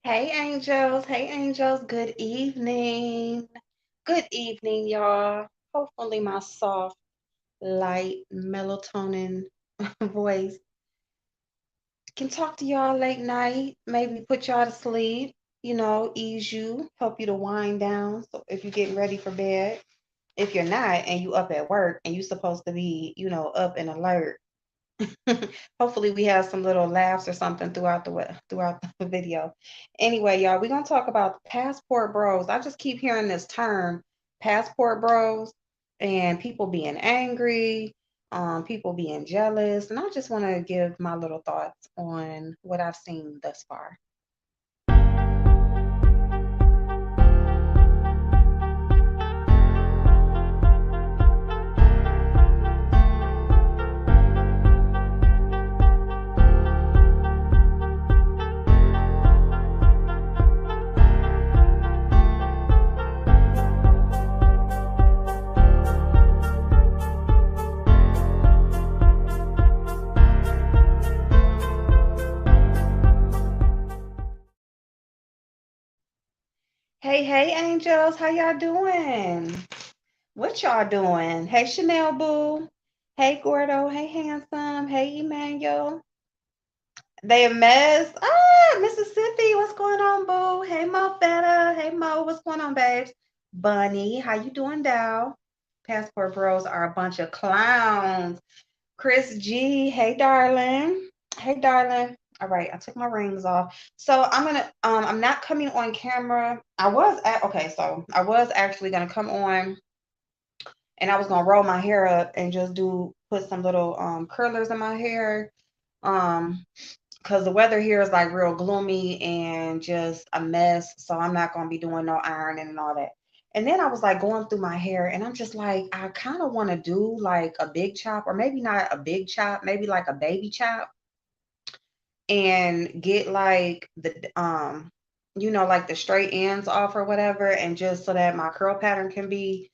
Hey angels, hey angels, good evening. Good evening, y'all. Hopefully, my soft, light melatonin voice can talk to y'all late night, maybe put y'all to sleep, ease you, help you to wind down. So if you're getting ready for bed, if you're not and you up at work and you're supposed to be, up and alert. Hopefully we have some little laughs or something throughout the video. Anyway, y'all, we're gonna talk about passport bros. I just keep hearing this term, passport bros, and people being angry, people being jealous, and I just want to give my little thoughts on what I've seen thus far. Hey, hey, angels, how y'all doing? What y'all doing? Hey, Chanel Boo. Hey, Gordo. Hey, Handsome. Hey, Emmanuel. They a mess. Mississippi, what's going on, boo? Hey, Mo Fetta. Hey, Mo, what's going on, babes? Bunny, how you doing, Dow? Passport bros are a bunch of clowns. Chris G, hey, darling. Hey, darling. All right, I took my rings off. So I'm not coming on camera. I was actually gonna come on and I was gonna roll my hair up and just put some little curlers in my hair. Um, because the weather here is like real gloomy and just a mess. So I'm not gonna be doing no ironing and all that. And then I was like going through my hair and I'm just like, I kind of want to do like a big chop, or maybe not a big chop, maybe like a baby chop, and get like like the straight ends off or whatever, and just so that my curl pattern can be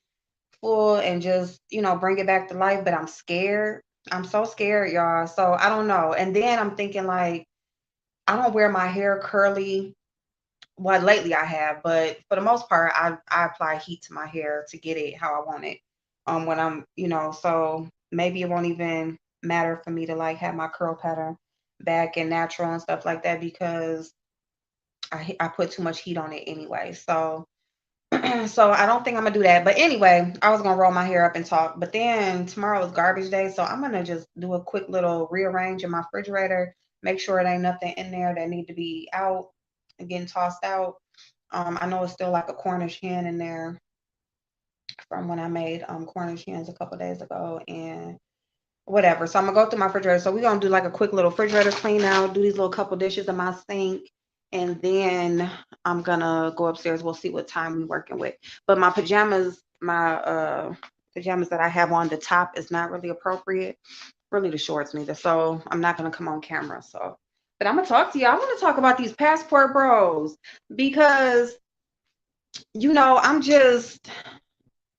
full and just, bring it back to life. But I'm scared. I'm so scared, y'all. So I don't know. And then I'm thinking like, I don't wear my hair curly. Well, lately I have, but for the most part, I apply heat to my hair to get it how I want it. When so maybe it won't even matter for me to like have my curl pattern back and natural and stuff like that, because I put too much heat on it anyway. So so I don't think I'm gonna do that. But anyway, I was gonna roll my hair up and talk. But then tomorrow is garbage day, so I'm gonna just do a quick little rearrange in my refrigerator, make sure it ain't nothing in there that need to be out and getting tossed out. I know it's still like a Cornish hen in there from when I made Cornish hens a couple days ago, and whatever. So I'm gonna go through my refrigerator. So we're gonna do like a quick little refrigerator clean out, do these little couple dishes in my sink, and then I'm gonna go upstairs. We'll see what time we're working with. But my pajamas that I have on, the top is not really appropriate, really the shorts neither. So I'm not gonna come on camera. So, but I'm gonna talk to you. I want to talk about these passport bros because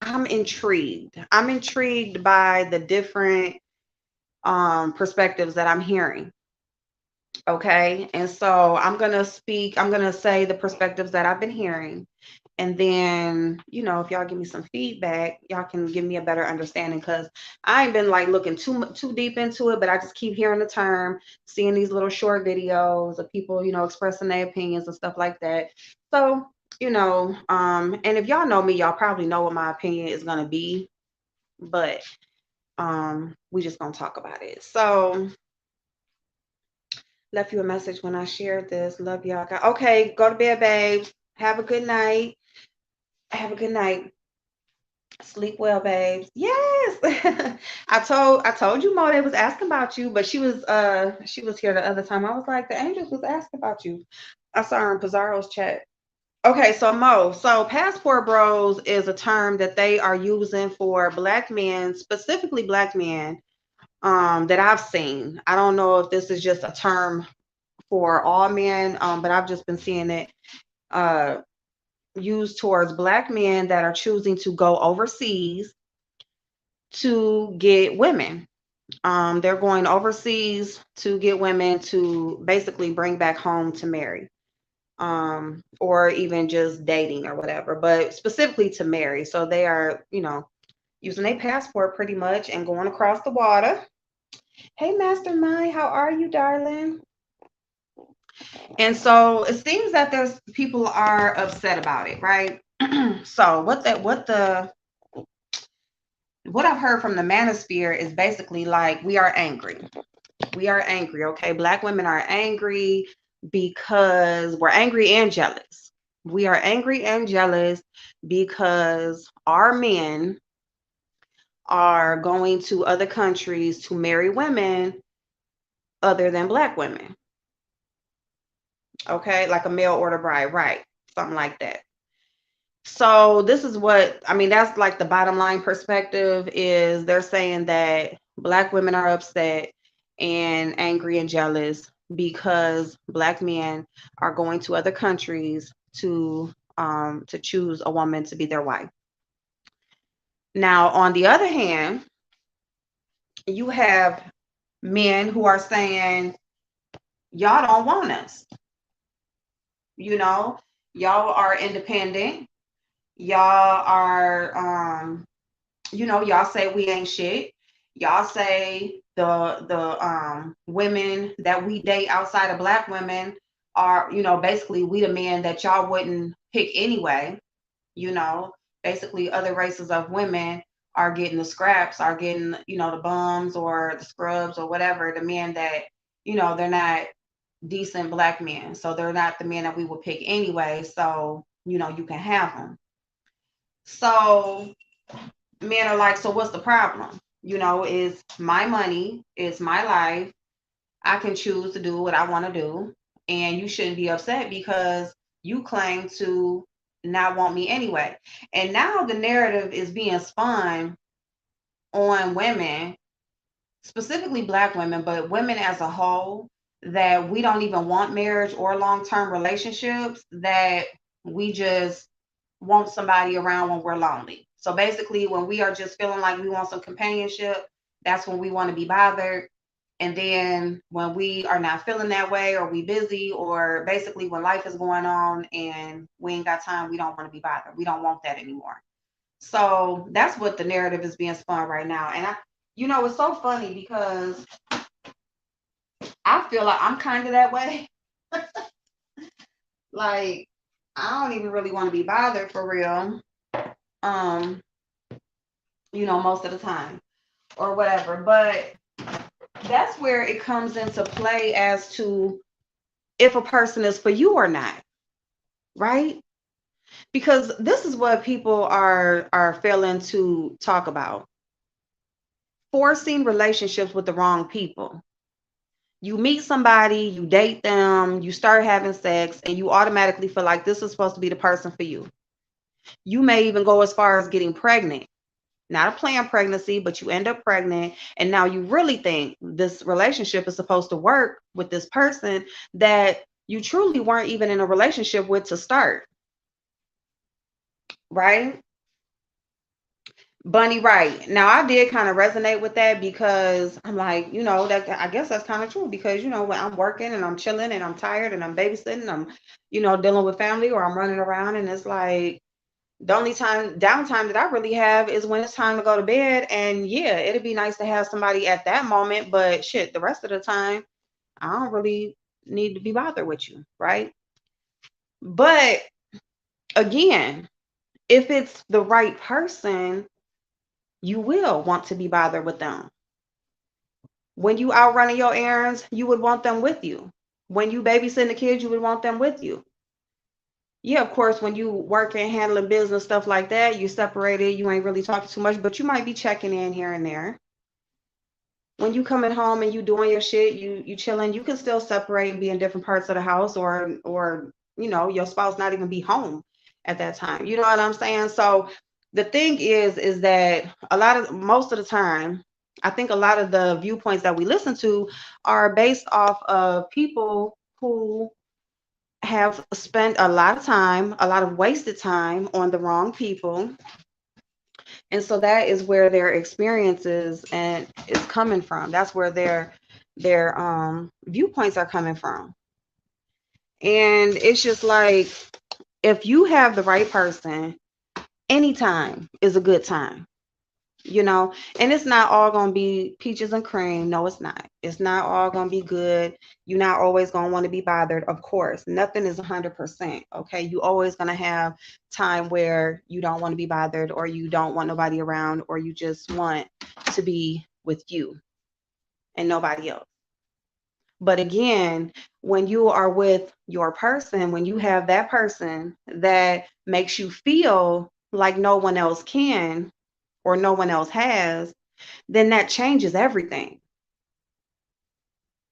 I'm intrigued. I'm intrigued by the different perspectives that I'm hearing. Okay. And so I'm going to say the perspectives that I've been hearing. And then, if y'all give me some feedback, y'all can give me a better understanding, because I ain't been like looking too deep into it, but I just keep hearing the term, seeing these little short videos of people, expressing their opinions and stuff like that. So, and if y'all know me, y'all probably know what my opinion is going to be, but we just going to talk about it. So, left you a message when I shared this. Love y'all. Okay, go to bed, babes. Have a good night. Have a good night. Sleep well, babes. Yes. I told you Mo, they was asking about you, but she was here the other time. I was like, the angels was asking about you. I saw her in Pizarro's chat. Okay, so Mo, so passport bros is a term that they are using for black men, specifically black men, that I've seen. I don't know if this is just a term for all men, but I've just been seeing it uh, used towards black men that are choosing to go overseas to get women. They're going overseas to get women to basically bring back home to marry. or even just dating or whatever, but specifically to marry. So they are, using a passport pretty much and going across the water. Hey, Mastermind, how are you, darling? And so it seems that there's people are upset about it, right? So what I've heard from the manosphere is basically like we are angry. We are angry, okay? Black women are angry because we're angry and jealous. We are angry and jealous because our men are going to other countries to marry women other than Black women. Okay, like a mail order bride, right? Something like that. So this is what I mean, that's like the bottom line perspective is they're saying that Black women are upset and angry and jealous because Black men are going to other countries to choose a woman to be their wife. Now, on the other hand, you have men who are saying, y'all don't want us. You know, y'all are independent. Y'all are, y'all say we ain't shit. Y'all say the women that we date outside of Black women are, basically we the men that y'all wouldn't pick anyway. You know, basically other races of women are getting the scraps, are getting, the bums or the scrubs or whatever, the men that, they're not decent Black men. So they're not the men that we would pick anyway. So, you can have them. So men are like, so what's the problem? It's my money, it's my life. I can choose to do what I want to do. And you shouldn't be upset because you claim to not want me anyway. And now the narrative is being spun on women, specifically Black women, but women as a whole, that we don't even want marriage or long-term relationships, that we just want somebody around when we're lonely. So basically, when we are just feeling like we want some companionship, that's when we want to be bothered. And then when we are not feeling that way, or we busy, or basically when life is going on and we ain't got time, we don't want to be bothered. We don't want that anymore. So that's what the narrative is being spun right now. And it's so funny because I feel like I'm kind of that way. Like, I don't even really want to be bothered for real. Um, most of the time or whatever. But that's where it comes into play as to if a person is for you or not, right? Because this is what people are failing to talk about. Forcing relationships with the wrong people. You meet somebody, you date them, you start having sex, and you automatically feel like this is supposed to be the person for you. You may even go as far as getting pregnant. Not a planned pregnancy, but you end up pregnant. And now you really think this relationship is supposed to work with this person that you truly weren't even in a relationship with to start. Right? Bunny, right. Now I did kind of resonate with that because I'm like, that I guess that's kind of true because when I'm working and I'm chilling and I'm tired and I'm babysitting, I'm, dealing with family or I'm running around and it's like the only time downtime that I really have is when it's time to go to bed. And yeah, it'd be nice to have somebody at that moment, but shit, the rest of the time, I don't really need to be bothered with you, right? But again, if it's the right person, you will want to be bothered with them. When you out running your errands, you would want them with you. When you babysitting the kids, you would want them with you. Yeah, of course, when you working, handling business, stuff like that, you separated, you ain't really talking too much, but you might be checking in here and there. When you coming home and you doing your shit, you chilling, you can still separate and be in different parts of the house or your spouse not even be home at that time. You know what I'm saying? So the thing is that most of the time, I think a lot of the viewpoints that we listen to are based off of people who have spent a lot of time, a lot of wasted time on the wrong people. And so that is where their experiences and is coming from. That's where their viewpoints are coming from. And it's just like, if you have the right person, anytime is a good time, you know. And it's not all gonna be peaches and cream. No, it's not. It's not all gonna be good. You're not always gonna want to be bothered. Of course, nothing is 100%. Okay, you always gonna have time where you don't want to be bothered, or you don't want nobody around, or you just want to be with you and nobody else. But again, when you are with your person, when you have that person that makes you feel like no one else can or no one else has, then that changes everything.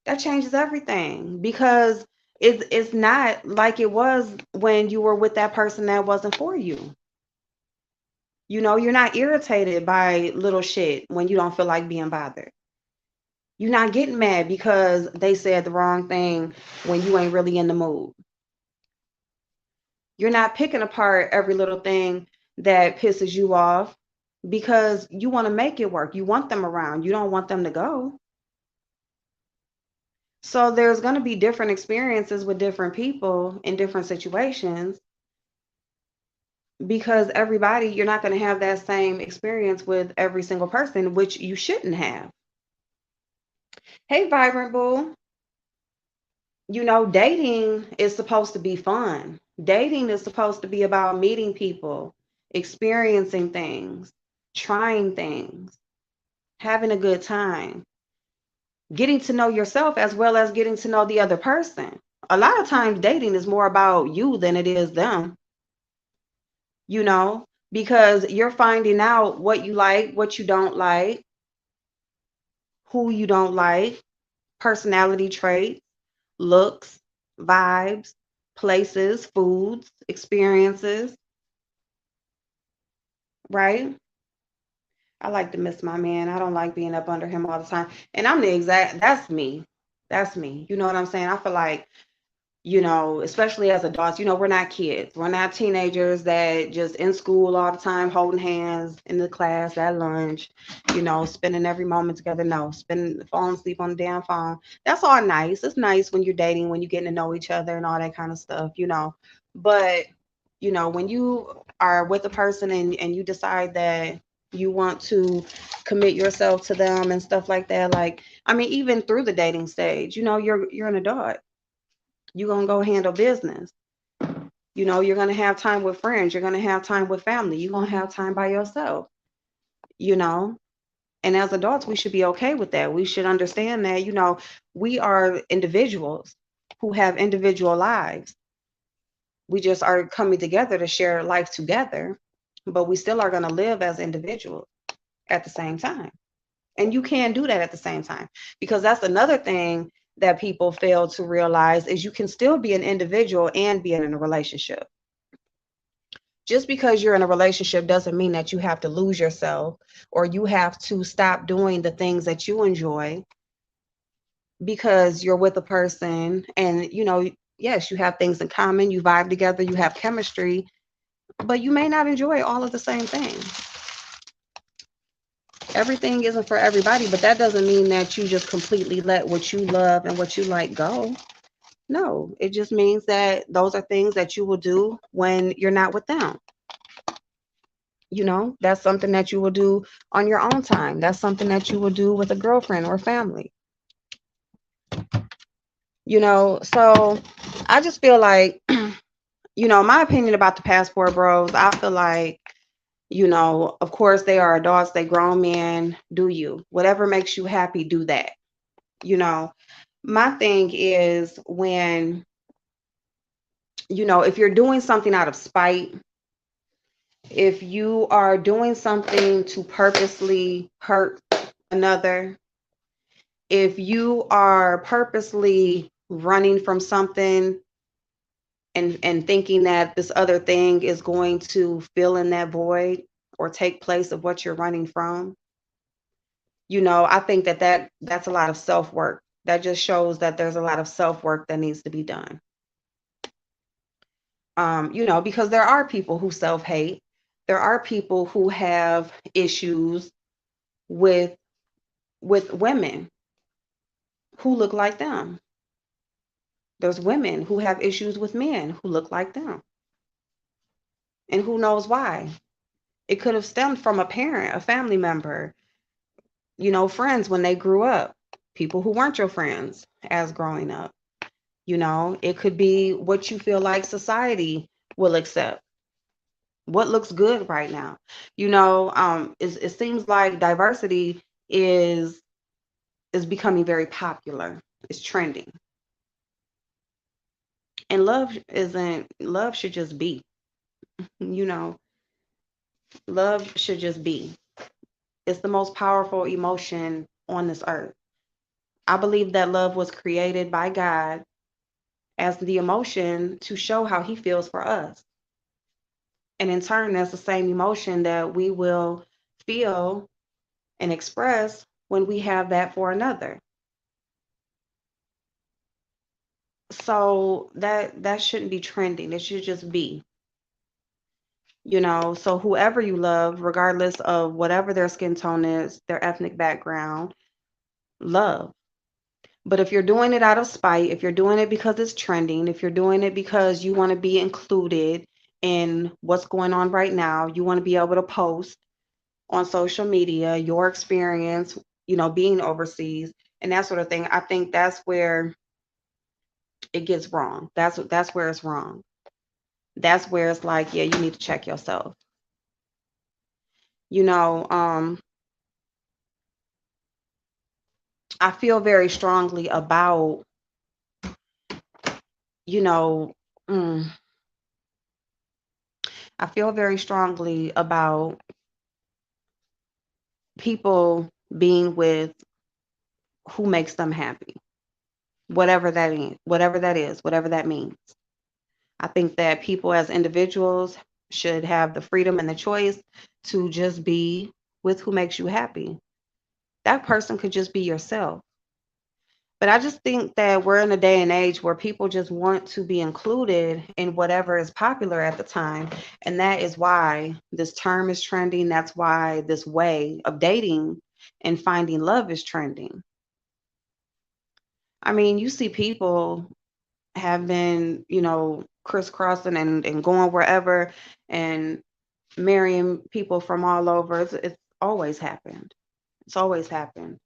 That changes everything, because it's not like it was when you were with that person that wasn't for you. You know, you're not irritated by little shit when you don't feel like being bothered. You're not getting mad because they said the wrong thing when you ain't really in the mood. You're not picking apart every little thing that pisses you off because you want to make it work. You want them around. You don't want them to go. So there's going to be different experiences with different people in different situations, because everybody, you're not going to have that same experience with every single person, which you shouldn't have. Hey, Vibrant Boo. You know, dating is supposed to be fun. Dating is supposed to be about meeting people, experiencing things, trying things, having a good time, getting to know yourself as well as getting to know the other person. A lot of times, dating is more about you than it is them, you know, because you're finding out what you like, what you don't like, who you don't like, personality traits, looks, vibes, places, foods, experiences, right? I like to miss my man. I don't like being up under him all the time. And I'm the exact, that's me. That's me. You know what I'm saying? I feel like, you know, especially as adults, you know, we're not kids. We're not teenagers that just in school all the time, holding hands in the class, at lunch, you know, spending every moment together. No, spending, falling asleep on the damn phone. That's all nice. It's nice when you're dating, when you're getting to know each other and all that kind of stuff, you know. But, you know, when you are with a person and you decide that you want to commit yourself to them and stuff like that, like, I mean, even through the dating stage, you know, you're an adult. You're going to go handle business. You know, you're going to have time with friends. You're going to have time with family. You're going to have time by yourself, you know. And as adults, we should be okay with that. We should understand that, you know, we are individuals who have individual lives. We just are coming together to share life together, but we still are going to live as individuals at the same time. And you can do that at the same time, because that's another thing that people fail to realize is you can still be an individual and be in a relationship. Just because you're in a relationship doesn't mean that you have to lose yourself or you have to stop doing the things that you enjoy because you're with a person. And, you know, yes, you have things in common, you vibe together, you have chemistry, but you may not enjoy all of the same things. Everything isn't for everybody, but that doesn't mean that you just completely let what you love and what you like go. No, it just means that those are things that you will do when you're not with them. You know, that's something that you will do on your own time. That's something that you will do with a girlfriend or family. You know, so I just feel like, you know, my opinion about the passport bros, I feel like, you know, of course they are adults, they grown men, do you. Whatever makes you happy, do that. You know, my thing is when, you know, if you're doing something out of spite, if you are doing something to purposely hurt another, if you are purposely running from something and thinking that this other thing is going to fill in that void or take place of what you're running from, you know, I think that's a lot of self-work. That just shows that there's a lot of self-work that needs to be done. You know, because there are people who self-hate. There are people who have issues with women who look like them. There's women who have issues with men who look like them. And who knows why? It could have stemmed from a parent, a family member, friends when they grew up, people who weren't your friends as growing up. It could be what you feel like society will accept, what looks good right now. It seems like diversity is becoming very popular. It's trending. And love should just be, you know, love should just be. It's the most powerful emotion on this earth. I believe that love was created by God as the emotion to show how he feels for us. And in turn, that's the same emotion that we will feel and express when we have that for another. So that shouldn't be trending. It should just be. So whoever you love, regardless of whatever their skin tone is, their ethnic background, love. But if you're doing it out of spite, if you're doing it because it's trending, if you're doing it because you want to be included in what's going on right now, you want to be able to post on social media your experience, being overseas and that sort of thing, I think that's where it gets wrong. That's where it's wrong. That's where it's like, yeah, you need to check yourself. You know, I feel very strongly about, you know, mm, I feel very strongly about people being with who makes them happy, whatever that means. I think that people as individuals should have the freedom and the choice to just be with who makes you happy. That person could just be yourself. But I just think that we're in a day and age where people just want to be included in whatever is popular at the time. And that is why this term is trending. That's why this way of dating and finding love is trending. I mean, you see people have been, crisscrossing and going wherever and marrying people from all over. It's always happened. It's always happened.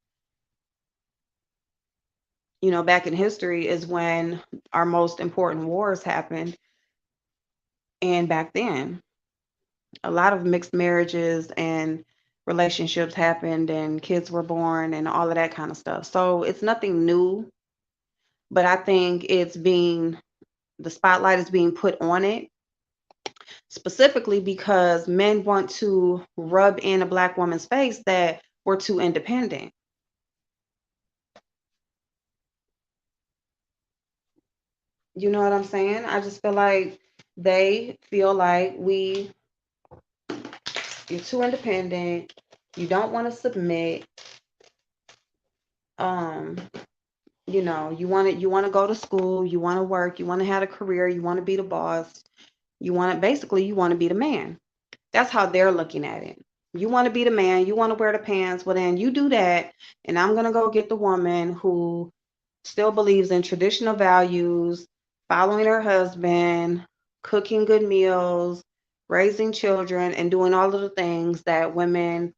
Back in history is when our most important wars happened. And back then, a lot of mixed marriages and relationships happened and kids were born and all of that kind of stuff. So it's nothing new, but I think the spotlight is being put on it specifically because men want to rub in a Black woman's face that we're too independent. You know what I'm saying? I just feel like they feel like you're too independent, you don't want to submit, um, you want to go to school, you want to work, you want to have a career, you want to be the boss, you want to be the man. That's how they're looking at it. You want to be the man, you want to wear the pants, well then you do that, and I'm gonna go get the woman who still believes in traditional values, following her husband, cooking good meals, raising children, and doing all of the things that women,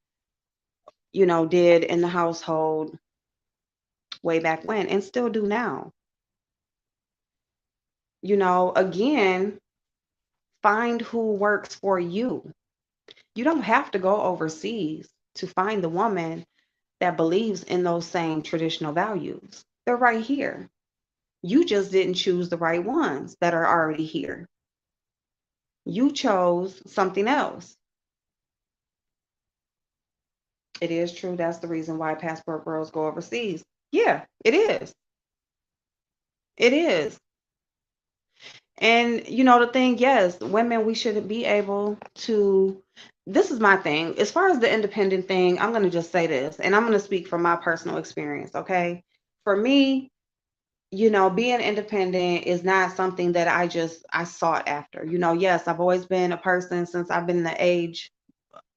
did in the household way back when and still do now. Again, find who works for you. You don't have to go overseas to find the woman that believes in those same traditional values. They're right here. You just didn't choose the right ones that are already here. You chose something else. It is true. That's the reason why passport girls go overseas. Yeah, it is. It is. And the thing, yes, women, we should be able to. This is my thing. As far as the independent thing, I'm going to just say this, and I'm going to speak from my personal experience, okay? For me, being independent is not something that I sought after. Yes, I've always been a person since I've been the age,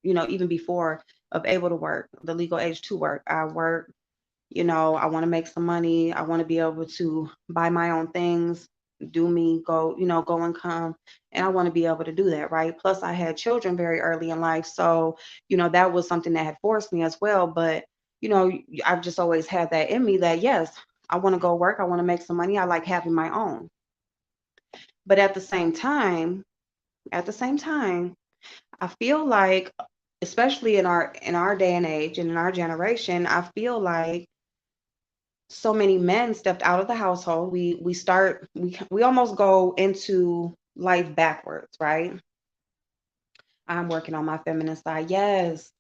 even before of able to work, the legal age to work. I work I want to make some money. I want to be able to buy my own things, do me, go and come. And I want to be able to do that, right? Plus, I had children very early in life. So, that was something that had forced me as well. But, I've just always had that in me that, yes, I want to go work. I want to make some money. I like having my own. But at the same time, I feel like, especially in our day and age and in our generation, I feel like so many men stepped out of the household. We almost go into life backwards, right? I'm working on my feminine side. Yes.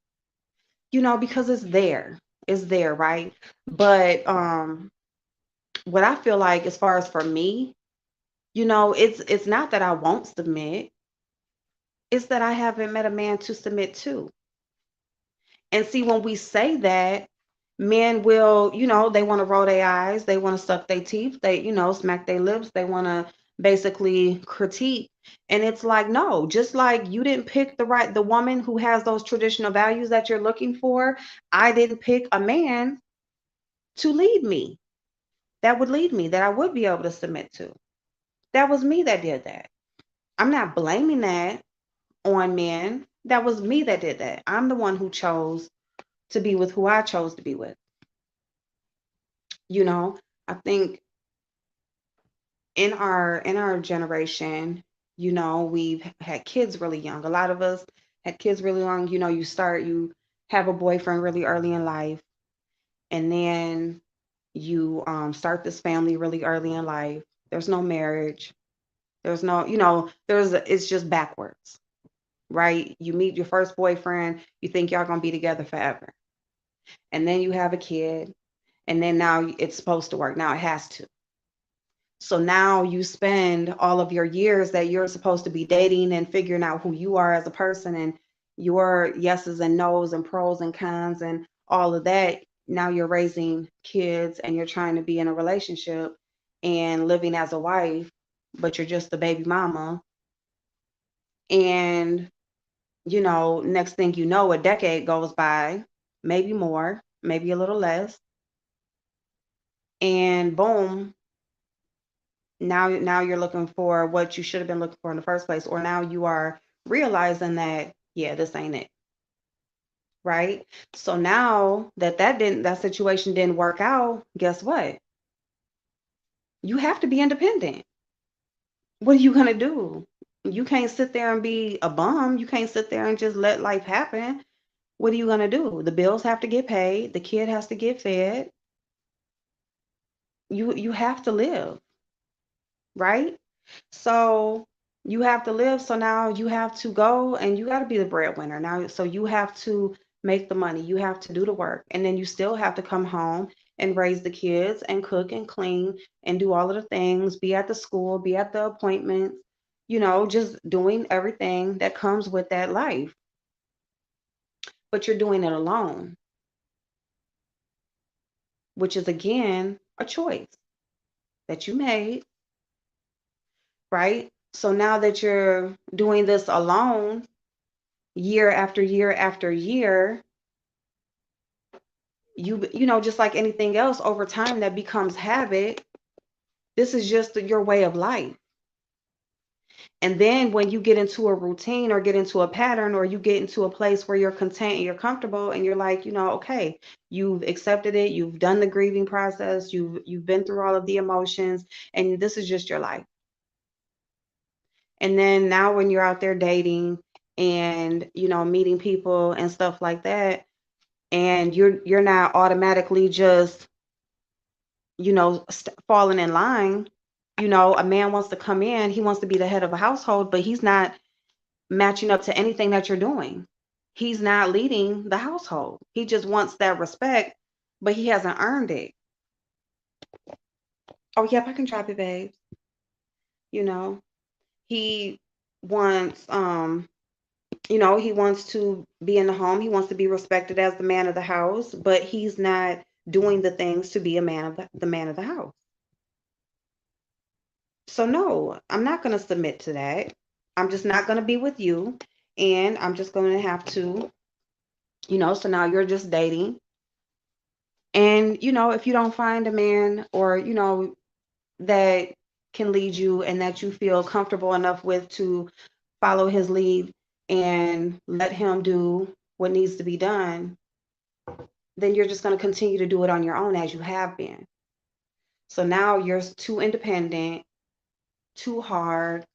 Because it's there, right? But what I feel like, as far as for me, it's not that I won't submit, it's that I haven't met a man to submit to. And see, when we say that, men will, they want to roll their eyes, they want to suck their teeth, they, smack their lips, they want to basically critique. And it's like, no, just like you didn't pick the woman who has those traditional values that you're looking for, I didn't pick a man to lead me, that would lead me, that I would be able to submit to. That was me that did that. I'm not blaming that on men. That was me that did that. I'm the one who chose to be with who I chose to be with. You know, I think in our generation, we've had kids really young. A lot of us had kids really young. You have a boyfriend really early in life, and then you start this family really early in life. There's no marriage. There's no, it's just backwards, right? You meet your first boyfriend, you think y'all gonna be together forever, and then you have a kid, and then now it's supposed to work. Now it has to. So now you spend all of your years that you're supposed to be dating and figuring out who you are as a person and your yeses and nos and pros and cons and all of that. Now you're raising kids and you're trying to be in a relationship and living as a wife, but you're just the baby mama. And, next thing you know, a decade goes by, maybe more, maybe a little less. And boom, now you're looking for what you should have been looking for in the first place, or now you are realizing that, yeah, this ain't it, right? So now that situation didn't work out, guess what? You have to be independent. What are you gonna do? You can't sit there and be a bum. You can't sit there and just let life happen. What are you gonna do? The bills have to get paid, the kid has to get fed. You have to live, right? So you have to live. So now you have to go and you got to be the breadwinner now. So you have to make the money, you have to do the work, and then you still have to come home and raise the kids and cook and clean and do all of the things, be at the school, be at the appointments, just doing everything that comes with that life. But you're doing it alone, which is again a choice that you made, right? So now that you're doing this alone, year after year after year, just like anything else, over time that becomes habit. This is just your way of life. And then when you get into a routine or get into a pattern or you get into a place where you're content and you're comfortable and you're like, okay, you've accepted it, you've done the grieving process, you've been through all of the emotions, and this is just your life. And then now when you're out there dating and meeting people and stuff like that, and you're not automatically just falling in line. A man wants to come in, he wants to be the head of a household, but he's not matching up to anything that you're doing. He's not leading the household. He just wants that respect, but he hasn't earned it. Oh, yep, I can drop it, babe. You know, he wants he wants to be in the home. He wants to be respected as the man of the house, but he's not doing the things to be a man of the man of the house. So no, I'm not going to submit to that. I'm just not going to be with you. And I'm just going to have to, so now you're just dating. And, if you don't find a man or, that can lead you and that you feel comfortable enough with to follow his lead and let him do what needs to be done, then you're just going to continue to do it on your own as you have been. So now you're too independent, too hard,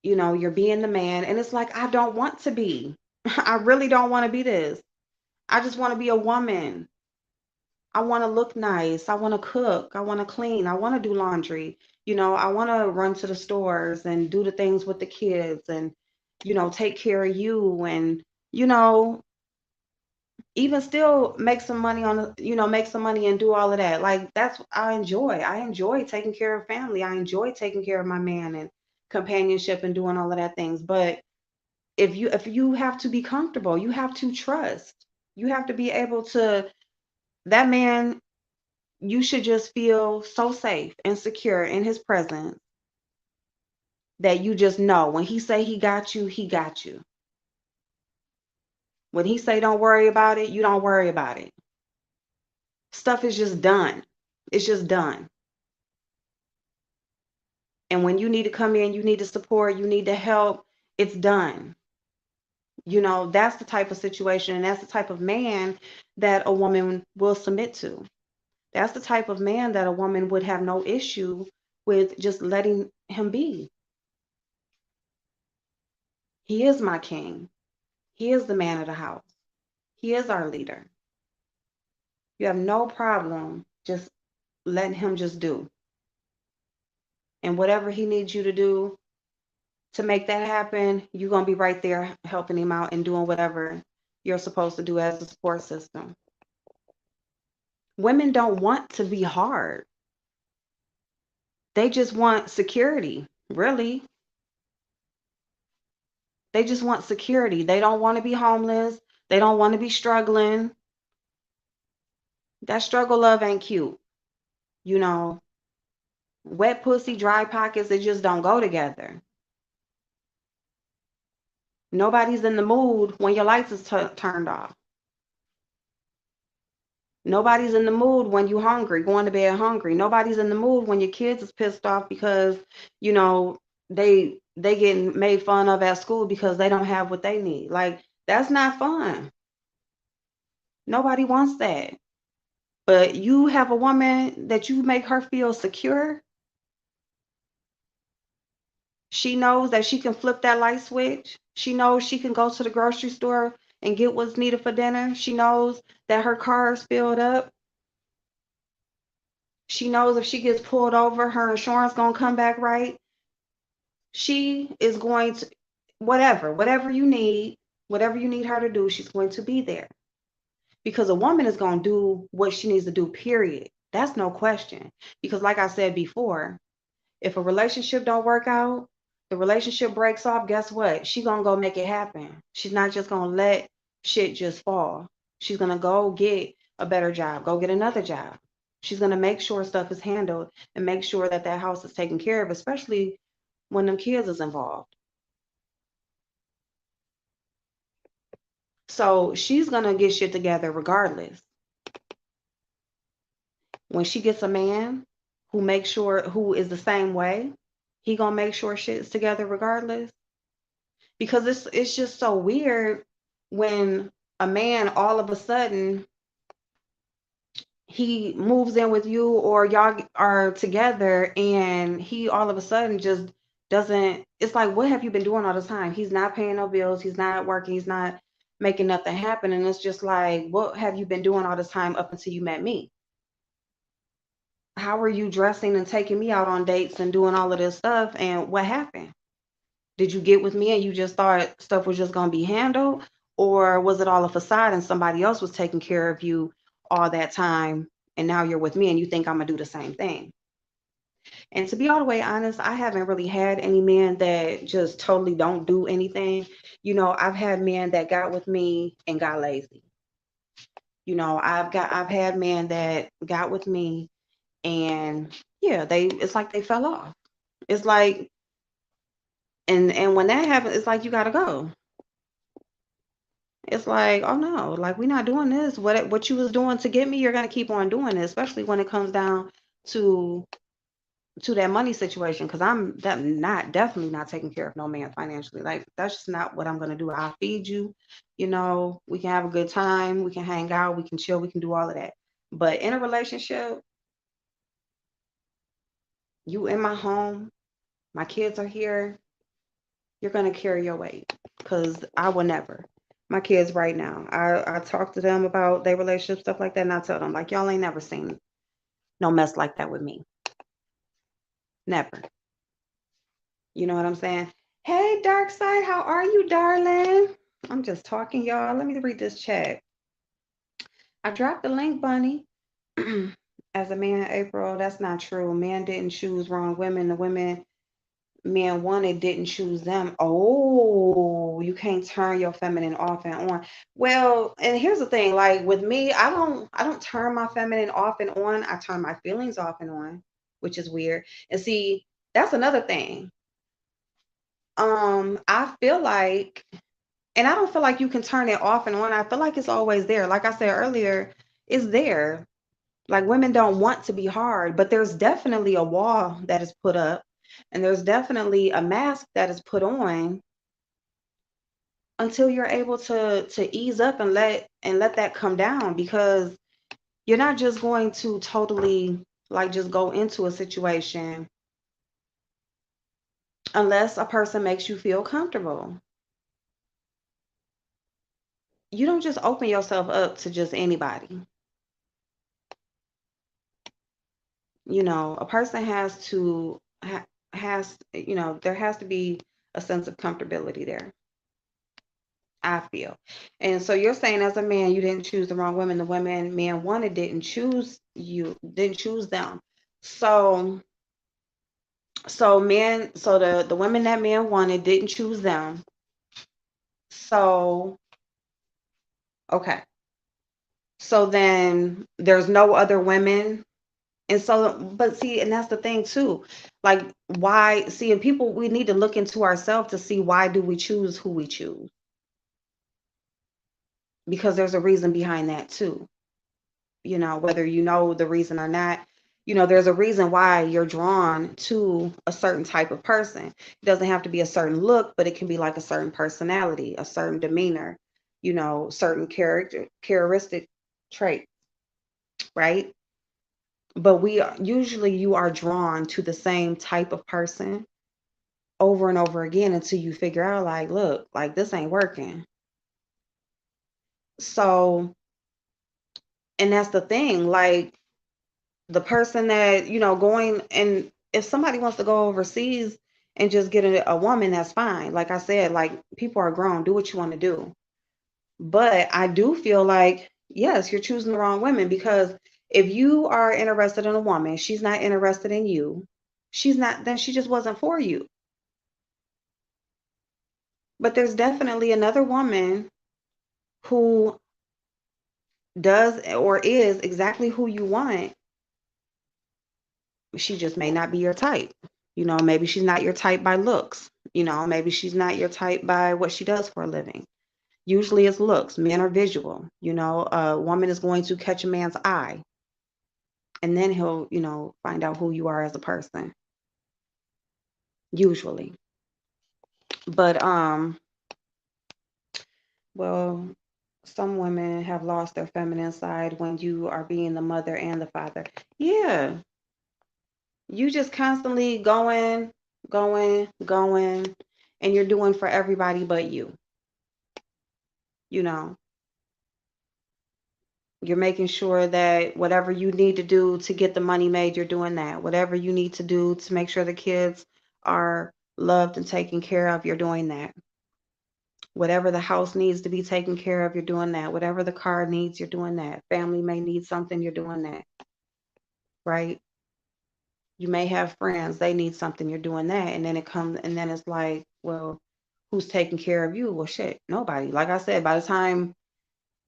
you're being the man. And it's like, I don't want to be. I really don't want to be this. I just want to be a woman. I want to look nice. I want to cook. I want to clean. I want to do laundry. I want to run to the stores and do the things with the kids and, take care of you and, you know, even still make some money make some money and do all of that. Like that's I enjoy. I enjoy taking care of family. I enjoy taking care of my man and companionship and doing all of that things. But if you have to be comfortable, you have to trust. You have to be able to that man, you should just feel so safe and secure in his presence that you just know when he say he got you, he got you. When he say don't worry about it, you don't worry about it. Stuff is just done. It's just done. And when you need to come in, you need to support, you need to help, it's done. That's the type of situation and that's the type of man that a woman will submit to. That's the type of man that a woman would have no issue with just letting him be. He is my king. He is the man of the house. He is our leader. You have no problem just letting him just do. And whatever he needs you to do to make that happen, you're going to be right there helping him out and doing whatever you're supposed to do as a support system. Women don't want to be hard. They just want security, really. They just want security. They don't want to be homeless. They don't want to be struggling. That struggle love ain't cute. Wet pussy, dry pockets, they just don't go together. Nobody's in the mood when your lights is turned off. Nobody's in the mood when you hungry, going to bed hungry. Nobody's in the mood when your kids is pissed off because, they getting made fun of at school because they don't have what they need. Like, that's not fun. Nobody wants that. But you have a woman that you make her feel secure. She knows that she can flip that light switch. She knows she can go to the grocery store and get what's needed for dinner. She knows that her car is filled up. She knows if she gets pulled over, her insurance gonna come back right. She is going to whatever you need, whatever you need her to do, she's going to be there. Because a woman is going to do what she needs to do, period. That's no question. Because like I said before, if a relationship don't work out, the relationship breaks off, guess what? She's going to go make it happen. She's not just going to let shit just fall. She's going to go get a better job, go get another job. She's going to make sure stuff is handled and make sure that that house is taken care of, especially when them kids is involved. So she's going to get shit together regardless. When she gets a man who is the same way, he gonna make sure shit's together regardless. Because it's just so weird when a man all of a sudden he moves in with you or y'all are together and he all of a sudden just doesn't. It's like, what have you been doing all the time? He's not paying no bills, he's not working, he's not making nothing happen. And it's just like, what have you been doing all this time up until you met me? How are you dressing and taking me out on dates and doing all of this stuff? And what happened? Did you get with me and you just thought stuff was just going to be handled? Or was it all a facade and somebody else was taking care of you all that time? And now you're with me and you think I'm going to do the same thing. And to be all the way honest, I haven't really had any men that just totally don't do anything. I've had men that got with me and got lazy. I've had men that got with me and yeah, it's like they fell off. It's like, and when that happens, it's like you gotta go. It's like, oh no, like we're not doing this. What you was doing to get me, you're gonna keep on doing it, especially when it comes down to that money situation. Because I'm definitely not taking care of no man financially. Like that's just not what I'm gonna do. I'll feed you, we can have a good time, we can hang out, we can chill, we can do all of that. But in a relationship, you in my home, my kids are here, you're gonna carry your weight. Because I will never. My kids right now, I talk to them about their relationship stuff like that, and I tell them like y'all ain't never seen no mess like that with me. Never. You know what I'm saying? Hey, Dark Side, how are you, darling? I'm just talking, y'all. Let me read this chat. I dropped the link, Bunny. As a man, April, that's not true. Men didn't choose wrong women. The women men wanted didn't choose them. Oh, you can't turn your feminine off and on. Well, and here's the thing, like with me, I don't turn my feminine off and on. I turn my feelings off and on, which is weird. And see, that's another thing. I feel like, and I don't feel like you can turn it off and on. I feel like it's always there. Like I said earlier, it's there. Like women don't want to be hard, but there's definitely a wall that is put up, and there's definitely a mask that is put on until you're able to ease up and let that come down, because you're not just going to totally like just go into a situation unless a person makes you feel comfortable. You don't just open yourself up to just anybody. A person has to there has to be a sense of comfortability there, I feel. And so you're saying as a man you didn't choose the wrong women. The women men wanted didn't choose them. So the women that men wanted didn't choose them. So okay. So then there's no other women. And so, but see, and that's the thing too. Like, why, see, and people, we need to look into ourselves to see why do we choose who we choose? Because there's a reason behind that too. Whether you know the reason or not, there's a reason why you're drawn to a certain type of person. It doesn't have to be a certain look, but it can be like a certain personality, a certain demeanor, certain characteristic trait, right? But usually you are drawn to the same type of person over and over again until you figure out like, look, like this ain't working. So, and that's the thing, like the person that, going, and if somebody wants to go overseas and just get a woman, that's fine. Like I said, like people are grown, do what you want to do. But I do feel like, yes, you're choosing the wrong women, because if you are interested in a woman, she's not interested in you. Then she just wasn't for you. But there's definitely another woman who does or is exactly who you want. She just may not be your type. Maybe she's not your type by looks. Maybe she's not your type by what she does for a living. Usually it's looks. Men are visual. A woman is going to catch a man's eye, and then he'll, find out who you are as a person. Usually. But well, some women have lost their feminine side when you are being the mother and the father. Yeah. You just constantly going, and you're doing for everybody but you. You know, you're making sure that whatever you need to do to get the money made, you're doing that. Whatever you need to do to make sure the kids are loved and taken care of, you're doing that. Whatever the house needs to be taken care of, you're doing that. Whatever the car needs, you're doing that. Family may need something, you're doing that. Right? You may have friends, they need something, you're doing that. And then it's like, well, who's taking care of you? Well, shit, nobody. Like I said, by the time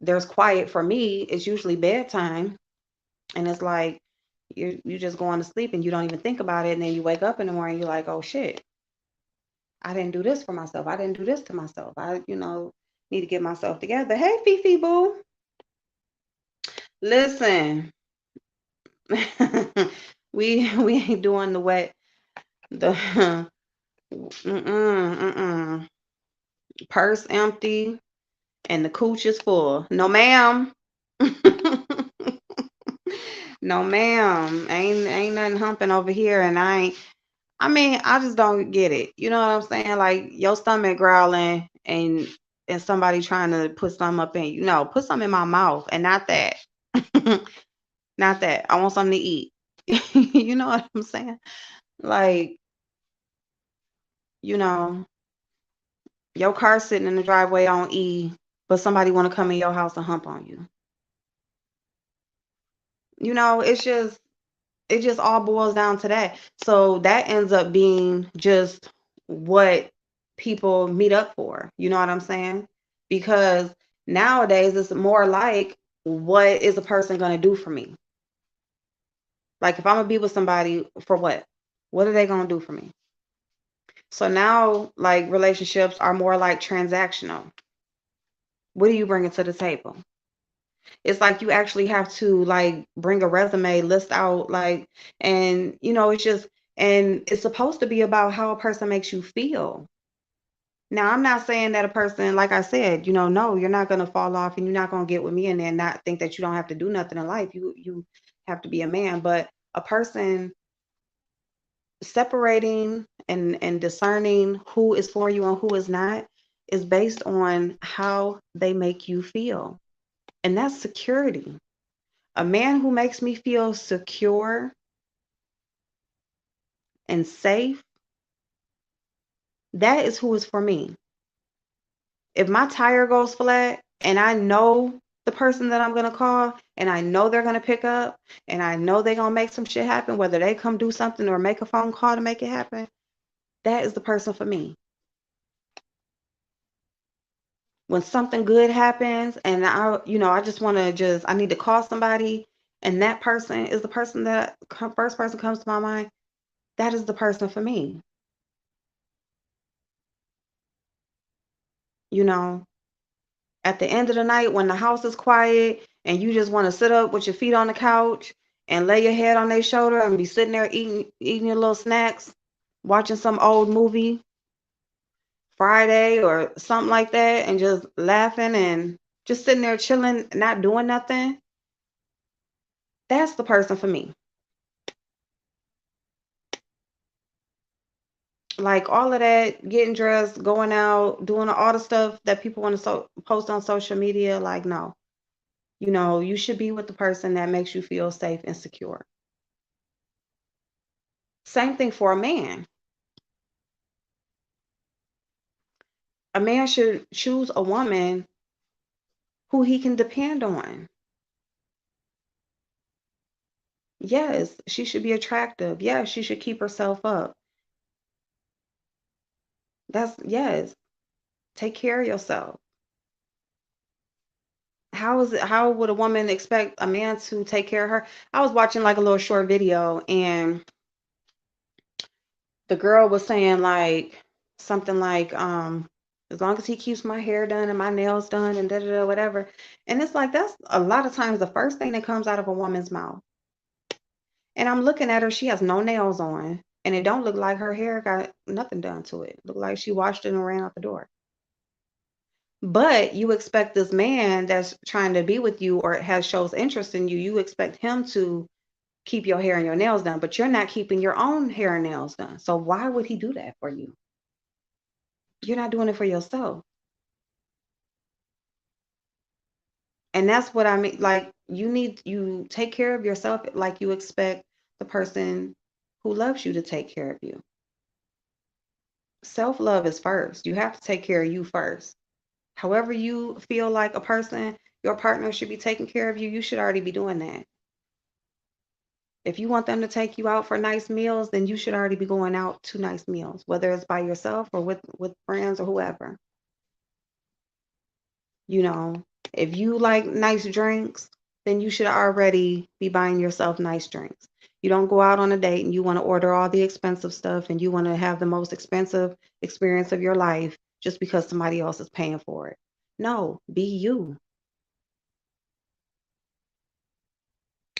there's quiet for me, it's usually bedtime. And it's like you just going to sleep and you don't even think about it. And then you wake up in the morning, you're like, oh shit, I didn't do this for myself. I didn't do this to myself. Need to get myself together. Hey, Fifi boo. Listen, we ain't doing the wet the purse empty and the cooch is full. No, ma'am. No, ma'am. Ain't nothing humping over here, and I mean, I just don't get it. You know what I'm saying? Like your stomach growling and somebody trying to put something up in you. No, put something in my mouth and not that. Not that. I want something to eat. You know what I'm saying? Like, you know, your car sitting in the driveway on E, but somebody want to come in your house and hump on you. You know, it just all boils down to that. So that ends up being just what people meet up for. You know what I'm saying? Because nowadays it's more like, what is a person going to do for me? Like if I'm going to be with somebody for what? What are they going to do for me? So now like relationships are more like transactional. What are you bringing to the table? It's like you actually have to like bring a resume, list out like, and you know, it's just, and it's supposed to be about how a person makes you feel. Now, I'm not saying that a person, like I said, you know, no, you're not gonna fall off and you're not gonna get with me and then not think that you don't have to do nothing in life. You have to be a man, but a person separating and discerning who is for you and who is not is based on how they make you feel. And that's security. A man who makes me feel secure and safe, that is who is for me. If my tire goes flat and I know the person that I'm going to call and I know they're going to pick up and I know they're going to make some shit happen, whether they come do something or make a phone call to make it happen, that is the person for me. When something good happens and I just want to I need to call somebody and that person is the person that first person comes to my mind, that is the person for me. You know, at the end of the night when the house is quiet and you just want to sit up with your feet on the couch and lay your head on their shoulder and be sitting there eating your little snacks, watching some old movie, Friday or something like that, and just laughing and just sitting there chilling, not doing nothing, that's the person for me. Like all of that, getting dressed, going out, doing all the stuff that people want to post on social media, like no. You know, you should be with the person that makes you feel safe and secure. Same thing for a man. A man should choose a woman who he can depend on. Yes, she should be attractive. Yes, she should keep herself up. Yes, take care of yourself. How would a woman expect a man to take care of her? I was watching like a little short video and the girl was saying like something like, as long as he keeps my hair done and my nails done and da da da whatever. And it's like that's a lot of times the first thing that comes out of a woman's mouth. And I'm looking at her, she has no nails on, and it don't look like her hair got nothing done to it. Look like she washed it and ran out the door. But you expect this man that's trying to be with you or has shows interest in you, you expect him to keep your hair and your nails done, but you're not keeping your own hair and nails done. So why would he do that for you? You're not doing it for yourself. And that's what I mean. Like you take care of yourself like you expect the person who loves you to take care of you. Self-love is first. You have to take care of you first. However you feel like a person, your partner should be taking care of you, you should already be doing that. If you want them to take you out for nice meals, then you should already be going out to nice meals, whether it's by yourself or with friends or whoever. You know, if you like nice drinks, then you should already be buying yourself nice drinks. You don't go out on a date and you want to order all the expensive stuff and you want to have the most expensive experience of your life just because somebody else is paying for it. No, be you.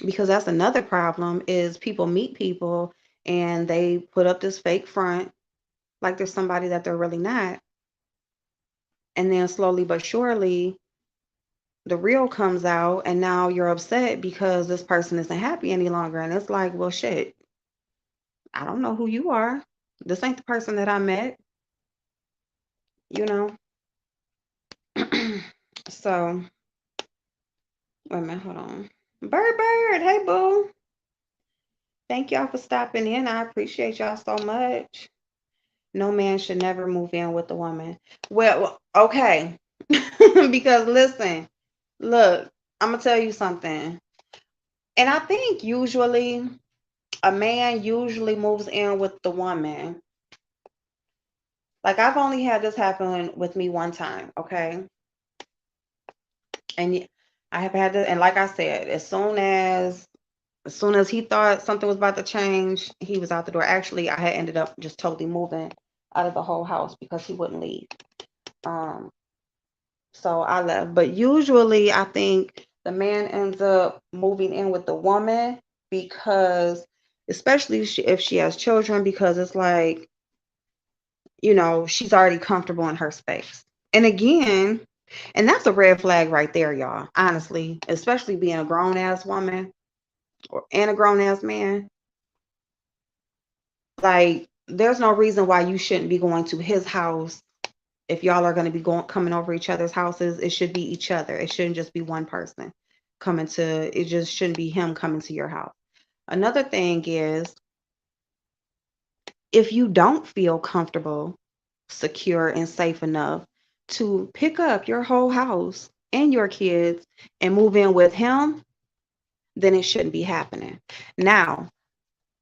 Because that's another problem is people meet people and they put up this fake front like there's somebody that they're really not. And then slowly but surely the real comes out and now you're upset because this person isn't happy any longer. And it's like, well, shit, I don't know who you are. This ain't the person that I met, you know? So, wait a minute, hold on. Bird, hey boo. Thank y'all for stopping in. I appreciate y'all so much. No man should never move in with a woman. Well, okay. Because listen, look, I'm gonna tell you something. And I think usually a man usually moves in with the woman. Like I've only had this happen with me one time, okay? And I have had this, and like I said, as soon as he thought something was about to change, he was out the door. Actually, I had ended up just totally moving out of the whole house because he wouldn't leave. Um, so I left. But usually, I think the man ends up moving in with the woman because, especially if she has children, because it's like, she's already comfortable in her space. And again, and that's a red flag right there, y'all. Honestly, especially being a grown ass woman and a grown ass man. Like, there's no reason why you shouldn't be going to his house. If y'all are going to be coming over each other's houses, it should be each other. It shouldn't just be one person coming to, it just shouldn't be him coming to your house. Another thing is, if you don't feel comfortable, secure, and safe enough to pick up your whole house and your kids and move in with him, then it shouldn't be happening. Now,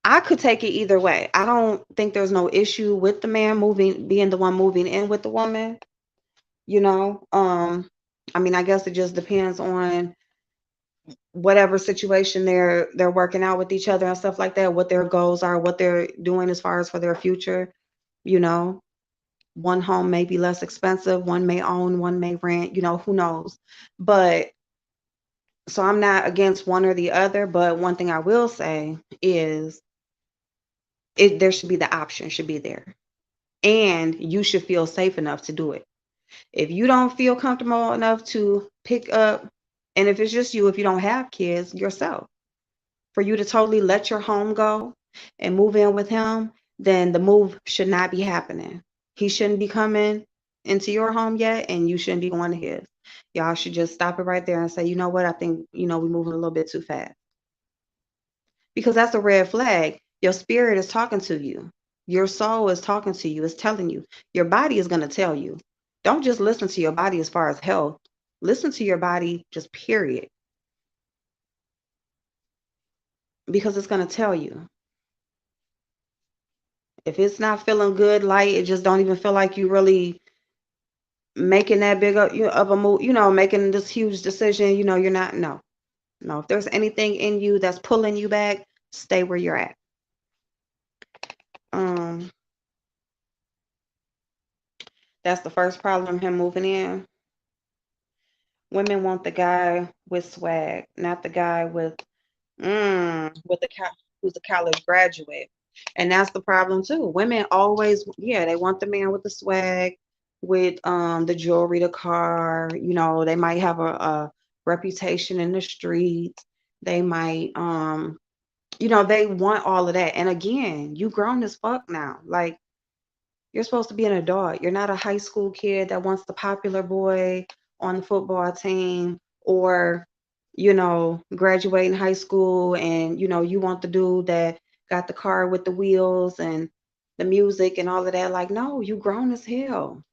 I could take it either way. I don't think there's no issue with the man being the one moving in with the woman, you know. I mean, I guess it just depends on whatever situation they're working out with each other and stuff like that, what their goals are, what they're doing as far as for their future, you know. One home may be less expensive, one may own, one may rent, who knows. But so I'm not against one or the other, but one thing I will say is there should be the option should be there. And you should feel safe enough to do it. If you don't feel comfortable enough to pick up, and if it's just you, if you don't have kids, yourself, for you to totally let your home go and move in with him, then the move should not be happening. He shouldn't be coming into your home yet, and you shouldn't be going to his. Y'all should just stop it right there and say, you know what, I think, we're moving a little bit too fast. Because that's a red flag. Your spirit is talking to you. Your soul is talking to you. It's telling you. Your body is going to tell you. Don't just listen to your body as far as health. Listen to your body, just period. Because it's going to tell you. If it's not feeling good, light, it just don't even feel like you really making that big of a move, making this huge decision, you're not, no. If there's anything in you that's pulling you back, stay where you're at. That's the first problem, him moving in. Women want the guy with swag, not the guy with who's a college graduate. And that's the problem too. Women always, they want the man with the swag, with the jewelry, the car, they might have a reputation in the streets. They might they want all of that. And again, you grown as fuck now. Like, you're supposed to be an adult. You're not a high school kid that wants the popular boy on the football team, or graduating high school and you want the dude that got the car with the wheels and the music and all of that. Like, no, you grown as hell.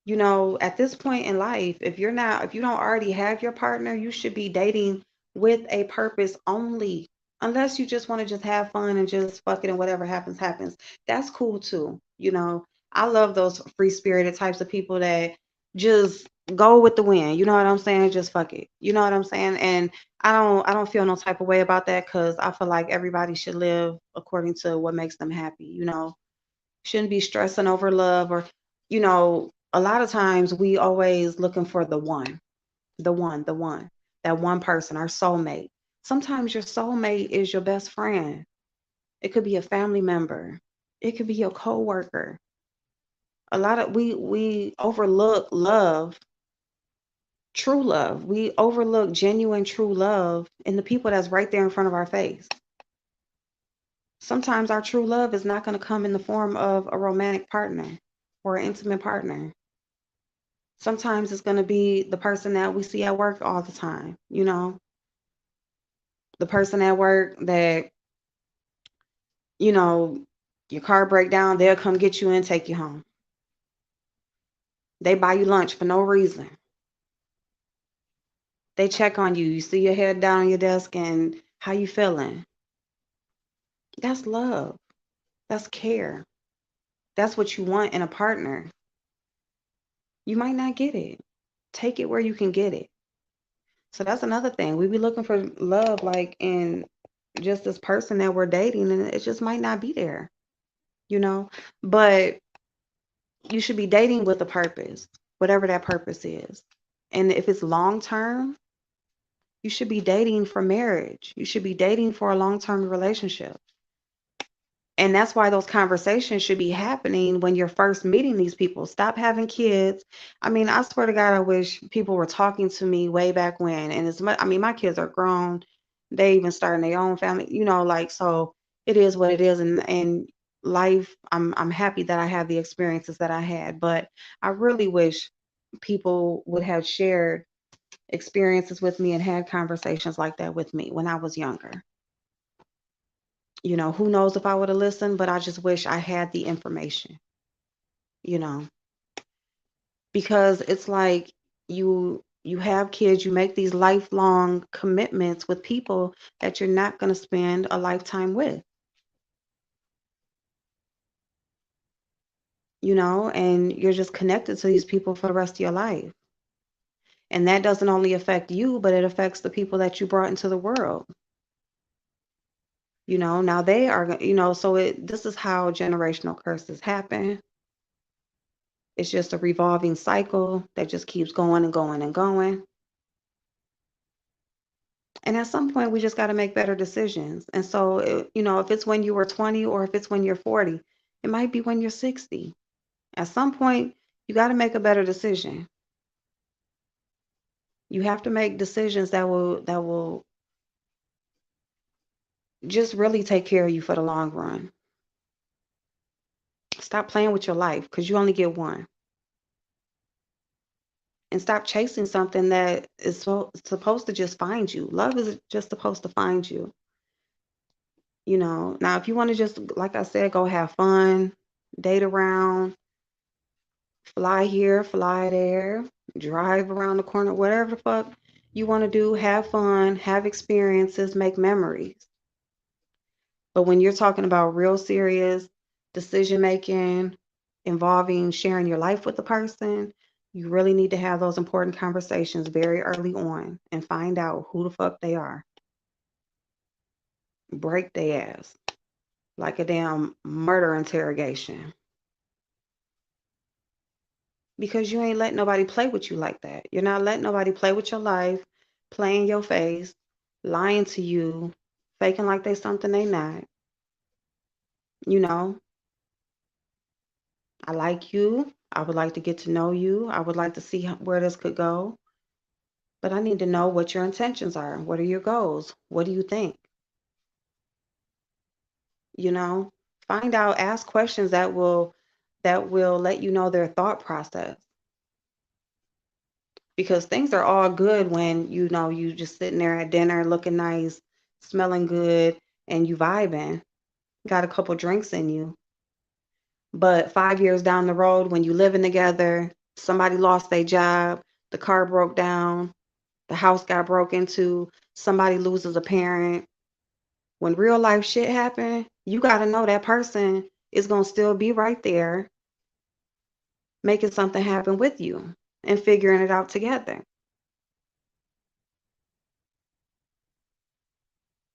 At this point in life, if you don't already have your partner, you should be dating with a purpose only. Unless you just want to just have fun and just fuck it and whatever happens, happens. That's cool too. I love those free spirited types of people that just go with the wind. You know what I'm saying? Just fuck it. You know what I'm saying? And I don't feel no type of way about that, because I feel like everybody should live according to what makes them happy. Shouldn't be stressing over love, or A lot of times we always looking for the one, that one person, our soulmate. Sometimes your soulmate is your best friend. It could be a family member. It could be your coworker. A lot of we overlook love, true love. We overlook genuine true love in the people that's right there in front of our face. Sometimes our true love is not going to come in the form of a romantic partner or an intimate partner. Sometimes it's going to be the person that we see at work all the time, the person at work that, you know, your car break down, they'll come get you and take you home. They buy you lunch for no reason. They check on you. You see your head down on your desk and how you feeling. That's love. That's care. That's what you want in a partner. You might not get it. Take it where you can get it. So that's another thing. We be looking for love like in just this person that we're dating, and it just might not be there, you know? But you should be dating with a purpose, whatever that purpose is. And if it's long term, you should be dating for marriage. You should be dating for a long-term relationship. And that's why those conversations should be happening when you're first meeting these people. Stop having kids. I mean, I swear to God, I wish people were talking to me way back when. And as much, I mean, my kids are grown. They even starting their own family, like, so it is what it is. And life, I'm happy that I have the experiences that I had, but I really wish people would have shared experiences with me and had conversations like that with me when I was younger. Who knows if I would have listened, but I just wish I had the information, you know, because it's like you have kids, you make these lifelong commitments with people that you're not going to spend a lifetime with, and you're just connected to these people for the rest of your life. And that doesn't only affect you, but it affects the people that you brought into the world. Now they are, so this is how generational curses happen. It's just a revolving cycle that just keeps going and going and going. And at some point, we just got to make better decisions. And so, if it's when you were 20 or if it's when you're 40, it might be when you're 60. At some point, you got to make a better decision. You have to make decisions that will just really take care of you for the long run. Stop playing with your life because you only get one. And stop chasing something that is supposed to just find you. Love is just supposed to find you. Now if you want to just, like I said, go have fun, date around, fly here, fly there, drive around the corner, whatever the fuck you want to do, have fun, have experiences, make memories. But when you're talking about real serious decision making involving sharing your life with the person, you really need to have those important conversations very early on and find out who the fuck they are. Break their ass like a damn murder interrogation. Because you ain't letting nobody play with you like that. You're not letting nobody play with your life, play in your face, lying to you, faking like they something they not. I like you. I would like to get to know you. I would like to see where this could go. But I need to know what your intentions are. What are your goals? What do you think? Find out, ask questions that will let you know their thought process. Because things are all good when you just sitting there at dinner looking nice, smelling good, and you vibing, got a couple drinks in you. But 5 years down the road, when you living together, somebody lost their job, the car broke down, the house got broke into, somebody loses a parent. When real life shit happen, you got to know that person is going to still be right there making something happen with you and figuring it out together.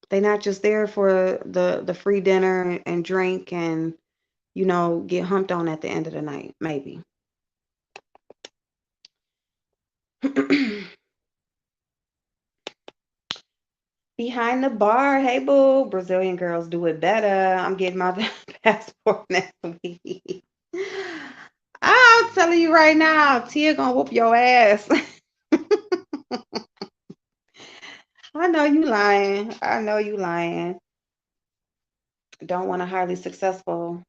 They're not just there for the free dinner and drink and get humped on at the end of the night, maybe. Behind the bar, hey boo, Brazilian girls do it better. I'm getting my passport next week. I'm telling you right now, Tia gonna whoop your ass. I know you lying. I know you lying. Don't want a highly successful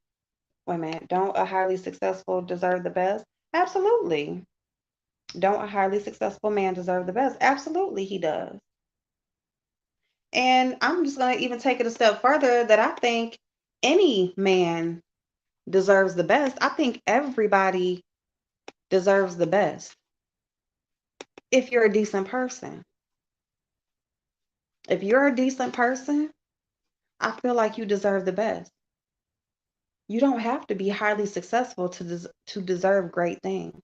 women. Don't a highly successful deserve the best? Absolutely. Don't a highly successful man deserve the best? Absolutely, he does. And I'm just going to even take it a step further that I think any man deserves the best. I think everybody deserves the best if you're a decent person. If you're a decent person, I feel like you deserve the best. You don't have to be highly successful to deserve great things.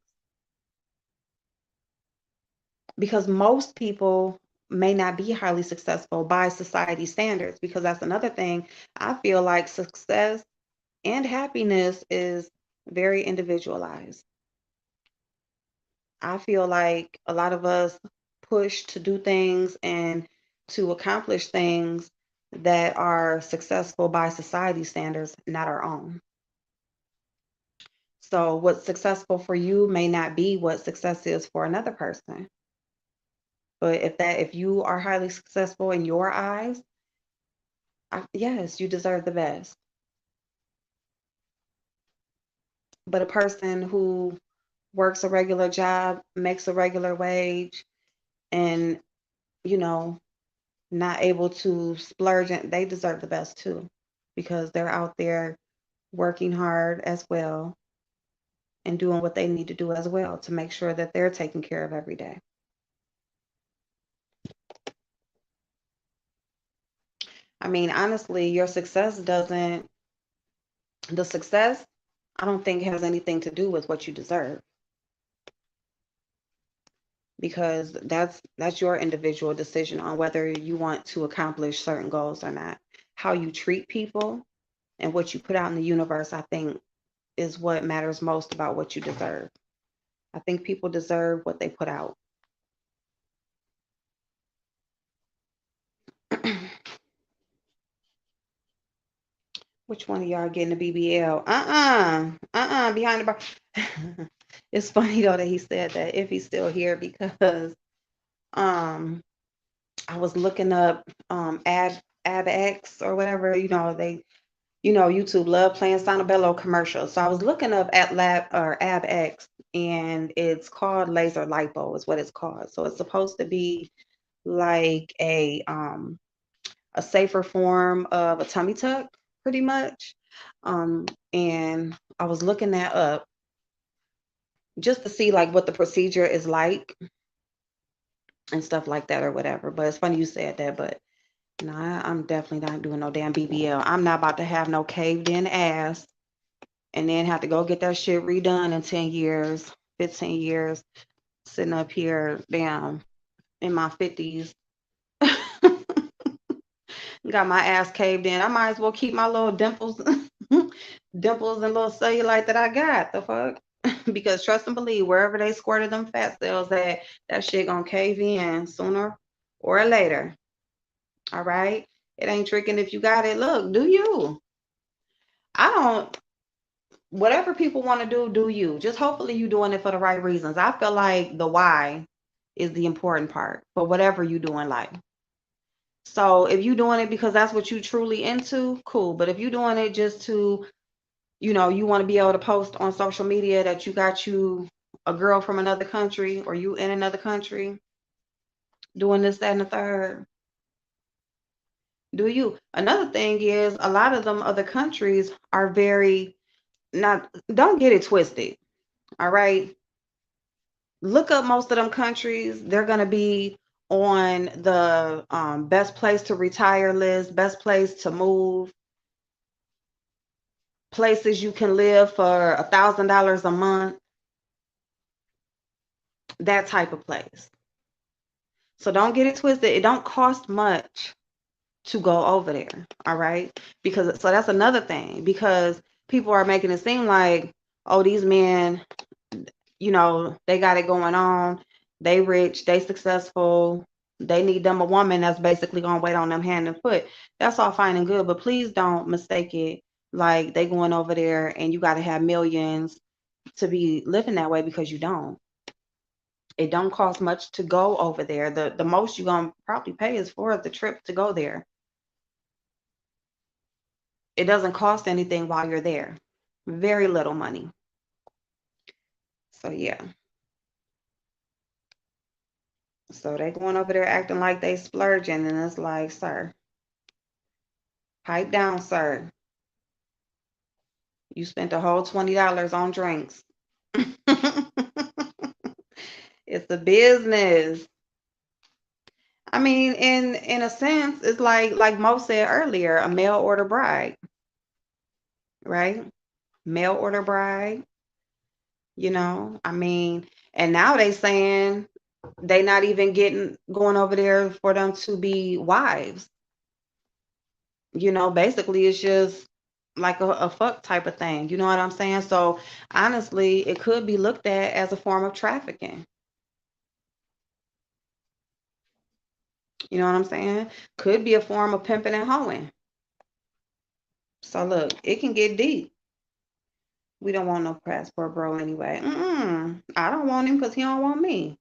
Because most people may not be highly successful by society standards, because that's another thing. I feel like success and happiness is very individualized. I feel like a lot of us push to do things and to accomplish things that are successful by society standards, not our own. So what's successful for you may not be what success is for another person. But if you are highly successful in your eyes, yes, you deserve the best. But a person who works a regular job, makes a regular wage, and you know, not able to splurge, and they deserve the best too, because they're out there working hard as well and doing what they need to do as well to make sure that they're taken care of every day. I mean, honestly, your success doesn't, the success, I don't think has anything to do with what you deserve, because that's your individual decision on whether you want to accomplish certain goals or not. How you treat people and what you put out in the universe, I think, is what matters most about what you deserve. I think people deserve what they put out. Which one of y'all getting a BBL? Behind the bar. It's funny though that he said that, if he's still here, because um I was looking up AbX or whatever, YouTube love playing Sonobello commercials. So I was looking up at Lab or AbX, and it's called laser lipo is what it's called. So it's supposed to be like a safer form of a tummy tuck, pretty much. And I was looking that up just to see like what the procedure is like and stuff like that or whatever. But it's funny you said that, but no, I'm definitely not doing no damn BBL. I'm not about to have no caved in ass and then have to go get that shit redone in 10 years, 15 years, sitting up here damn in my 50s. Got my ass caved in. I might as well keep my little dimples, dimples and little cellulite that I got. The fuck? Because trust and believe, wherever they squirted them fat cells at, that shit gonna cave in sooner or later. All right? It ain't tricking if you got it. Look, do you? I don't. Whatever people want to do you. Just hopefully you doing it for the right reasons. I feel like the why is the important part for whatever you do in life. So if you doing it because that's what you truly into, cool. But if you doing it just to, you want to be able to post on social media that you got you a girl from another country, or you in another country doing this, that, and the third, do you? Another thing is, a lot of them other countries are very, not, don't get it twisted. All right. Look up most of them countries. They're going to be on the best place to retire list, best place to move, places you can live for $1,000 a month, that type of place. So don't get it twisted. It don't cost much to go over there. All right. Because so that's another thing, because people are making it seem like, oh, these men, they got it going on. They rich, they successful, they need them a woman that's basically gonna wait on them hand and foot. That's all fine and good, but please don't mistake it like they going over there and you gotta have millions to be living that way, because you don't. It don't cost much to go over there. The most you're gonna probably pay is for the trip to go there. It doesn't cost anything while you're there. Very little money. So yeah. So they going over there acting like they splurging, and it's like, sir, pipe down, sir. You spent the whole $20 on drinks. It's a business. I mean, in a sense, it's like Mo said earlier, a mail order bride, right? Mail order bride, I mean, and now they saying they not even going over there for them to be wives. Basically it's just like a fuck type of thing. You know what I'm saying? So honestly, it could be looked at as a form of trafficking. You know what I'm saying? Could be a form of pimping and hoeing. So look, it can get deep. We don't want no passport bro anyway. I don't want him because he don't want me.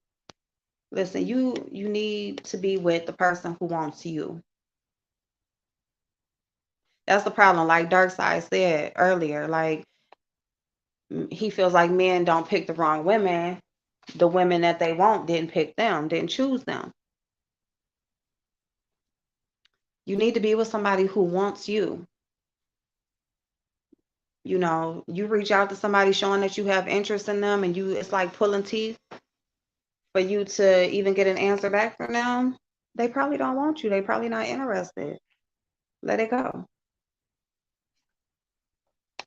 Listen, you need to be with the person who wants you. That's the problem. Like Darkseid said earlier, like he feels like men don't pick the wrong women. The women that they want didn't pick them, didn't choose them. You need to be with somebody who wants you. You reach out to somebody showing that you have interest in them, and it's like pulling teeth for you to even get an answer back from them. They probably don't want you. They probably not interested. Let it go.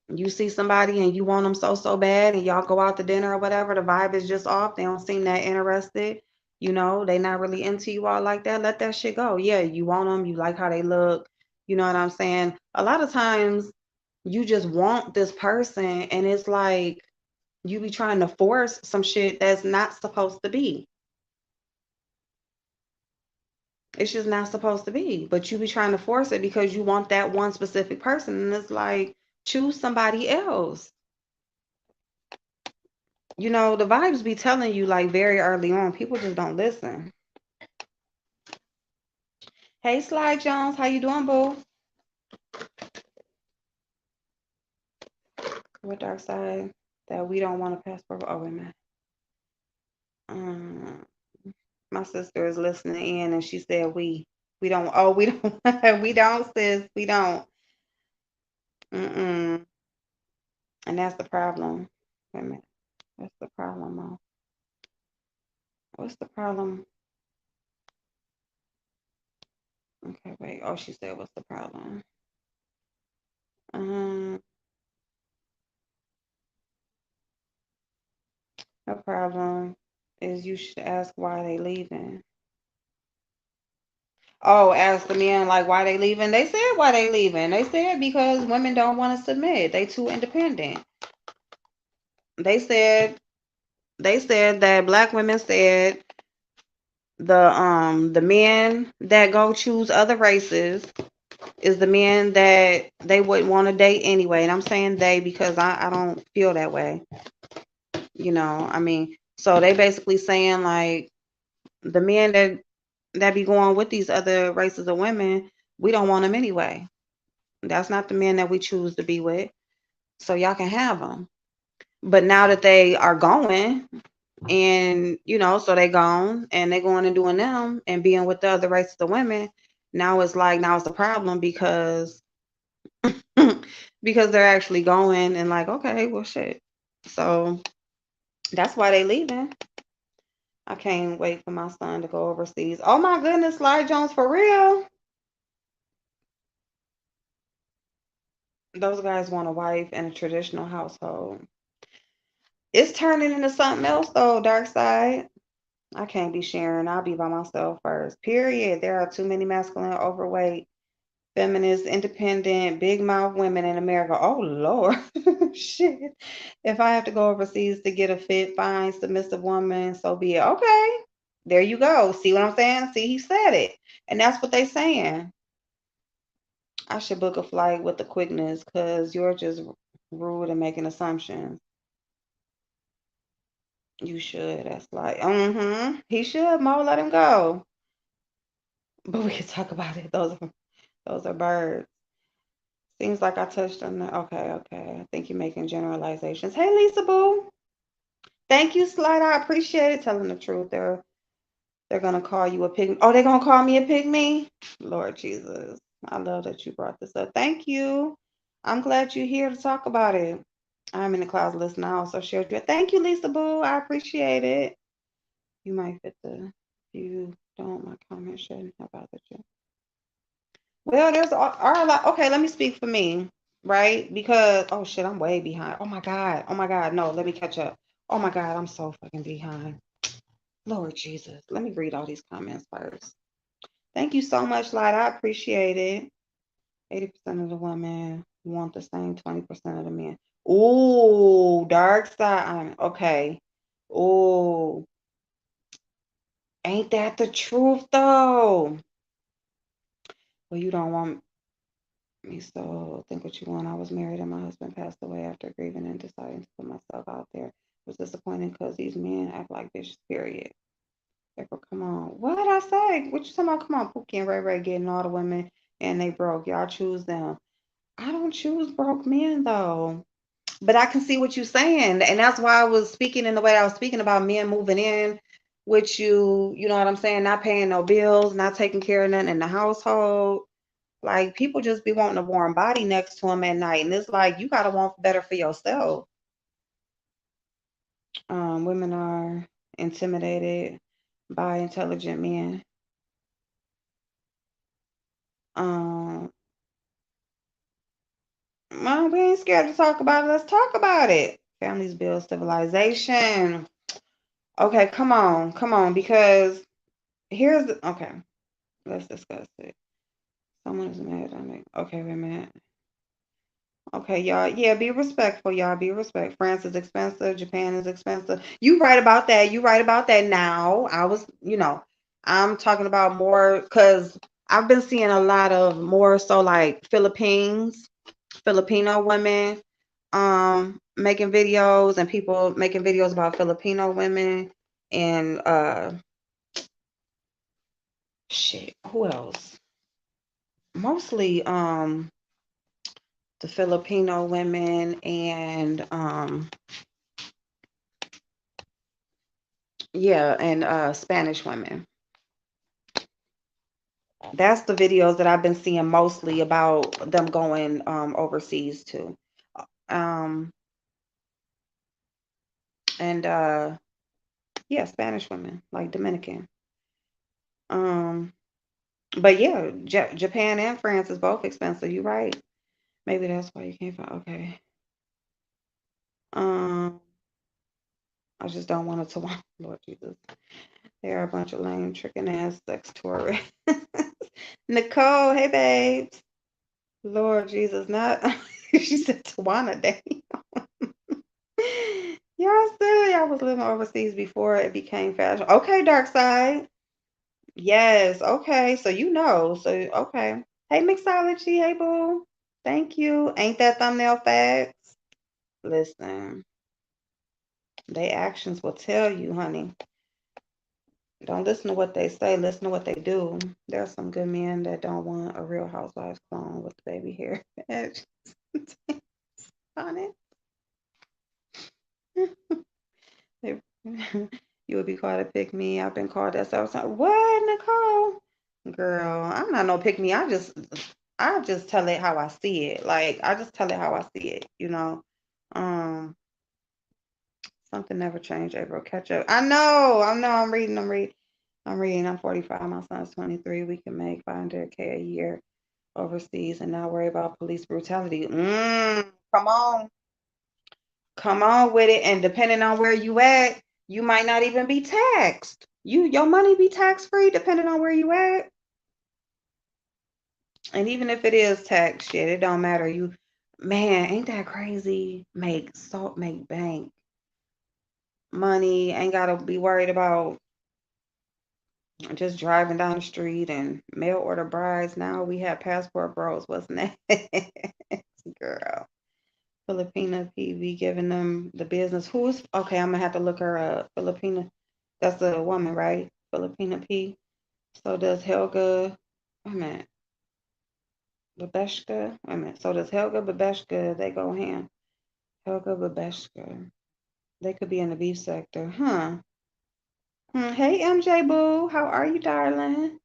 You see somebody and you want them so bad, and y'all go out to dinner or whatever, the vibe is just off. They don't seem that interested. They not really into you all like that. Let that shit go. Yeah, you want them. You like how they look. You know what I'm saying? A lot of times you just want this person, and it's like you be trying to force some shit that's not supposed to be. It's just not supposed to be. But you be trying to force it because you want that one specific person. And it's like, choose somebody else. The vibes be telling you like very early on. People just don't listen. Hey, Sly Jones, how you doing, boo? What Dark Side? That we don't want a passport. Oh, wait a minute. My sister is listening in, and she said we don't. Oh, we don't. We don't, sis. We don't. And that's the problem. Wait a minute. What's the problem, Mom? What's the problem? Okay, wait. Oh, she said, what's the problem? The problem is you should ask why they leaving. Oh, ask the men like why they leaving. They said why they leaving. They said because women don't want to submit. They too independent. They said that black women said the men that go choose other races is the men that they wouldn't want to date anyway. And I'm saying they because I don't feel that way. I mean, so they basically saying like the men that be going with these other races of women, we don't want them anyway. That's not the men that we choose to be with. So y'all can have them. But now that they are going, and so they gone and they going and doing them and being with the other races of women, now it's a problem because because they're actually going and like, okay, well shit. So that's why they leaving. I can't wait for my son to go overseas. Oh my goodness, Sly Jones, for real? Those guys want a wife in a traditional household. It's turning into something else though, Dark Side. I can't be sharing. I'll be by myself first. Period. There are too many masculine, overweight, Feminist, independent, big mouth women in America. Oh Lord. Shit. If I have to go overseas to get a fit, fine, submissive woman, so be it. Okay. There you go. See what I'm saying? See, he said it. And that's what they saying. I should book a flight with the quickness because you're just rude and making assumptions. You should. That's like, he should. Mo, let him go. But we can talk about it. Those are birds. Seems like I touched on that. Okay. I think you're making generalizations. Hey, Lisa Boo. Thank you, Slide. I appreciate it. Telling the truth. They're gonna call you a pygmy. Oh, they're gonna call me a pygmy? Lord Jesus. I love that you brought this up. Thank you. I'm glad you're here to talk about it. I'm in the closet listening. I also shared you. Thank you, Lisa Boo. I appreciate it. You might fit the. If you don't, my comment shouldn't have bothered you. Well, there's are a lot. Okay, let me speak for me, right? Because oh shit, I'm way behind. Oh my god. Oh my god. No, let me catch up. Oh my god, I'm so fucking behind. Lord Jesus. Let me read all these comments first. Thank you so much, Light. I appreciate it. 80% of the women want the same 20% of the men. Ooh, dark side. Okay. Ooh. Ain't that the truth though? Well, you don't want me, so think what you want. I was married and my husband passed away after grieving and deciding to put myself out there. It was disappointing because these men act like bitches, period. April, come on. What did I say? What you talking about? Come on, Pookie and Ray Ray getting all the women and they broke. Y'all choose them. I don't choose broke men though. But I can see what you're saying. And that's why I was speaking in the way I was speaking about men moving in with you, you know what I'm saying? Not paying no bills, not taking care of nothing in the household. Like people just be wanting a warm body next to them at night. And it's like you gotta want better for yourself. Women are intimidated by intelligent men. Um, well, we ain't scared to talk about it. Let's talk about it. Families build civilization. Okay, come on, because here's the okay. Let's discuss it. Someone's mad at me. Okay, wait a minute. Okay, y'all. Yeah, be respectful, y'all. Be respectful. France is expensive. Japan is expensive. You right about that. You right about that. Now, I'm talking about more because I've been seeing a lot of more so like Filipino women, making videos and people making videos about Filipino women and shit. Who else? Mostly the Filipino women and Spanish women. That's the videos that I've been seeing mostly about them going overseas too. Um and Spanish women, like Dominican. Um but yeah, Japan and France is both expensive. You're right. Maybe that's why you can't find okay. Um I just don't want it to want Lord Jesus. They are a bunch of lame, tricking ass sex tourists. Nicole, hey babes. Lord Jesus, not she said Tawana Day. Y'all said y'all was living overseas before it became fashion. Okay, dark side. Yes, okay. So you know. So okay. Hey Mixology, hey boo. Thank you. Ain't that thumbnail facts? Listen, they actions will tell you, honey. Don't listen to what they say, listen to what they do. There are some good men that don't want a Real Housewives clone with the baby hair edge on it. You would be called a pick me. I've been called that several times. What, Nicole? Girl, I'm not no pick me. I just tell it how I see it. Like I just tell it how I see it, you know. Um, Something never changed, April. Catch up. I know, I'm reading, I'm 45, my son's 23. We can make 500K a year overseas and not worry about police brutality. Come on. Come on with it. And depending on where you at, you might not even be taxed. Your money be tax free depending on where you at. And even if it is tax shit, it don't matter. You, man, ain't that crazy? Make bank money. Ain't gotta be worried about just driving down the street and mail order brides. Now we have passport bros. What's next, girl? Filipina PV giving them the business. Who's okay? I'm gonna have to look her up. Filipina, that's a woman, right? Filipina P. So does Helga. Wait a minute. Babeshka. Wait a minute. So does Helga Babeshka. They go hand. Helga Babeshka. They could be in the beef sector, huh? Hey MJ Boo, how are you, darling?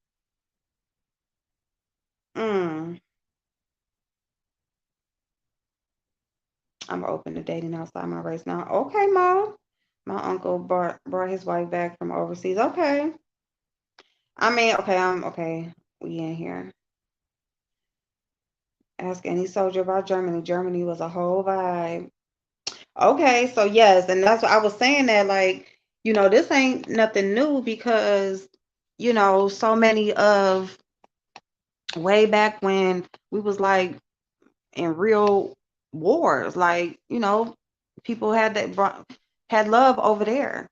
Mm. I'm open to dating outside my race now. Okay, Mo. My uncle brought his wife back from overseas. Okay. I mean, okay, I'm okay. We in here. Ask any soldier about Germany. Germany was a whole vibe. Okay, so yes, and that's what I was saying that like, this ain't nothing new because, so many of way back when we was like in real wars, like, people had love over there,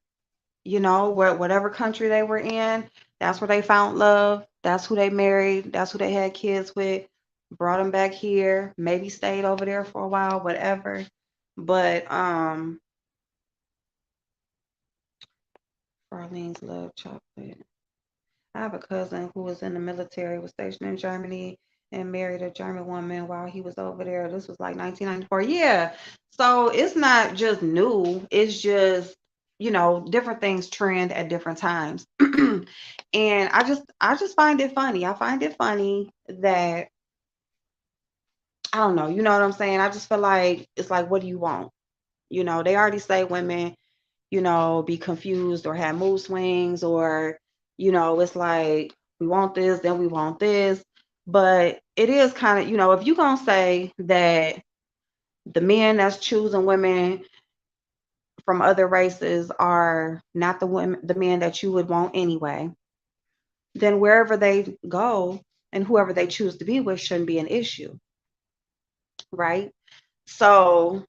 where whatever country they were in, that's where they found love. That's who they married. That's who they had kids with. Brought them back here. Maybe stayed over there for a while, whatever. But Farlene's love chocolate. I have a cousin who was in the military, was stationed in Germany, and married a German woman while he was over there. This was like 1994. Yeah. So it's not just new. It's just, different things trend at different times. And I just find it funny. I find it funny that I don't know, you know what I'm saying? I just feel like it's like, what do you want? They already say women, be confused or have mood swings, or, it's like we want this, then we want this. But it is kind of, if you're going to say that the men that's choosing women from other races are not the men that you would want anyway, then wherever they go and whoever they choose to be with shouldn't be an issue, right? So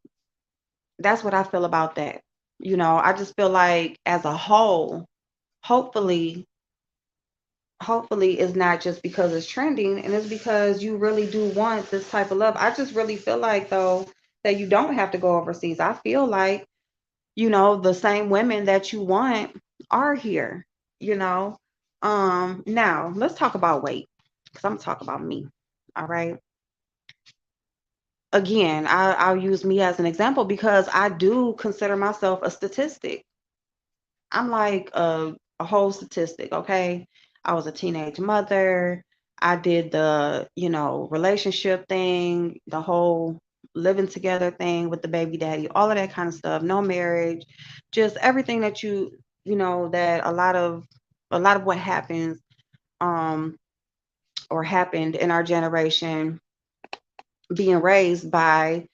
that's what I feel about that. I just feel like as a whole, hopefully it's not just because it's trending, and it's because you really do want this type of love. I just really feel like though that you don't have to go overseas. I feel like, the same women that you want are here, you know. Now let's talk about weight, because I'm talking about me. All right. Again, I'll use me as an example because I do consider myself a statistic. I'm like a whole statistic, okay? I was a teenage mother. I did the, relationship thing, the whole living together thing with the baby daddy, all of that kind of stuff, no marriage, just everything that that a lot of what happens um or happened in our generation, being raised by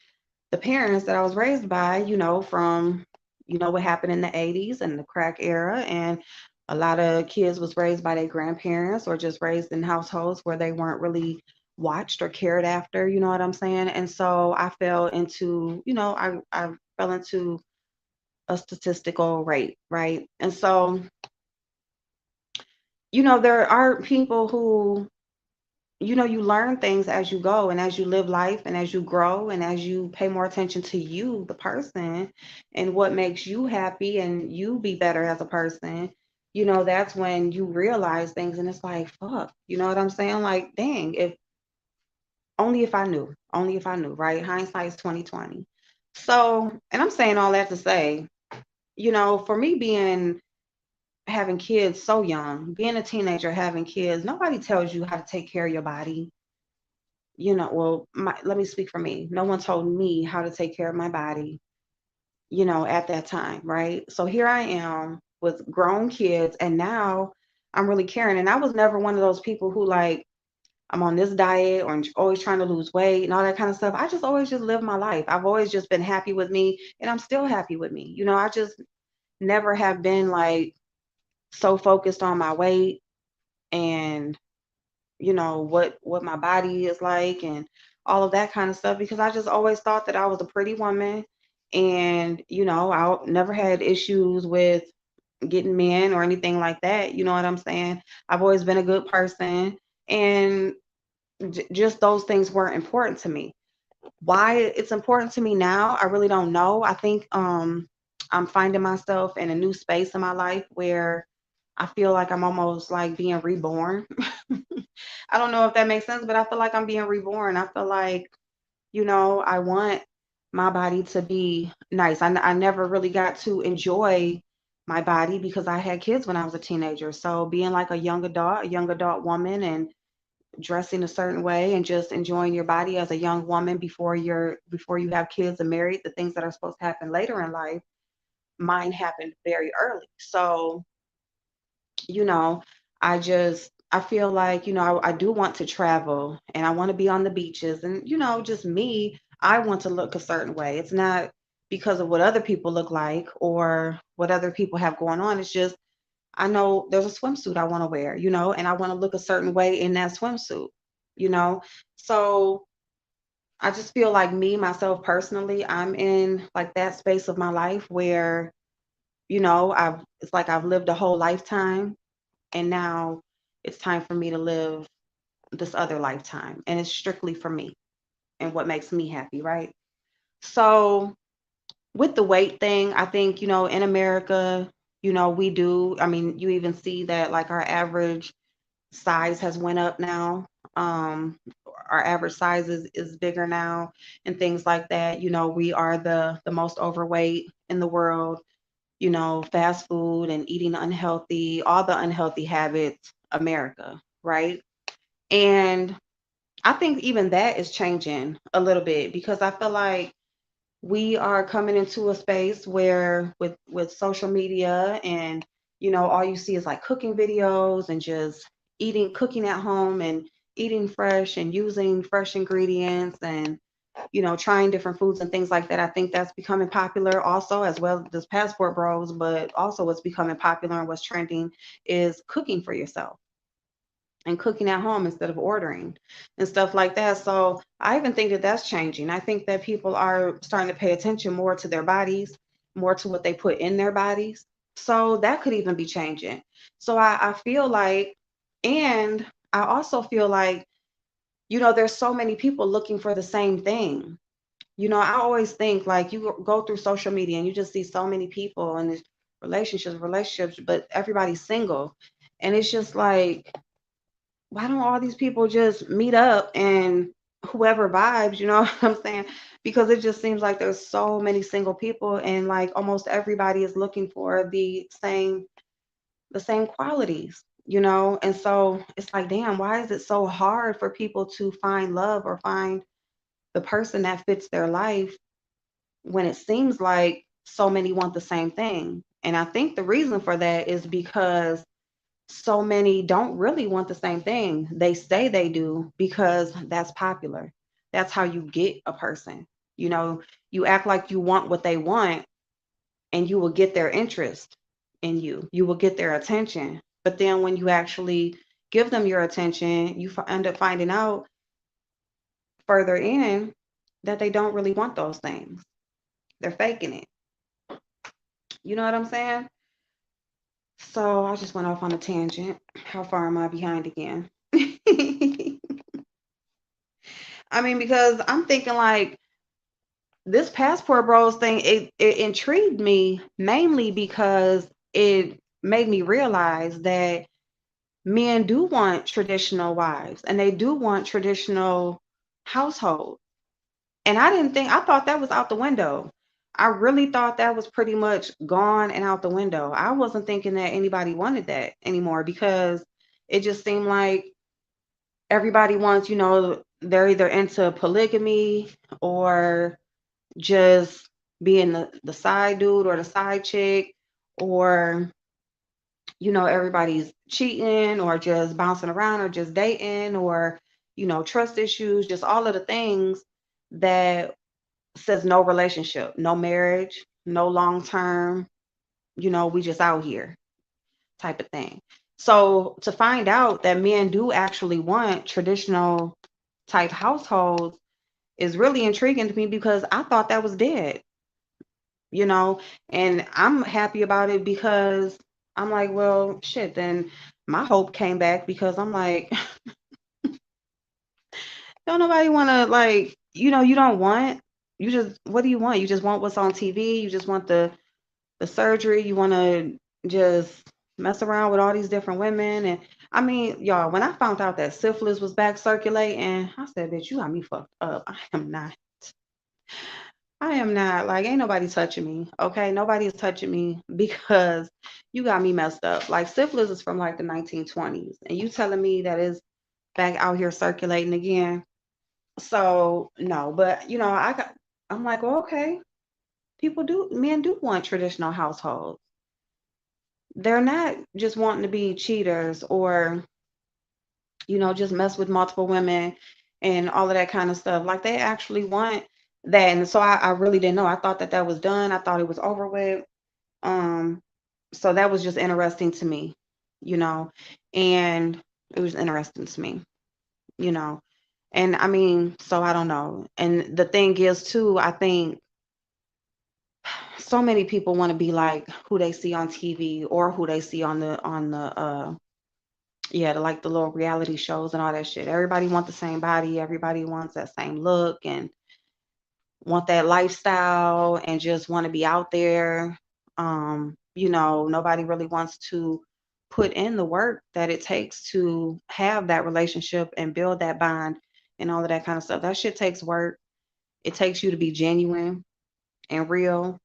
the parents that I was raised by, from, what happened in the 80s and the crack era. And a lot of kids was raised by their grandparents or just raised in households where they weren't really watched or cared after, you know what I'm saying? And so I fell into, I fell into a statistical rate, right? And so, there are people who, you learn things as you go and as you live life and as you grow and as you pay more attention to you, the person, and what makes you happy and you be better as a person. That's when you realize things and it's like, fuck, you know what I'm saying? Like, dang, if only if I knew, right? Hindsight is 2020. So, and I'm saying all that to say, for me being having kids so young, being a teenager, having kids, nobody tells you how to take care of your body. Well, let me speak for me. No one told me how to take care of my body, at that time, right? So here I am with grown kids, and now I'm really caring. And I was never one of those people who like, I'm on this diet or I'm always trying to lose weight and all that kind of stuff. I just always just live my life. I've always just been happy with me, and I'm still happy with me. I just never have been like so focused on my weight and what my body is like and all of that kind of stuff, because I just always thought that I was a pretty woman, and I never had issues with getting men or anything like that. You know what I'm saying? I've always been a good person, and just those things weren't important to me. Why it's important to me now, I really don't know. I think I'm finding myself in a new space in my life where I feel like I'm almost like being reborn. I don't know if that makes sense, but I feel like I'm being reborn. I feel like, I want my body to be nice. I never really got to enjoy my body because I had kids when I was a teenager. So being like a young adult woman, and dressing a certain way and just enjoying your body as a young woman before you have kids and married, the things that are supposed to happen later in life, mine happened very early. So, you know, I feel like, I do want to travel, and I want to be on the beaches, and just me, I want to look a certain way. It's not because of what other people look like or what other people have going on. It's just I know there's a swimsuit I want to wear, and I want to look a certain way in that swimsuit, you know? So I just feel like me, myself personally, I'm in like that space of my life where, it's like I've lived a whole lifetime, and now it's time for me to live this other lifetime. And it's strictly for me and what makes me happy, right? So with the weight thing, I think, in America, we do, I mean, you even see that like our average size has went up now. Um, our average size is bigger now and things like that. We are the most overweight in the world, fast food and eating unhealthy, all the unhealthy habits, America, right? And I think even that is changing a little bit, because I feel like we are coming into a space where with social media, and all you see is like cooking videos and just cooking at home and eating fresh and using fresh ingredients, and trying different foods and things like that. I think that's becoming popular also, as well as passport bros, but also what's becoming popular and what's trending is cooking for yourself and cooking at home instead of ordering and stuff like that. So I even think that that's changing. I think that people are starting to pay attention more to their bodies, more to what they put in their bodies. So that could even be changing. So I feel like, and I also feel like, there's so many people looking for the same thing. I always think like you go through social media and you just see so many people in these relationships, but everybody's single. And it's just like, why don't all these people just meet up and whoever vibes, you know what I'm saying? Because it just seems like there's so many single people, and like almost everybody is looking for the same qualities, And so it's like, damn, why is it so hard for people to find love or find the person that fits their life when it seems like so many want the same thing? And I think the reason for that is because so many don't really want the same thing. They say they do because that's popular. That's how you get a person. You know, you act like you want what they want, and you will get their interest in you. You will get their attention. But then when you actually give them your attention, you end up finding out further in that they don't really want those things. They're faking it. You know what I'm saying? So I just went off on a tangent. How far am I behind again? I mean, because I'm thinking like this passport bros thing, it intrigued me mainly because it made me realize that men do want traditional wives and they do want traditional households. And I thought that was out the window. I really thought that was pretty much gone and out the window. I wasn't thinking that anybody wanted that anymore, because it just seemed like everybody wants, they're either into polygamy or just being the side dude or the side chick, or everybody's cheating or just bouncing around or just dating, or trust issues, just all of the things that says no relationship, no marriage, no long term, we just out here type of thing. So to find out that men do actually want traditional type households is really intriguing to me because I thought that was dead, you know, and I'm happy about it because I'm like, well, shit, then my hope came back because I'm like, don't nobody want to, like, you don't want, you just, what do you want? You just want what's on TV. You just want the surgery. You want to just mess around with all these different women. And I mean, y'all, when I found out that syphilis was back circulating, I said, bitch, you got me fucked up. I am not like, ain't nobody touching me. Okay. Nobody is touching me because you got me messed up. Like syphilis is from like the 1920s. And you telling me that is back out here circulating again. So no, but I'm like, well, okay, men do want traditional households. They're not just wanting to be cheaters or, just mess with multiple women and all of that kind of stuff. Like they actually want that. And so I really didn't know. I thought that was done. I thought it was over with. Um, so that was just interesting to me, you know, and it was interesting to me, you know. And I mean, so I don't know. And the thing is too, I think so many people want to be like who they see on TV or who they see on the yeah, like the little reality shows and all that shit. Everybody wants the same body, everybody wants that same look and want that lifestyle and just want to be out there. Nobody really wants to put in the work that it takes to have that relationship and build that bond and all of that kind of stuff. That shit takes work. It takes you to be genuine and real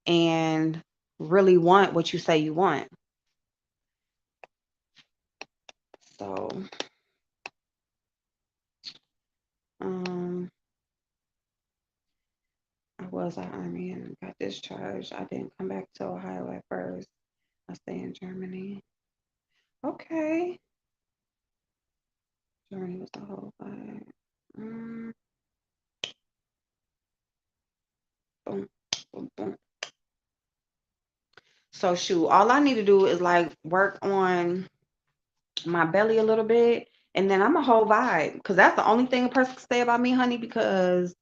and really want what you say you want. So, um, I was at Army and got discharged. I didn't come back to Ohio at first. I stay in Germany. Okay. Germany was the whole vibe. Mm, boom, boom, boom. So shoot, all I need to do is like work on my belly a little bit, and then I'm a whole vibe. Because that's the only thing a person can say about me, honey. Because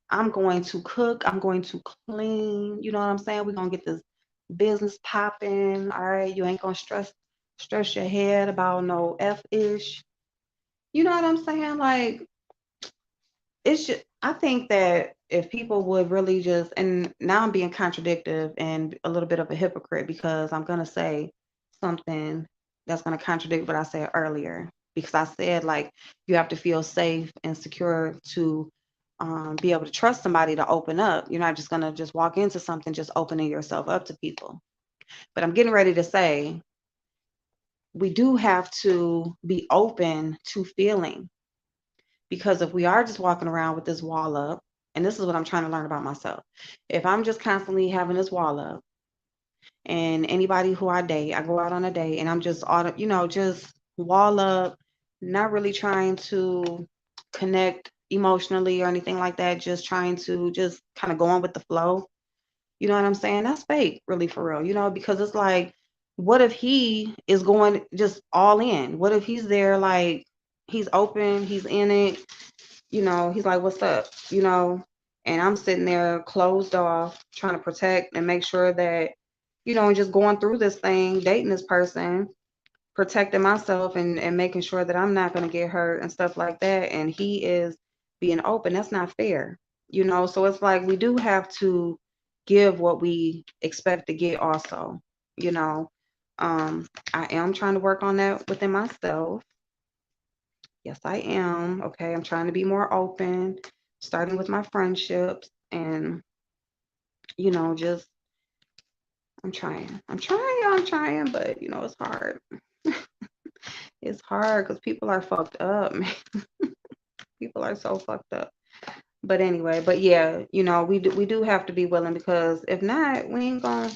I'm going to cook. I'm going to clean. You know what I'm saying? We're gonna get this business popping. All right. You ain't gonna stress your head about no F-ish. You know what I'm saying? Like it's just I think that if people would really just and now I'm being contradictive and a little bit of a hypocrite because I'm gonna say something that's gonna contradict what I said earlier. Because I said like you have to feel safe and secure to be able to trust somebody to open up. You're not just gonna just walk into something just opening yourself up to people. But I'm getting ready to say we do have to be open to feeling because if we are just walking around with this wall up, and this is what I'm trying to learn about myself, if I'm just constantly having this wall up, and anybody who I date, I go out on a date, and I'm just just wall up, not really trying to connect emotionally or anything like that, just trying to just kind of go on with the flow. You know what I'm saying? That's fake, really, for real. Because it's like, what if he is going just all in? What if he's there, like, he's open, he's in it, he's like, what's up? And I'm sitting there closed off, trying to protect and make sure that, and just going through this thing, dating this person, protecting myself and making sure that I'm not going to get hurt and stuff like that. And he is being open. That's not fair, So it's like we do have to give what we expect to get also, you know. I am trying to work on that within myself. Yes, I am. Okay. I'm trying to be more open, starting with my friendships and, just I'm trying, but it's hard. It's hard because people are fucked up, man. People are so fucked up. But anyway, but yeah, we do have to be willing because if not, we ain't gonna,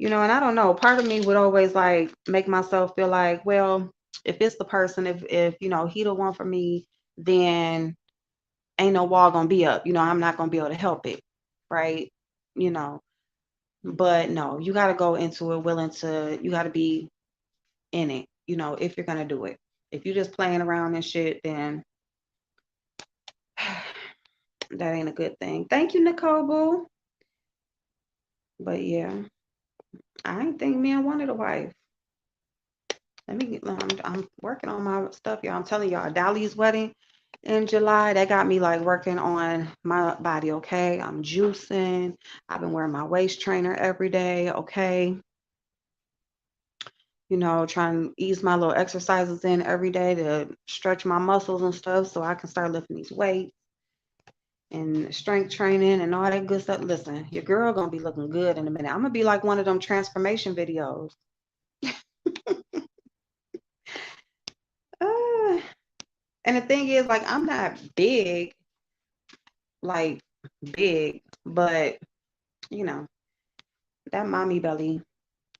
and I don't know. Part of me would always like make myself feel like, well, if it's the person, if he the one for me, then ain't no wall gonna be up. I'm not gonna be able to help it, right? You know, but no, you gotta go into it willing to. You gotta be in it, if you're gonna do it. If you're just playing around and shit, then that ain't a good thing. Thank you, Nicole Boo. But yeah, I ain't think men wanted a wife. I'm working on my stuff, y'all. I'm telling y'all, Dolly's wedding in July, that got me like working on my body, okay? I'm juicing. I've been wearing my waist trainer every day, okay? Trying to ease my little exercises in every day to stretch my muscles and stuff so I can start lifting these weights and strength training and all that good stuff. Listen, your girl gonna be looking good in a minute. I'm gonna be like one of them transformation videos. Uh, and the thing is, like, I'm not big, like big, but you know, that mommy belly,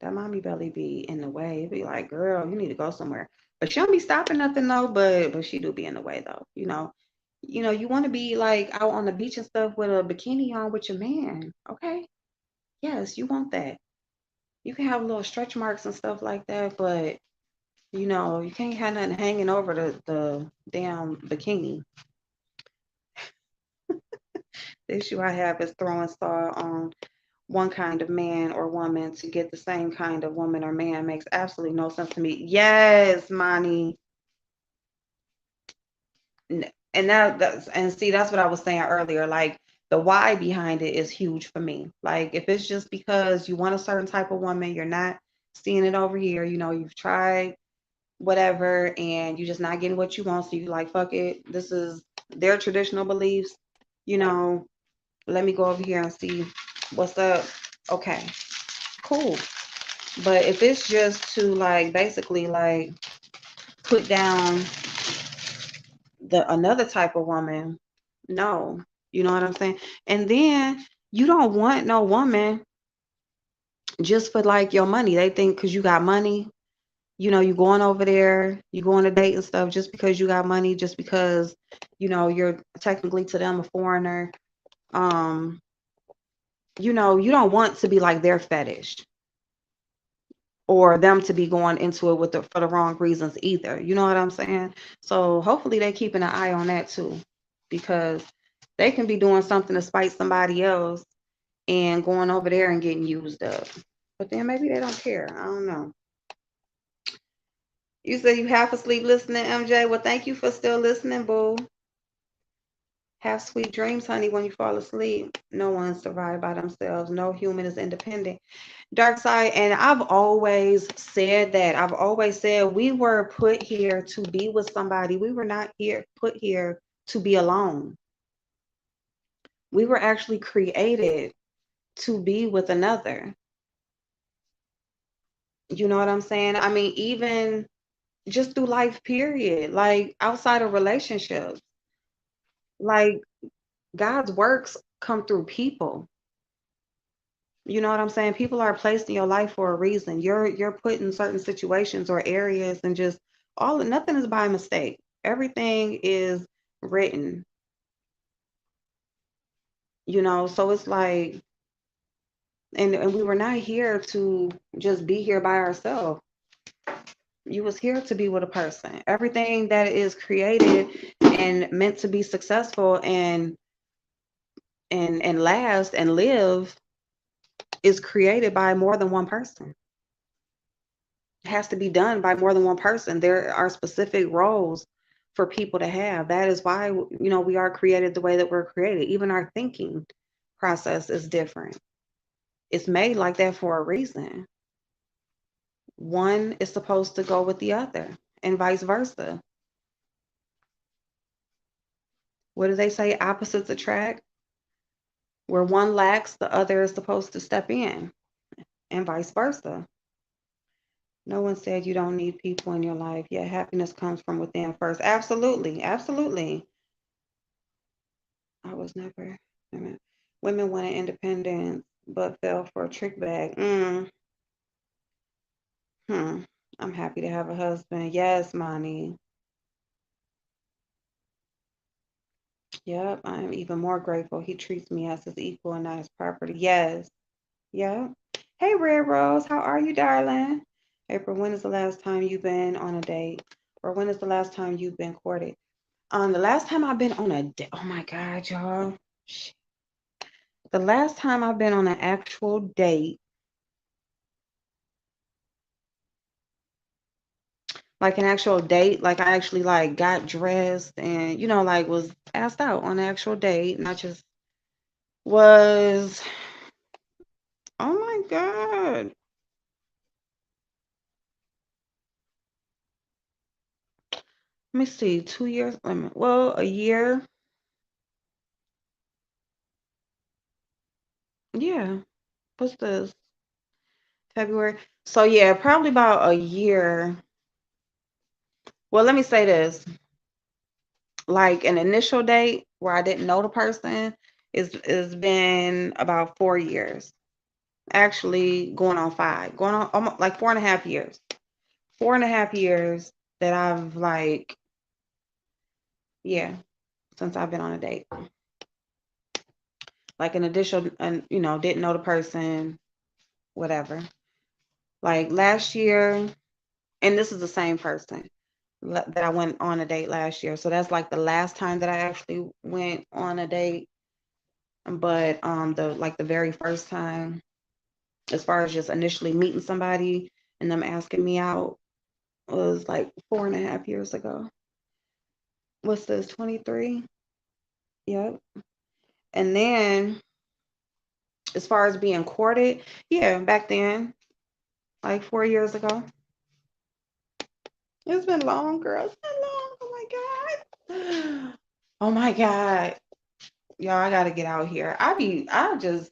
that mommy belly be in the way. It be like, girl, you need to go somewhere. But she don't be stopping nothing though, but she do be in the way though. You want to be like out on the beach and stuff with a bikini on with your man. Okay. Yes, you want that. You can have little stretch marks and stuff like that, but you can't have nothing hanging over the damn bikini. The issue I have is throwing star on one kind of man or woman to get the same kind of woman or man makes absolutely no sense to me. Yes, Monty. And that's what I was saying earlier. Like the why behind it is huge for me. Like if it's just because you want a certain type of woman, you're not seeing it over here. You've tried whatever and you're just not getting what you want. So you like, fuck it. This is their traditional beliefs. You know, let me go over here and see what's up. Okay, cool. But if it's just to like basically like put down the another type of woman, no. You know what I'm saying? And then you don't want no woman just for like your money. They think because you got money, you going over there, you go on a date and stuff just because you got money, just because, you're technically to them a foreigner. Um, you don't want to be like their fetish or them to be going into it for the wrong reasons either. You know what I'm saying? So hopefully they keeping an eye on that too, because they can be doing something to spite somebody else and going over there and getting used up. But then maybe they don't care. I don't know. You said you half asleep listening, MJ. Well, thank you for still listening, boo. Have sweet dreams, honey, when you fall asleep. No one survived by themselves. No human is independent. Dark side, and I've always said that. I've always said we were put here to be with somebody. We were not put here to be alone. We were actually created to be with another. You know what I'm saying? I mean, even just through life, period. Like outside of relationships. Like God's works come through people. You know what I'm saying? People are placed in your life for a reason. You're put in certain situations or areas and just nothing is by mistake. Everything is written. So it's like and we were not here to just be here by ourselves. You was here to be with a person. Everything that is created and meant to be successful and last and live is created by more than one person. It has to be done by more than one person. There are specific roles for people to have. That is why, we are created the way that we're created. Even our thinking process is different. It's made like that for a reason. One is supposed to go with the other and vice versa. What do they say? Opposites attract. Where one lacks, the other is supposed to step in, and vice versa. No one said you don't need people in your life. Yeah, happiness comes from within first. Absolutely. Absolutely. I was never. Women wanted independence, but fell for a trick bag. I'm happy to have a husband. Yes, Monty. Yep, I'm even more grateful. He treats me as his equal and not his property. Yes. Yep. Hey, Red Rose, how are you, darling? April, when is the last time you've been on a date? Or when is the last time you've been courted? The last time I've been on a date, oh my God, y'all. The last time I've been on an actual date, like an actual date, like I actually like got dressed and like was asked out on an actual date, not just was, oh my God. Let me see, 2 years, well, a year. Yeah. What's this? February. So yeah, probably about a year. Well, let me say this. Like an initial date where I didn't know the person is been about 4 years. Actually going on 5. Going on almost like 4.5 years. 4.5 years that I've like, yeah, since I've been on a date. Like an additional and didn't know the person, whatever. Like last year, and this is the same person that I went on a date last year. So that's like the last time that I actually went on a date. But the very first time, as far as just initially meeting somebody and them asking me out, was like 4.5 years ago. What's this, 23? Yep. And then as far as being courted, yeah, back then, like 4 years ago. It's been long, girl. It's been long. Oh my God. Oh my God. Y'all, I gotta get out here. I just,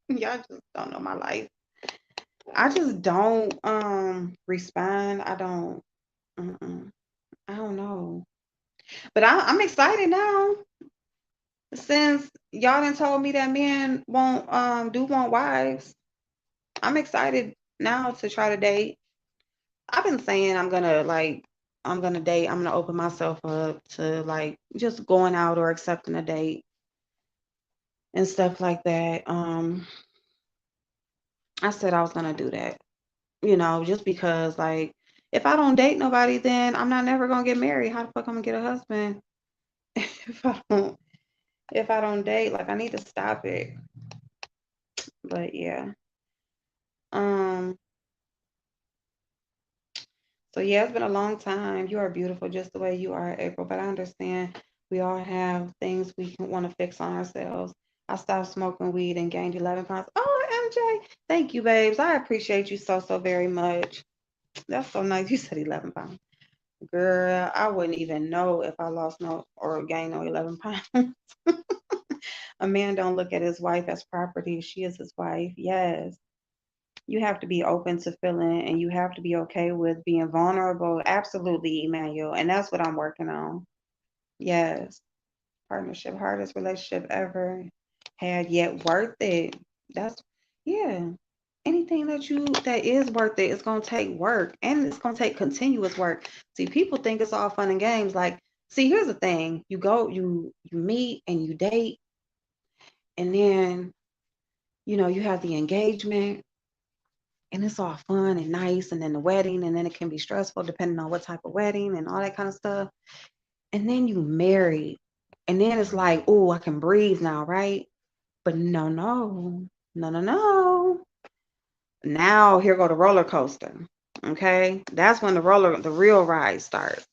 y'all just don't know my life. I just don't respond. I don't, I don't know. But I'm excited now since y'all done told me that men won't do want wives. I'm excited now to try to date. I've been saying I'm gonna date. I'm gonna open myself up to like just going out or accepting a date and stuff like that. I said I was gonna do that, just because like if I don't date nobody, then I'm not never gonna get married. How the fuck I'm gonna get a husband if I don't date? Like I need to stop it. But yeah. Um, so yeah, it's been a long time. You are beautiful just the way you are, April. But I understand we all have things we want to fix on ourselves. I stopped smoking weed and gained 11 pounds. Oh, MJ, thank you, babes. I appreciate you so, so very much. That's so nice. You said 11 pounds. Girl, I wouldn't even know if I lost no or gained no 11 pounds. A man don't look at his wife as property. She is his wife. Yes. You have to be open to feeling and you have to be okay with being vulnerable. Absolutely, Emmanuel. And that's what I'm working on. Yes. Partnership, hardest relationship ever had, yet worth it. That's, yeah. Anything that is worth it is gonna take work and it's gonna take continuous work. See, people think it's all fun and games. Like, see, here's the thing. You meet and you date, and then you have the engagement and it's all fun and nice, and then the wedding, and then it can be stressful depending on what type of wedding and all that kind of stuff. And then you marry, and then it's like, oh, I can breathe now, right? But no, no, no, no, no. Now here go the roller coaster. Okay, that's when the real ride starts.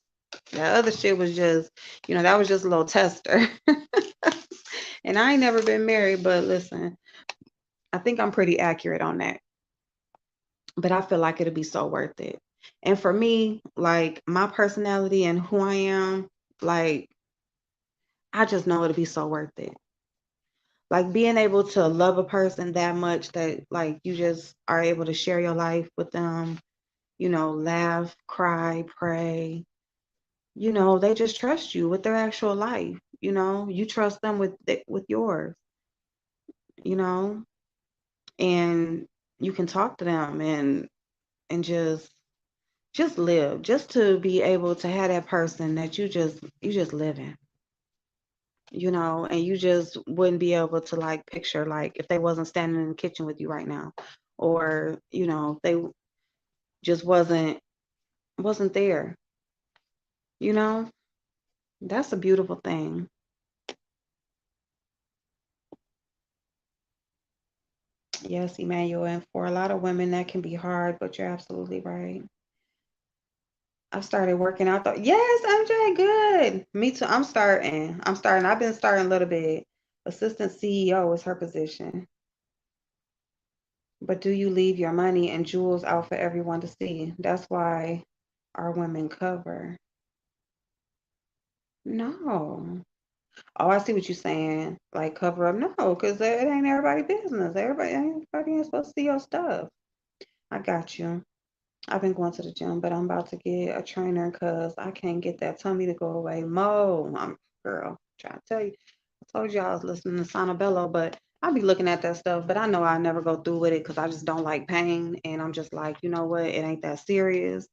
That other shit was just, that was just a little tester. And I ain't never been married, but listen, I think I'm pretty accurate on that. But I feel like it'll be so worth it. And for me, like my personality and who I am, like I just know it'll be so worth it. Like being able to love a person that much that like you just are able to share your life with them, laugh, cry, pray. They just trust you with their actual life. You trust them with yours, you know, and you can talk to them and just live, just to be able to have that person that you just live in, and you just wouldn't be able to like picture like if they wasn't standing in the kitchen with you right now, or they just wasn't there, you know? That's a beautiful thing. Yes, Emmanuel, and for a lot of women that can be hard, but you're absolutely right. I started working out though. Yes, MJ, good. Me too. I'm starting. I've been starting a little bit. Assistant CEO is her position. But do you leave your money and jewels out for everyone to see? That's why our women cover. No. Oh, I see what you're saying. Like cover up. No, because it ain't everybody business. Everybody ain't supposed to see your stuff. I got you. I've been going to the gym, but I'm about to get a trainer because I can't get that tummy to go away. Girl, trying to tell you. I told you I was listening to Sonabello, but I be looking at that stuff, but I know I never go through with it because I just don't like pain. And I'm just like, you know what? It ain't that serious.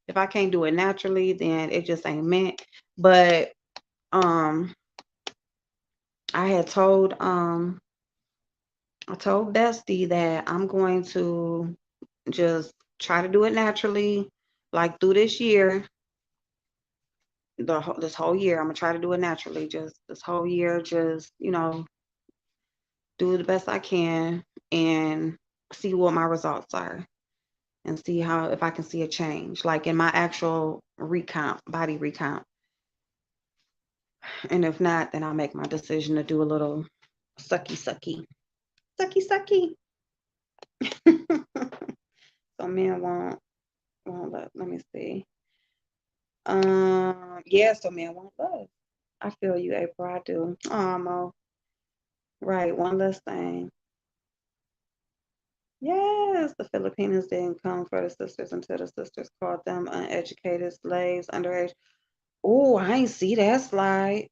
If I can't do it naturally, then it just ain't meant. But um I had I told Bestie that I'm going to just try to do it naturally, like through this year, this whole year. I'm gonna try to do it naturally, just this whole year, just do the best I can and see what my results are and see how if I can see a change, like in my actual body recount. And if not, then I'll make my decision to do a little sucky sucky. Sucky sucky. So men won't let me see. Yeah, so men won't love. I feel you, April. I do. Oh, Mo. Right, one less thing. Yes, the Filipinos didn't come for the sisters until the sisters called them uneducated slaves, underage. Oh, I ain't see that slide.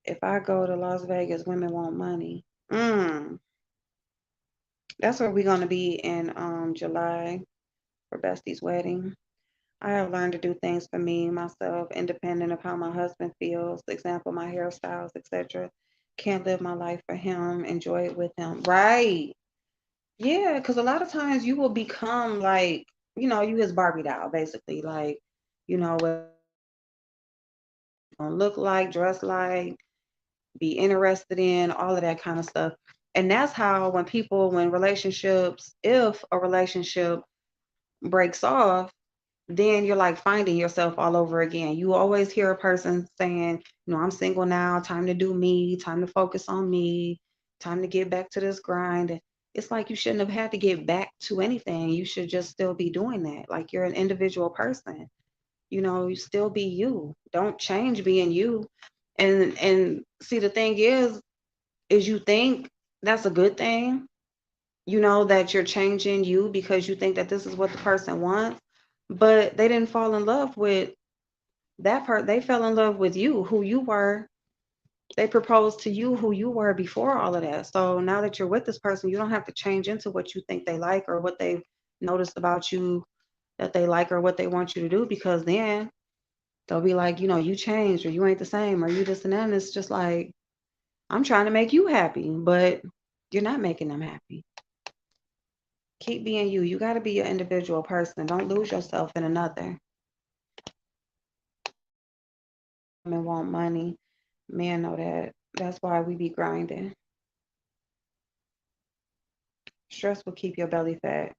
If I go to Las Vegas, women want money. That's where we're gonna be in July for Bestie's wedding. I have learned to do things for me, myself, independent of how my husband feels. Example, my hairstyles, etc. Can't live my life for him, enjoy it with him. Right. Yeah, because a lot of times you will become like, you his Barbie doll, basically. Like, what you gonna look like, dress like, be interested in, all of that kind of stuff. And that's how if a relationship breaks off, then you're like finding yourself all over again. You always hear a person saying, I'm single now, time to do me, time to focus on me, time to get back to this grind. It's like you shouldn't have had to get back to anything. You should just still be doing that. Like you're an individual person. You still be you. Don't change being you. And see the thing is you think that's a good thing, that you're changing you because you think that this is what the person wants, but they didn't fall in love with that part. They fell in love with you, who you were. They proposed to you who you were before all of that. So now that you're with this person, you don't have to change into what you think they like or what they've noticed about you that they like or what they want you to do, because then they'll be like, you changed or you ain't the same or you this and that. And it's just like, I'm trying to make you happy, but you're not making them happy. Keep being you. You got to be your individual person. Don't lose yourself in another. Men want money. Men know that. That's why we be grinding. Stress will keep your belly fat.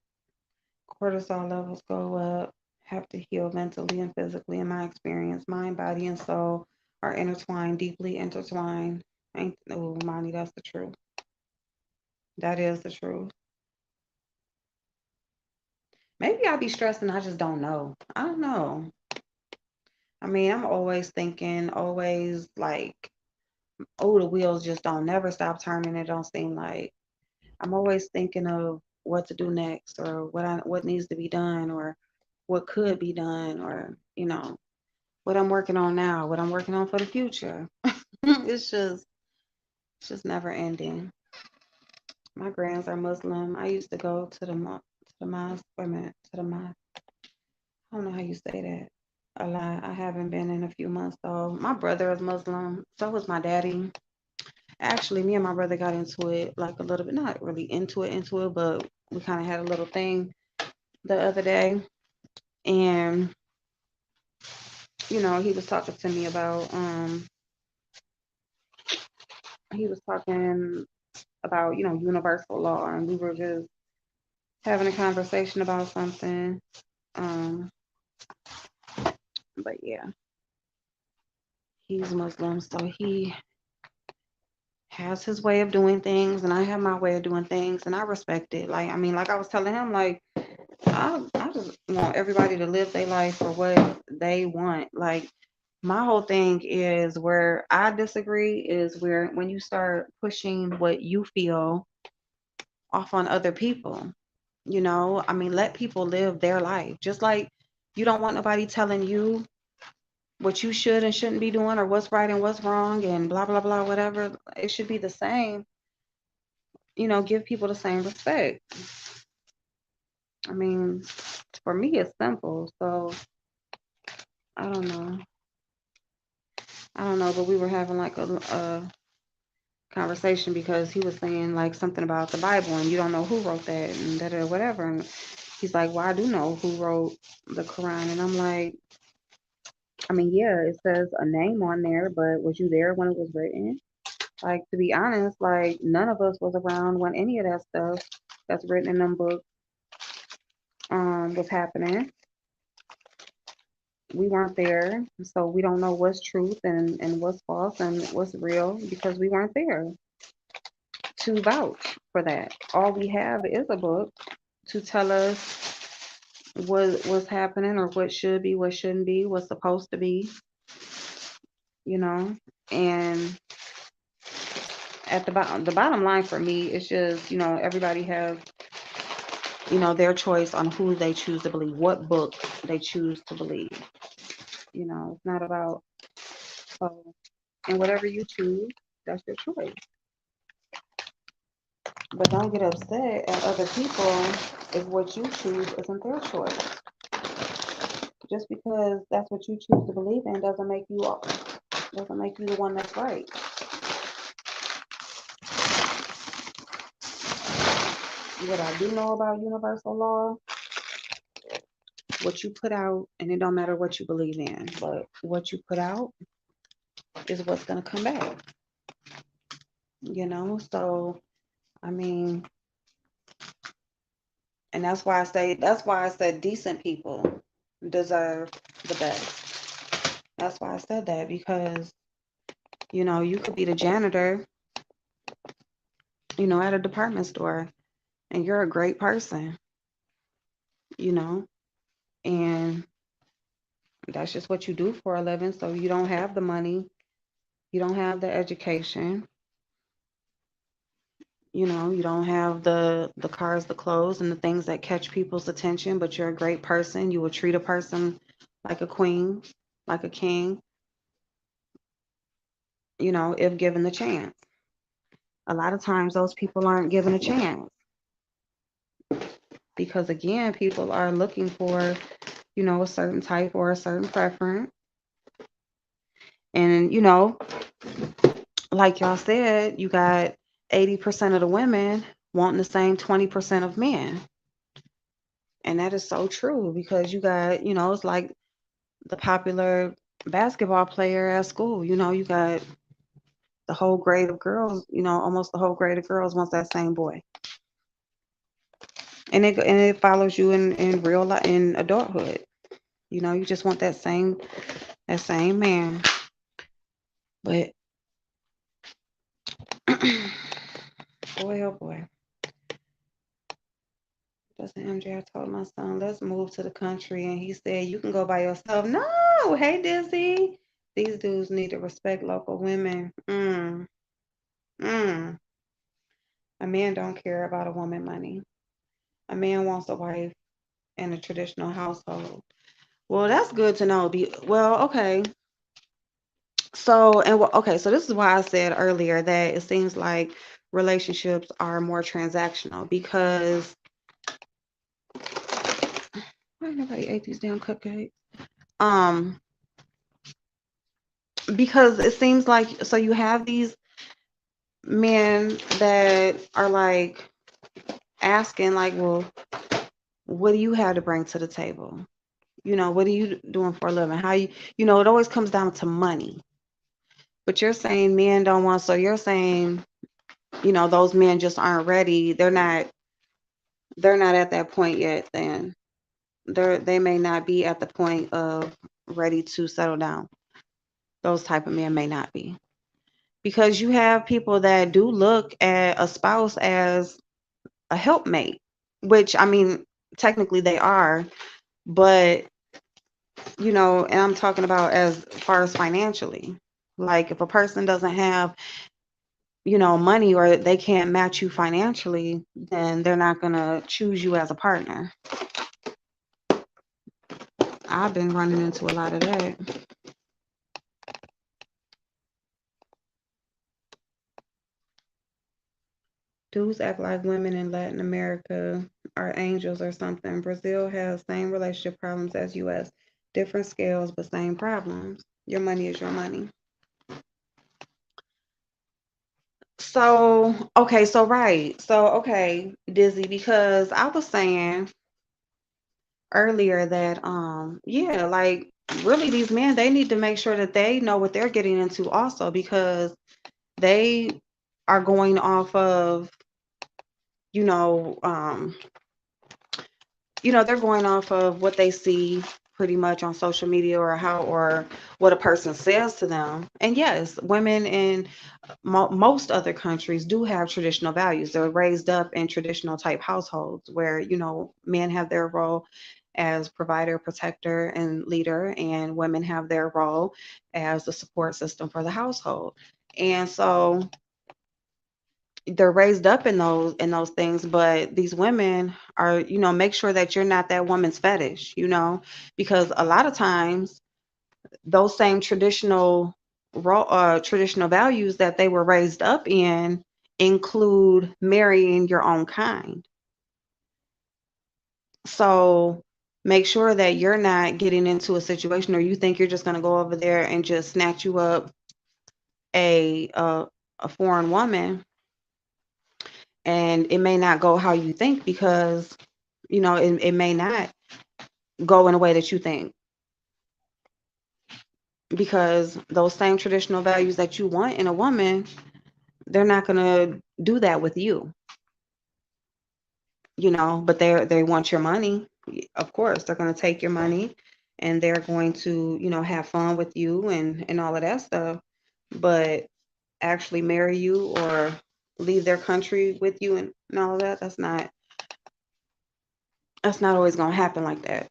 Cortisol levels go up. Have to heal mentally and physically. In my experience, mind, body, and soul are intertwined, deeply intertwined. Ain't oh, Monty, that's the truth. That is the truth. Maybe I be stressed and I just don't know. I don't know. I mean, I'm always thinking, always like, oh, the wheels just don't never stop turning. It don't seem like I'm always thinking of what to do next or what needs to be done or what could be done or what I'm working on now, what I'm working on for the future. It's just never ending. My grands are Muslim. I used to go to the mosque. Wait a minute, to the mosque. I don't know how you say that. A lot. I haven't been in a few months though. My brother is Muslim. So was my daddy. Actually, me and my brother got into it like a little bit, not really into it, but we kind of had a little thing. the other day, and he was talking to me about he was talking about universal law, and we were just having a conversation about something. Um, but yeah, he's Muslim, so he has his way of doing things, and I have my way of doing things, and I respect it. Like, I mean, like I was telling him, like, I just want everybody to live their life for what they want. Like, my whole thing is where I disagree is where when you start pushing what you feel off on other people. I mean, let people live their life. Just like you don't want nobody telling you what you should and shouldn't be doing, or what's right and what's wrong, and blah blah blah, whatever. It should be the same. Give people the same respect. I mean, for me, it's simple. So I don't know. I don't know, but we were having like a conversation because he was saying like something about the Bible, and you don't know who wrote that and that or whatever. And he's like, well, I do know who wrote the Quran. And I'm like, I mean, yeah, it says a name on there, but was you there when it was written? Like, to be honest, like, none of us was around when any of that stuff that's written in them books was happening. We weren't there, so we don't know what's truth and what's false and what's real because we weren't there to vouch for that. All we have is a book to tell us what's happening or what should be, what shouldn't be, what's supposed to be, you know. And at the bottom line for me, it's just everybody have their choice on who they choose to believe, what book they choose to believe. It's not about and whatever you choose, that's your choice. But don't get upset at other people if what you choose isn't their choice. Just because that's what you choose to believe in doesn't make you the one that's right. What I do know about universal law, what you put out, and it don't matter what you believe in, but what you put out is what's gonna come back. So I mean, and that's why I said decent people deserve the best. That's why I said that because you could be the janitor, at a department store, and you're a great person, you know, and that's just what you do for a living. So you don't have the money, you don't have the education, you don't have the cars, the clothes, and the things that catch people's attention, but you're a great person. You will treat a person like a queen, like a king, if given the chance. A lot of times those people aren't given a chance because again, people are looking for, a certain type or a certain preference. And like y'all said, you got 80% of the women wanting the same 20% of men. And that is so true because you got, it's like the popular basketball player at school. You got the whole grade of girls, almost the whole grade of girls wants that same boy. And it follows you in real life, in adulthood. You just want that same man. But boy, oh boy. Justin MJ, I told my son, let's move to the country. And he said, you can go by yourself. No, hey, Dizzy. These dudes need to respect local women. Mm. A man don't care about a woman money. A man wants a wife in a traditional household. Well, that's good to know. Well, okay. So this is why I said earlier that it seems like relationships are more transactional because why nobody ate these damn cupcakes? Because it seems like so you have these men that are like asking like, well, What do you have to bring to the table? What are you doing for a living? How it always comes down to money. But you're saying men don't want, so you're saying, those men just aren't ready. They're not at that point yet then. They may not be at the point of ready to settle down. Those type of men may not be. Because you have people that do look at a spouse as a helpmate, which I mean, technically they are, but and I'm talking about as far as financially. Like if a person doesn't have, money or they can't match you financially, then they're not going to choose you as a partner. I've been running into a lot of that. Dudes act like women in Latin America are angels or something. Brazil has same relationship problems as US. Different scales, but same problems. Your money is your money. So, okay, so right. So, okay, Dizzy, because I was saying earlier that yeah, like really these men, they need to make sure that they know what they're getting into also, because they are going off of, you know, um, they're going off of what they see pretty much on social media, or what a person says to them. And yes, women in most other countries do have traditional values. They're raised up in traditional type households where, men have their role as provider, protector, and leader, and women have their role as the support system for the household. And so they're raised up in those things, but these women are, make sure that you're not that woman's fetish, because a lot of times those same traditional values that they were raised up in include marrying your own kind. So make sure that you're not getting into a situation, or you think you're just going to go over there and just snatch you up a foreign woman, and it may not go how you think, because it may not go in a way that you think, because those same traditional values that you want in a woman, they're not going to do that with you, but they want your money. Of course they're going to take your money, and they're going to, have fun with you and all of that stuff, but actually marry you or leave their country with you and all of that, that's not always going to happen like that.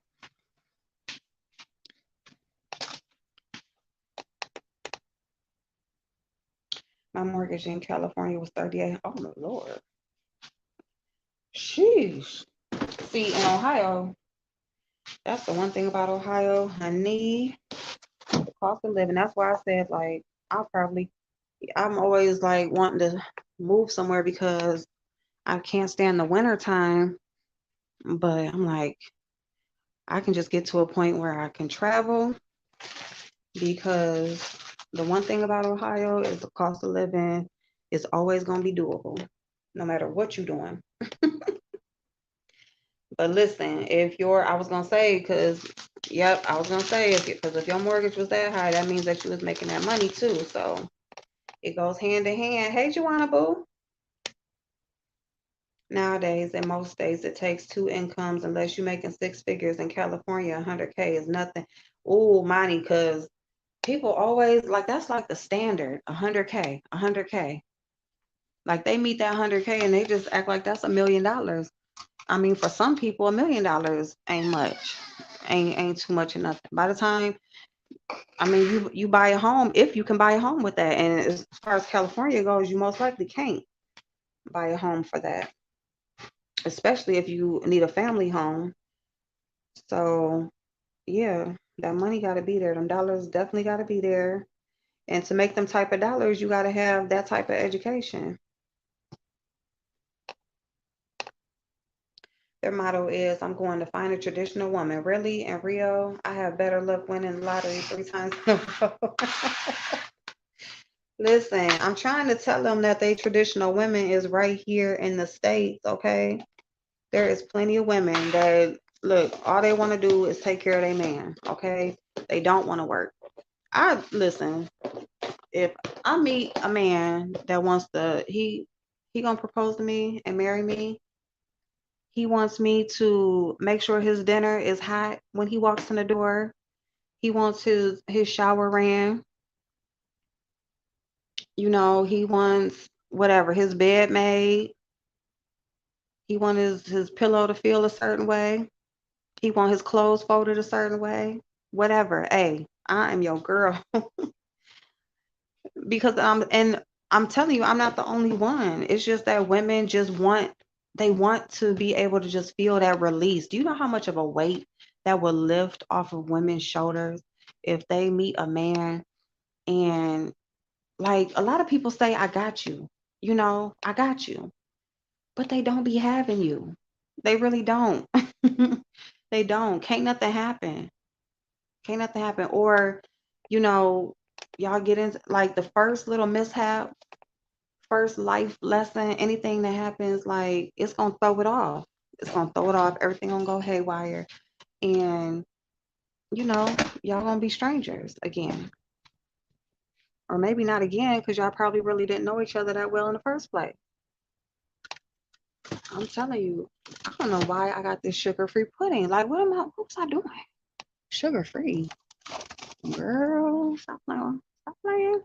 My mortgage in California was 38. Oh my lord. Sheesh. See, in Ohio, that's the one thing about Ohio, honey, the cost of living. That's why I said, like, I'm always like wanting to move somewhere, because I can't stand the winter time. But I'm like, I can just get to a point where I can travel, because the one thing about Ohio is the cost of living is always going to be doable, no matter what you're doing. But listen, I was gonna say, yep, I was gonna say, because if your mortgage was that high, that means that you was making that money too. So it goes hand in hand. Hey, Joanna Boo. Nowadays, in most states, it takes two incomes unless you're making six figures. In California, 100K is nothing. Oh, money, because people always like, that's like the standard, 100K, 100K. Like they meet that 100K and they just act like that's $1 million. I mean, for some people, $1 million ain't much, ain't too much of nothing. By the time, I mean, you buy a home, if you can buy a home with that, and as far as California goes, you most likely can't buy a home for that, especially if you need a family home. So yeah, that money got to be there. Them dollars definitely got to be there, and to make them type of dollars, you got to have that type of education. Their motto is, I'm going to find a traditional woman. Really? In Rio, I have better luck winning the lottery 3 times in a row. Listen, I'm trying to tell them that they traditional women is right here in the States, okay? There is plenty of women that look, all they want to do is take care of their man. Okay. They don't want to work. I listen, if I meet a man that wants to he gonna propose to me and marry me. He wants me to make sure his dinner is hot when he walks in the door. He wants his shower ran. He wants whatever, his bed made. He wants his pillow to feel a certain way. He wants his clothes folded a certain way. Whatever. Hey, I am your girl. Because I'm telling you, I'm not the only one. It's just that women just want to be able to just feel that release. Do you know how much of a weight that will lift off of women's shoulders if they meet a man and like a lot of people say, I got you, I got you, but they don't be having you. They really don't. They don't. Can't nothing happen. Can't nothing happen. Or, you know, y'all get into like the first little mishap, first life lesson, anything that happens, like it's gonna throw it off. It's gonna throw it off. Everything gonna go haywire, and you know, y'all gonna be strangers again, or maybe not again because y'all probably really didn't know each other that well in the first place. I'm telling you, I don't know why I got this sugar-free pudding. Like, what was I doing? Sugar-free, girl, stop playing, stop playing.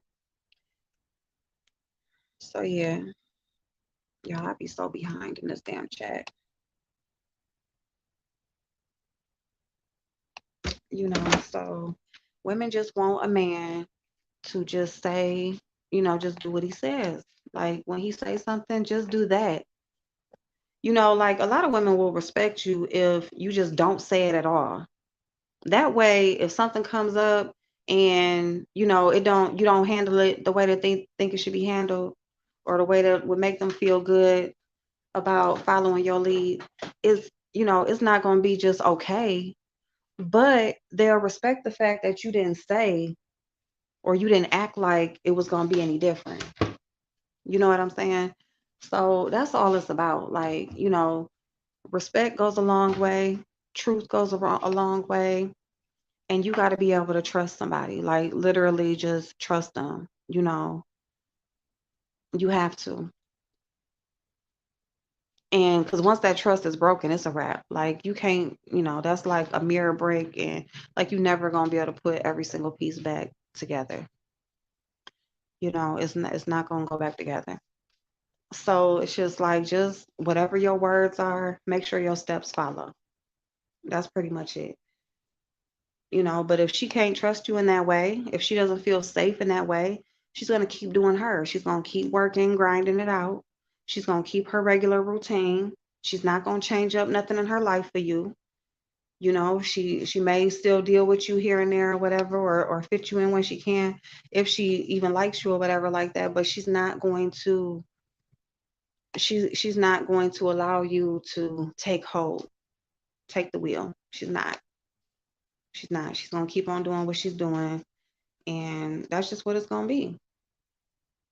So yeah, y'all, I be so behind in this damn chat. So women just want a man to just say, just do what he says. Like when he says something, just do that. Like a lot of women will respect you if you just don't say it at all. That way, if something comes up and you don't handle it the way that they think it should be handled, or the way that would make them feel good about following your lead, it's not going to be just okay, but they'll respect the fact that you didn't say or you didn't act like it was going to be any different. You know what I'm saying? So that's all it's about. Like, respect goes a long way, truth goes a long way, and you got to be able to trust somebody. Like, literally just trust them. You have to. And because once that trust is broken, it's a wrap. Like, you can't, that's like a mirror break, and like, you're never going to be able to put every single piece back together. It's not going to go back together. So it's just like, just whatever your words are, make sure your steps follow. That's pretty much it. But if she can't trust you in that way, if she doesn't feel safe in that way, she's going to keep doing her. She's going to keep working, grinding it out. She's going to keep her regular routine. She's not going to change up nothing in her life for you. She may still deal with you here and there or whatever, or fit you in when she can, if she even likes you or whatever like that, but she's not going to allow you to take the wheel. She's not. She's not. She's gonna keep on doing what she's doing, and that's just what it's gonna be,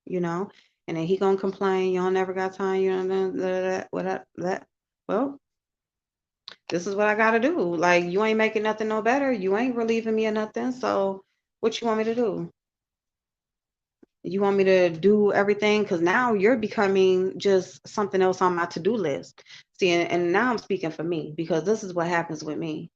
you know. And then he gonna complain, y'all never got time, that. Well, this is what I gotta do. Like, you ain't making nothing no better. You ain't relieving me of nothing. So what you want me to do? You want me to do everything? Because now you're becoming just something else on my to-do list. See, and now I'm speaking for me, because this is what happens with me.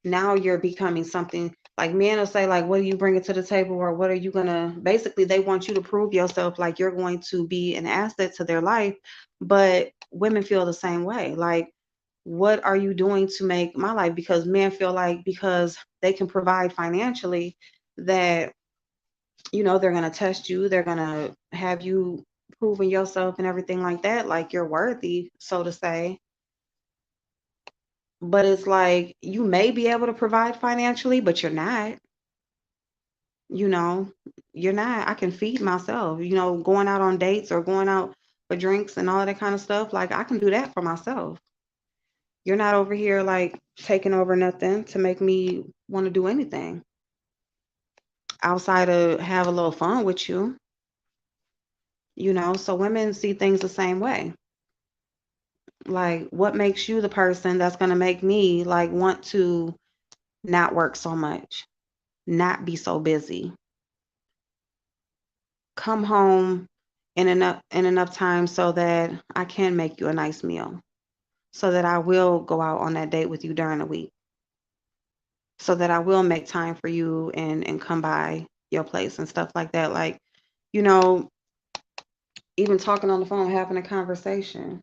Now you're becoming something, like men will say, like, what are you bringing to the table, or what are you gonna, basically they want you to prove yourself, like you're going to be an asset to their life. But women feel the same way. Like, what are you doing to make my life? Because men feel like because they can provide financially, that they're going to test you, they're going to have you proving yourself and everything like that, like you're worthy, so to say. But it's like, you may be able to provide financially, but you're not. you know you're not. I can feed myself, going out on dates or going out for drinks and all that kind of stuff. Like, I can do that for myself. You're not over here like taking over nothing to make me want to do anything outside of have a little fun with you. So women see things the same way. Like, what makes you the person that's going to make me like want to not work so much, not be so busy, come home in enough time so that I can make you a nice meal, so that I will go out on that date with you during the week, so that I will make time for you and come by your place and stuff like that. Like, you know, even talking on the phone, having a conversation.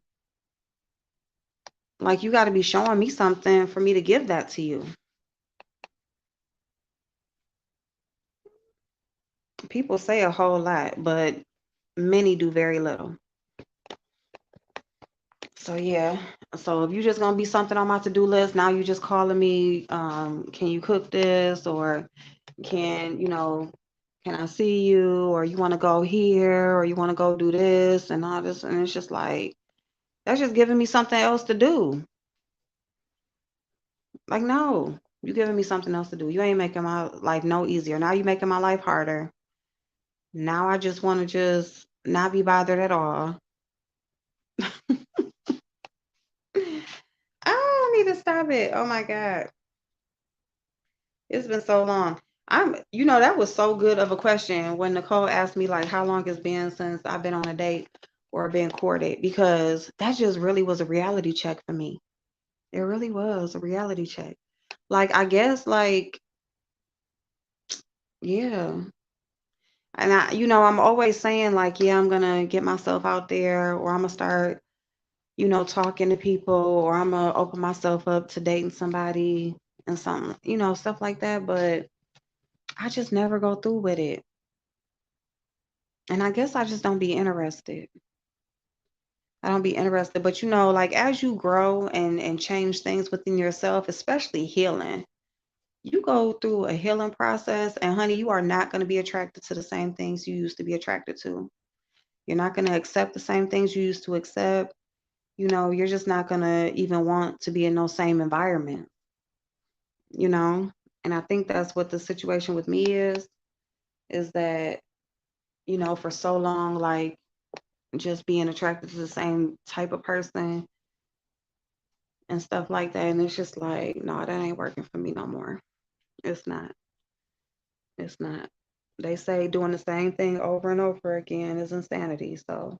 Like, you got to be showing me something for me to give that to you. People say a whole lot, but many do very little. So yeah. So if you just gonna be something on my to-do list, now you just calling me, can you cook this? Or can I see you? Or you wanna go here? Or you wanna go do this and all this? And it's just like, that's just giving me something else to do. Like, no, you giving me something else to do. You ain't making my life no easier. Now you making my life harder. Now I just wanna just not be bothered at all. I need to stop it. Oh my God. It's been so long. That was so good of a question when Nicole asked me like how long it's been since I've been on a date or been courted, because that just really was a reality check for me. It really was a reality check. Like, I guess, like, yeah. And I'm always saying like, yeah, I'm gonna get myself out there, or I'm gonna start, talking to people, or I'm gonna open myself up to dating somebody and something, stuff like that. But I just never go through with it. And I guess I just don't be interested. I don't be interested. But like, as you grow and change things within yourself, especially healing, you go through a healing process, and honey, you are not going to be attracted to the same things you used to be attracted to. You're not going to accept the same things you used to accept. You're just not going to even want to be in those same environment, you know? And I think that's what the situation with me is that, for so long, like, just being attracted to the same type of person and stuff like that. And it's just like, no, that ain't working for me no more. It's not. It's not. They say doing the same thing over and over again is insanity. So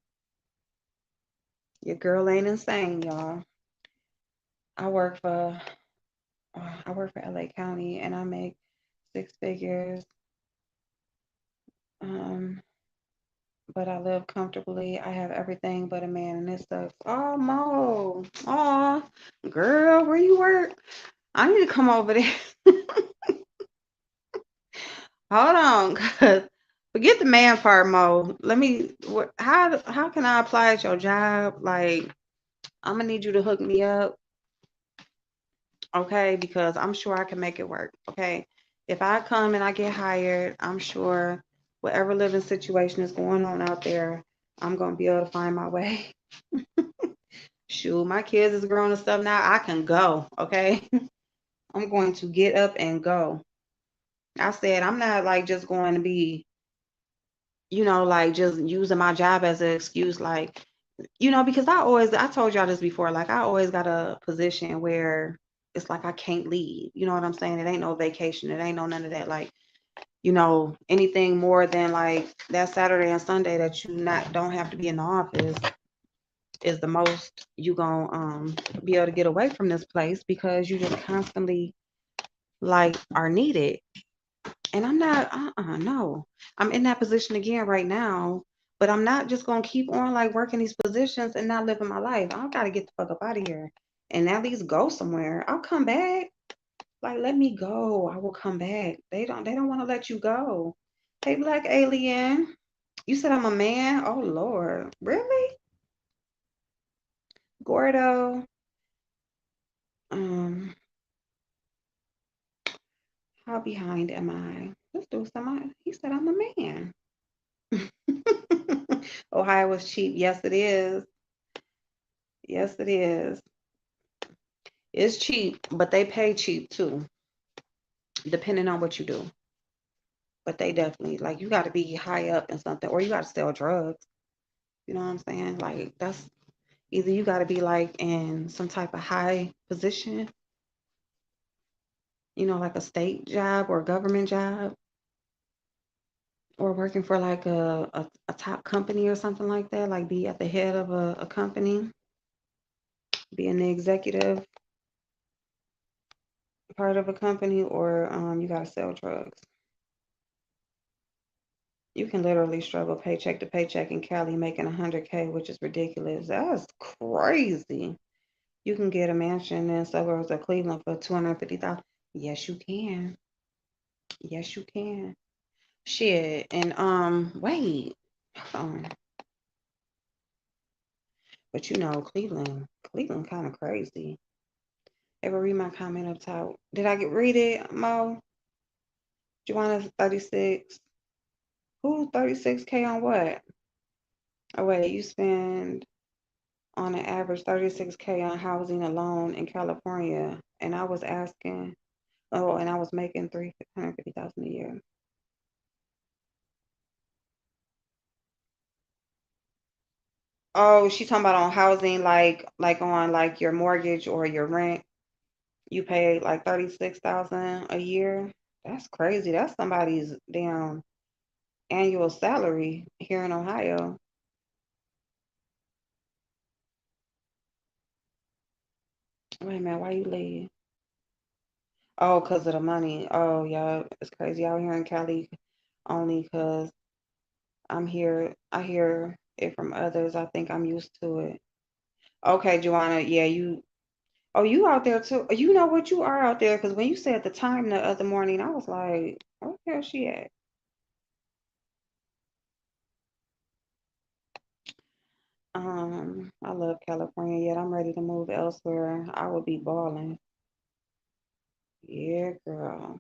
your girl ain't insane, y'all. I work for LA County, and I make six figures. Um, but I live comfortably. I have everything but a man, and this sucks. Oh, Mo. Oh, girl, where you work? I need to come over there. Hold on, cause forget the man part, Mo. How can I apply at your job? Like, I'm gonna need you to hook me up, okay? Because I'm sure I can make it work, okay? If I come and I get hired, I'm sure whatever living situation is going on out there, I'm gonna be able to find my way. Shoot, my kids is grown and stuff now. I can go, okay? I'm going to get up and go. I said I'm not like just going to be, like just using my job as an excuse, like, because I told y'all this before, like, I always got a position where it's like I can't leave. You know what I'm saying? It ain't no vacation. It ain't no none of that. Like, anything more than like that Saturday and Sunday that you not don't have to be in the office is the most you gonna be able to get away from this place, because you just constantly like are needed. And I'm not, no. I'm in that position again right now, but I'm not just gonna keep on like working these positions and not living my life. I gotta get the fuck up out of here and at least go somewhere. I'll come back. Like, let me go. I will come back. They don't want to let you go. Hey, black alien. You said I'm a man? Oh Lord. Really? Gordo. Um, how behind am I? Let's do some. He said I'm a man. Ohio is cheap. Yes, it is. Yes, it is. It's cheap, but they pay cheap too, depending on what you do. But they definitely, like, you got to be high up in something, or you got to sell drugs. You know what I'm saying? Like, Either you got to be like in some type of high position, like a state job or a government job, or working for like a top company or something like that, like be at the head of a company, being the executive part of a company, or you got to sell drugs. You can literally struggle paycheck to paycheck in Cali making 100K, which is ridiculous. That's crazy. You can get a mansion in suburbs of Cleveland for 250,000. Yes, you can. Yes, you can. Shit. And wait. Hold on. But Cleveland kind of crazy. Ever read my comment up top? Did I read it, Mo? Joanna's 36. Who's 36K on what? Oh wait, you spend on an average 36K on housing alone in California. And I was asking, and I was making 350,000 a year. Oh, she's talking about on housing, like on like your mortgage or your rent. You pay like 36,000 a year. That's crazy. That's somebody's damn annual salary here in Ohio. Wait a minute, why you leave? Oh, because of the money. Oh, yeah, it's crazy out here in Cali only because I'm here. I hear it from others. I think I'm used to it. Okay, Joanna, yeah, you out there too. You know what, you are out there because when you said the time the other morning, I was like, where the hell she at? I love California, yet I'm ready to move elsewhere. I would be balling. Yeah, girl.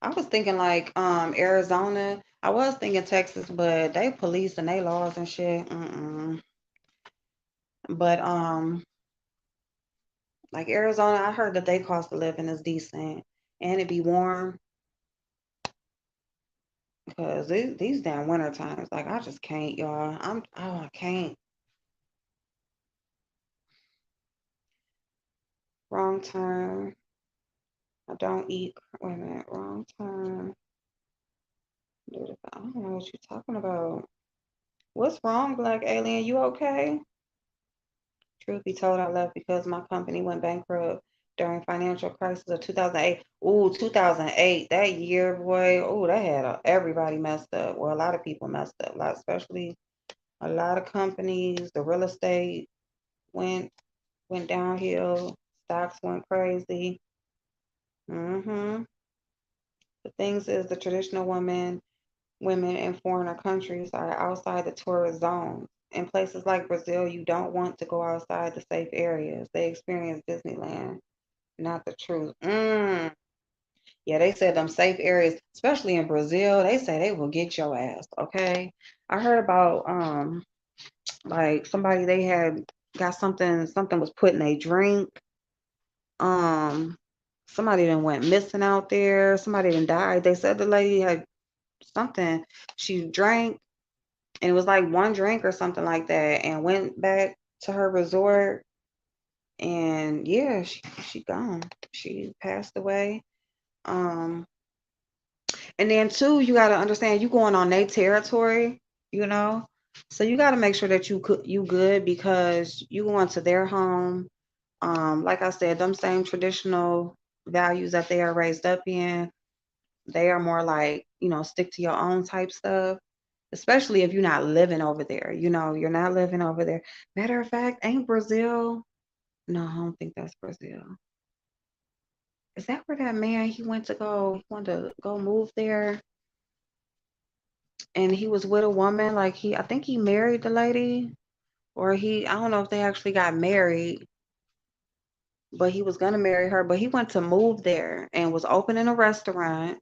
I was thinking like Arizona. I was thinking Texas, but they police and they laws and shit. Mm-mm. But like Arizona, I heard that they cost of living is decent and it be warm because these damn winter times, like I just can't, y'all. I can't. Wrong turn. I don't eat. Wait a minute. Wrong turn. I don't know what you're talking about. What's wrong, Black Alien? You okay? Truth be told, I left because my company went bankrupt during financial crisis of 2008. Ooh, 2008. That year, boy. Ooh, that had everybody messed up. Well, a lot of people messed up. A lot, especially a lot of companies. The real estate went went downhill. Stocks went crazy. Mm-hmm. The things is the traditional women in foreigner countries are outside the tourist zones. In places like Brazil, you don't want to go outside the safe areas. They experience Disneyland, not the truth. Yeah, they said them safe areas, especially in Brazil, they say they will get your ass. Okay, I heard about like somebody they had got something was put in a drink. Um, somebody then went missing out there. Somebody then died. They said the lady had something she drank and it was like one drink or something like that and went back to her resort and yeah she gone, she passed away. um and then too, you got to understand you going on their territory, you know so you got to make sure that you good because you going to their home. Like I said, them same traditional values that they are raised up in, they are more like, stick to your own type stuff, especially if you're not living over there. You're not living over there. Matter of fact, ain't Brazil? No, I don't think that's Brazil. Is that where that man he went to go? He wanted to go move there, and he was with a woman. Like I think he married the lady, or I don't know if they actually got married, but he was gonna marry her. But he went to move there and was opening a restaurant,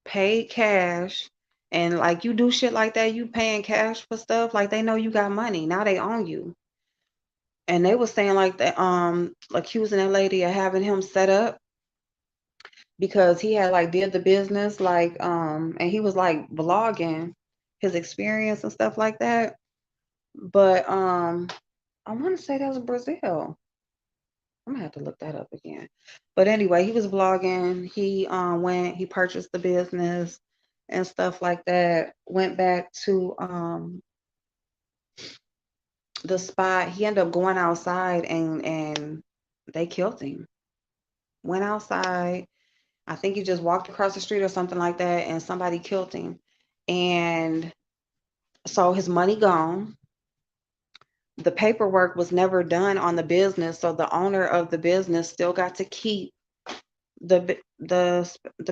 paid cash, and like you do shit like that, you paying cash for stuff. Like they know you got money. Now they own you. And they was saying like that, accusing that lady of having him set up because he had like did the business like and he was like vlogging his experience and stuff like that. But I want to say that was Brazil. I'm gonna have to look that up again. But anyway, he was vlogging. He purchased the business and stuff like that. Went back to the spot. He ended up going outside and they killed him. Went outside. I think he just walked across the street or something like that, and somebody killed him. And so his money gone. The paperwork was never done on the business, so the owner of the business still got to keep the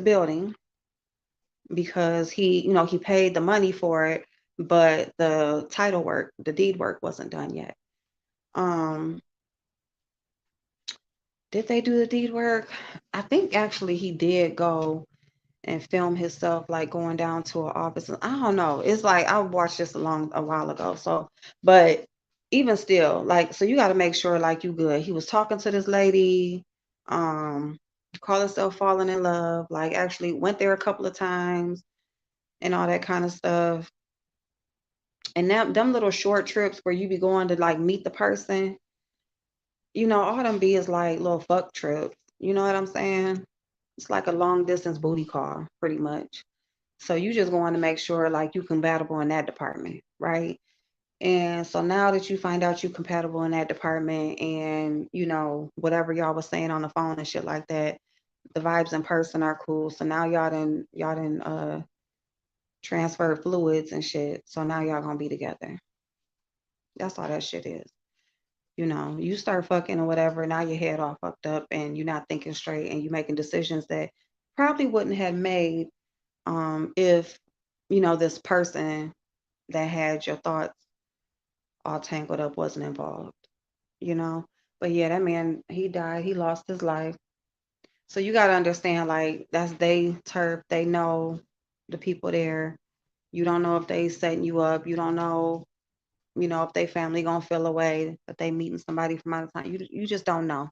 building because he paid the money for it, but the title work, the deed work wasn't done yet. Um, did they do the deed work? I think actually he did go and film himself like going down to an office. I don't know. It's like I watched this a while ago. So, but even still, like, so you got to make sure like you good. He was talking to this lady, um, call herself falling in love, like actually went there a couple of times and all that kind of stuff. And now them little short trips where you be going to like meet the person, all them be is like little fuck trips. You know what I'm saying? It's like a long distance booty call, pretty much. So you just want to make sure like you compatible in that department, right? And so now that you find out you compatible in that department and whatever y'all was saying on the phone and shit like that, the vibes in person are cool. So now y'all done transferred fluids and shit. So now y'all gonna be together. That's all that shit is. You start fucking or whatever, now your head all fucked up and you're not thinking straight and you making decisions that probably wouldn't have made if this person that had your thoughts all tangled up wasn't involved, you know. But yeah, that man, he died, he lost his life. So you gotta understand, like, that's they turf, they know the people there. You don't know if they setting you up, you don't know, if they family gonna feel away that they meeting somebody from out of town. You just don't know.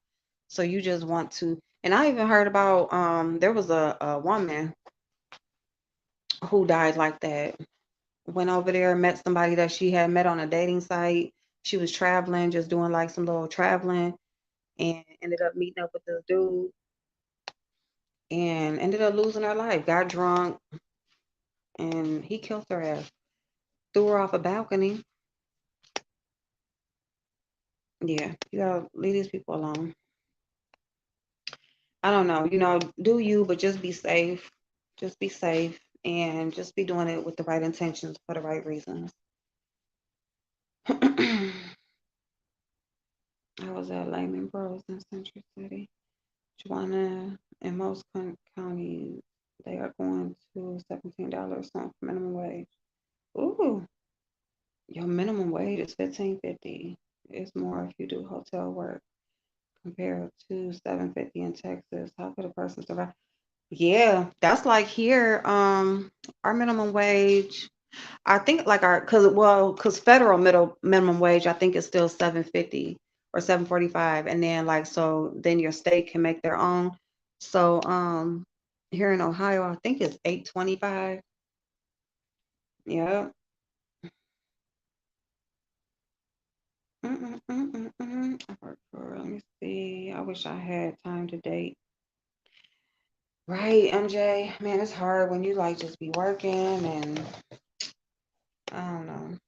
So you just want to, and I even heard about there was a woman who died like that. Went over there, met somebody that she had met on a dating site. She was traveling, just doing like some little traveling, and ended up meeting up with this dude and ended up losing her life. Got drunk and he killed her ass. Threw her off a balcony. Yeah, you gotta leave these people alone. I don't know, do you, but just be safe. Just be safe and just be doing it with the right intentions for the right reasons. I was at Lehman Bros in Century City. Juana, in most counties, they are going to $17 for minimum wage. Ooh, your minimum wage is $15.50. It's more if you do hotel work compared to $7.50 in Texas. How could a person survive? Yeah, that's like here. Our minimum wage. I think like cause federal middle minimum wage, I think is still 7.50 or 7.45, and then like so then your state can make their own. So here in Ohio, I think it's 8.25. Yeah. I work for. Let me see. I wish I had time to date. Right, MJ. Man, it's hard when you like just be working and I don't know.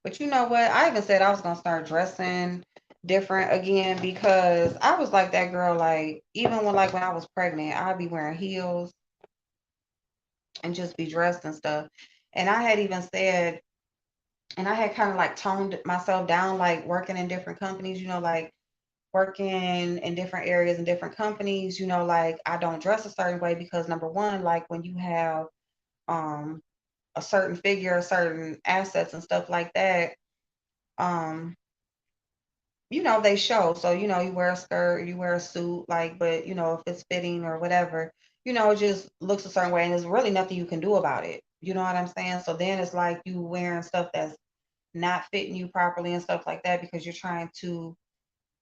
But you know what? I even said I was gonna start dressing different again because I was like that girl, like even when I was pregnant, I'd be wearing heels and just be dressed and stuff. And I had even said, and I had kind of like toned myself down, like working in different companies, like working in different areas in different companies, like I don't dress a certain way because number one, like when you have um a certain figure, certain assets and stuff like that, um they show. So, you wear a skirt, you wear a suit, like, but, if it's fitting or whatever, it just looks a certain way and there's really nothing you can do about it. You know what I'm saying? So then it's like you wearing stuff that's not fitting you properly and stuff like that because you're trying to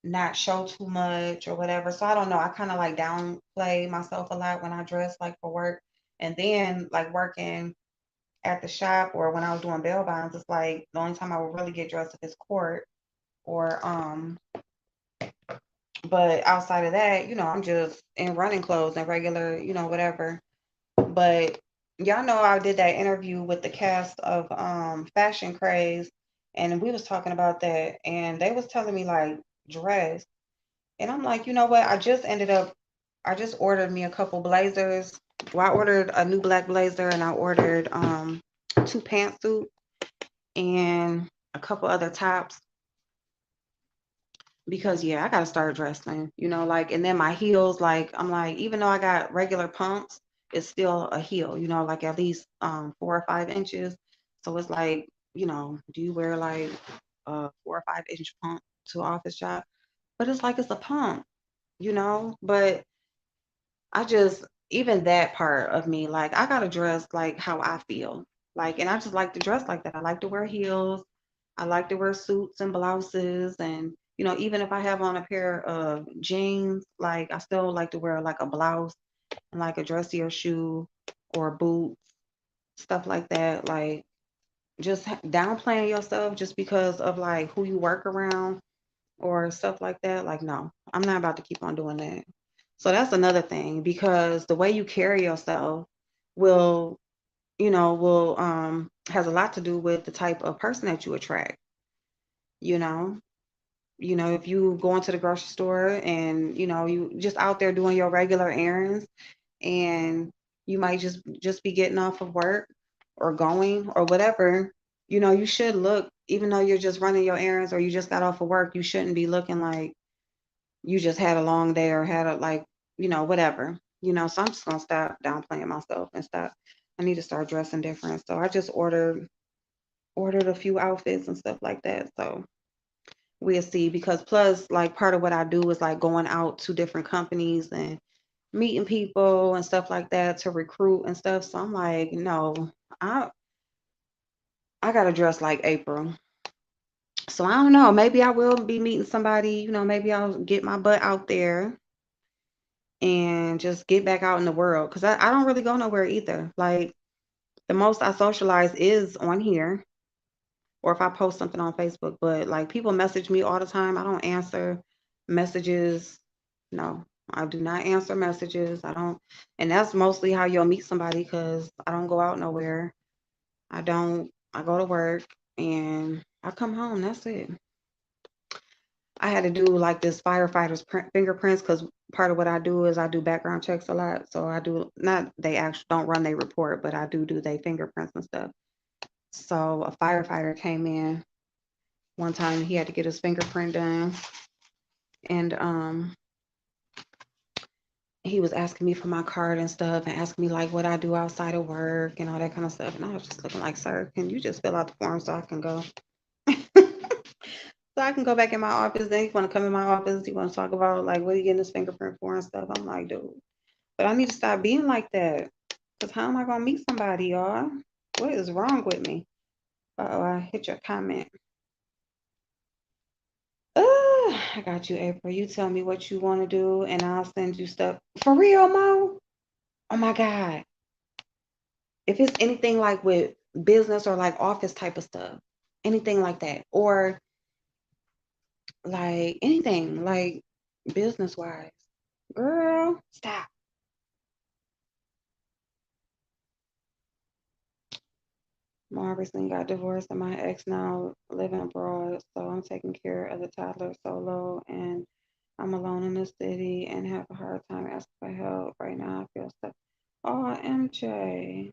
not show too much or whatever. So I don't know. I kind of like downplay myself a lot when I dress like for work. And then like working at the shop or when I was doing bail bonds, it's like the only time I would really get dressed if it's court or but outside of that, I'm just in running clothes and regular, whatever. But y'all know I did that interview with the cast of Fashion Craze, and we was talking about that, and they was telling me like dress, and I'm like, you know what? I just ordered me a couple blazers. Well, I ordered a new black blazer, and I ordered two pantsuits and a couple other tops because yeah, I gotta start dressing, like, and then my heels, like I'm like, even though I got regular pumps, it's still a heel, like at least 4 or 5 inches. So it's like, do you wear like a 4 or 5 inch pump to office job? But it's like it's a pump, but I just, even that part of me, like I gotta dress like how I feel. Like, and I just like to dress like that. I like to wear heels. I like to wear suits and blouses. And, even if I have on a pair of jeans, like I still like to wear like a blouse and like a dressier shoe or boots, stuff like that. Like just downplaying yourself just because of like who you work around or stuff like that. Like, no, I'm not about to keep on doing that. So that's another thing because the way you carry yourself will, has a lot to do with the type of person that you attract, you know. If you go into the grocery store and, you just out there doing your regular errands and you might just be getting off of work or going or whatever, you should look, even though you're just running your errands or you just got off of work, you shouldn't be looking like you just had a long day or had a like, whatever. So I'm just gonna stop downplaying myself and stop. I need to start dressing different. So I just ordered a few outfits and stuff like that. So we'll see. Because plus, like part of what I do is like going out to different companies and meeting people and stuff like that to recruit and stuff. So I'm like, no, I I gotta dress like April. So I don't know. Maybe I will be meeting somebody. Maybe I'll get my butt out there and just get back out in the world because I don't really go nowhere either. Like the most I socialize is on here or if I post something on Facebook, but like people message me all the time. I don't answer messages. No, I do not answer messages. I don't, and that's mostly how you'll meet somebody because I don't go out nowhere. I go to work and I come home. That's it. I had to do like this firefighters fingerprints because part of what I do is I do background checks a lot. So I do not they actually don't run their report, but I do their fingerprints and stuff. So a firefighter came in one time. He had to get his fingerprint done, and he was asking me for my card and stuff, and asking me like what I do outside of work and all that kind of stuff. And I was just looking like, sir, can you just fill out the form so I can go? So I can go back in my office. Then you want to come in my office. You want to talk about like what are you getting this fingerprint for and stuff. I'm like, dude, but I need to stop being like that. Cause how am I gonna meet somebody, y'all? What is wrong with me? Oh, I hit your comment. I got you, April. You tell me what you want to do, and I'll send you stuff. For real, Mo? Oh my God. If it's anything like with business or like office type of stuff, anything like that, or like anything like business wise, girl, stop. Mom recently got divorced, and my ex now living abroad, so I'm taking care of the toddler solo, and I'm alone in the city and have a hard time asking for help right now. I feel stuck. Oh, MJ.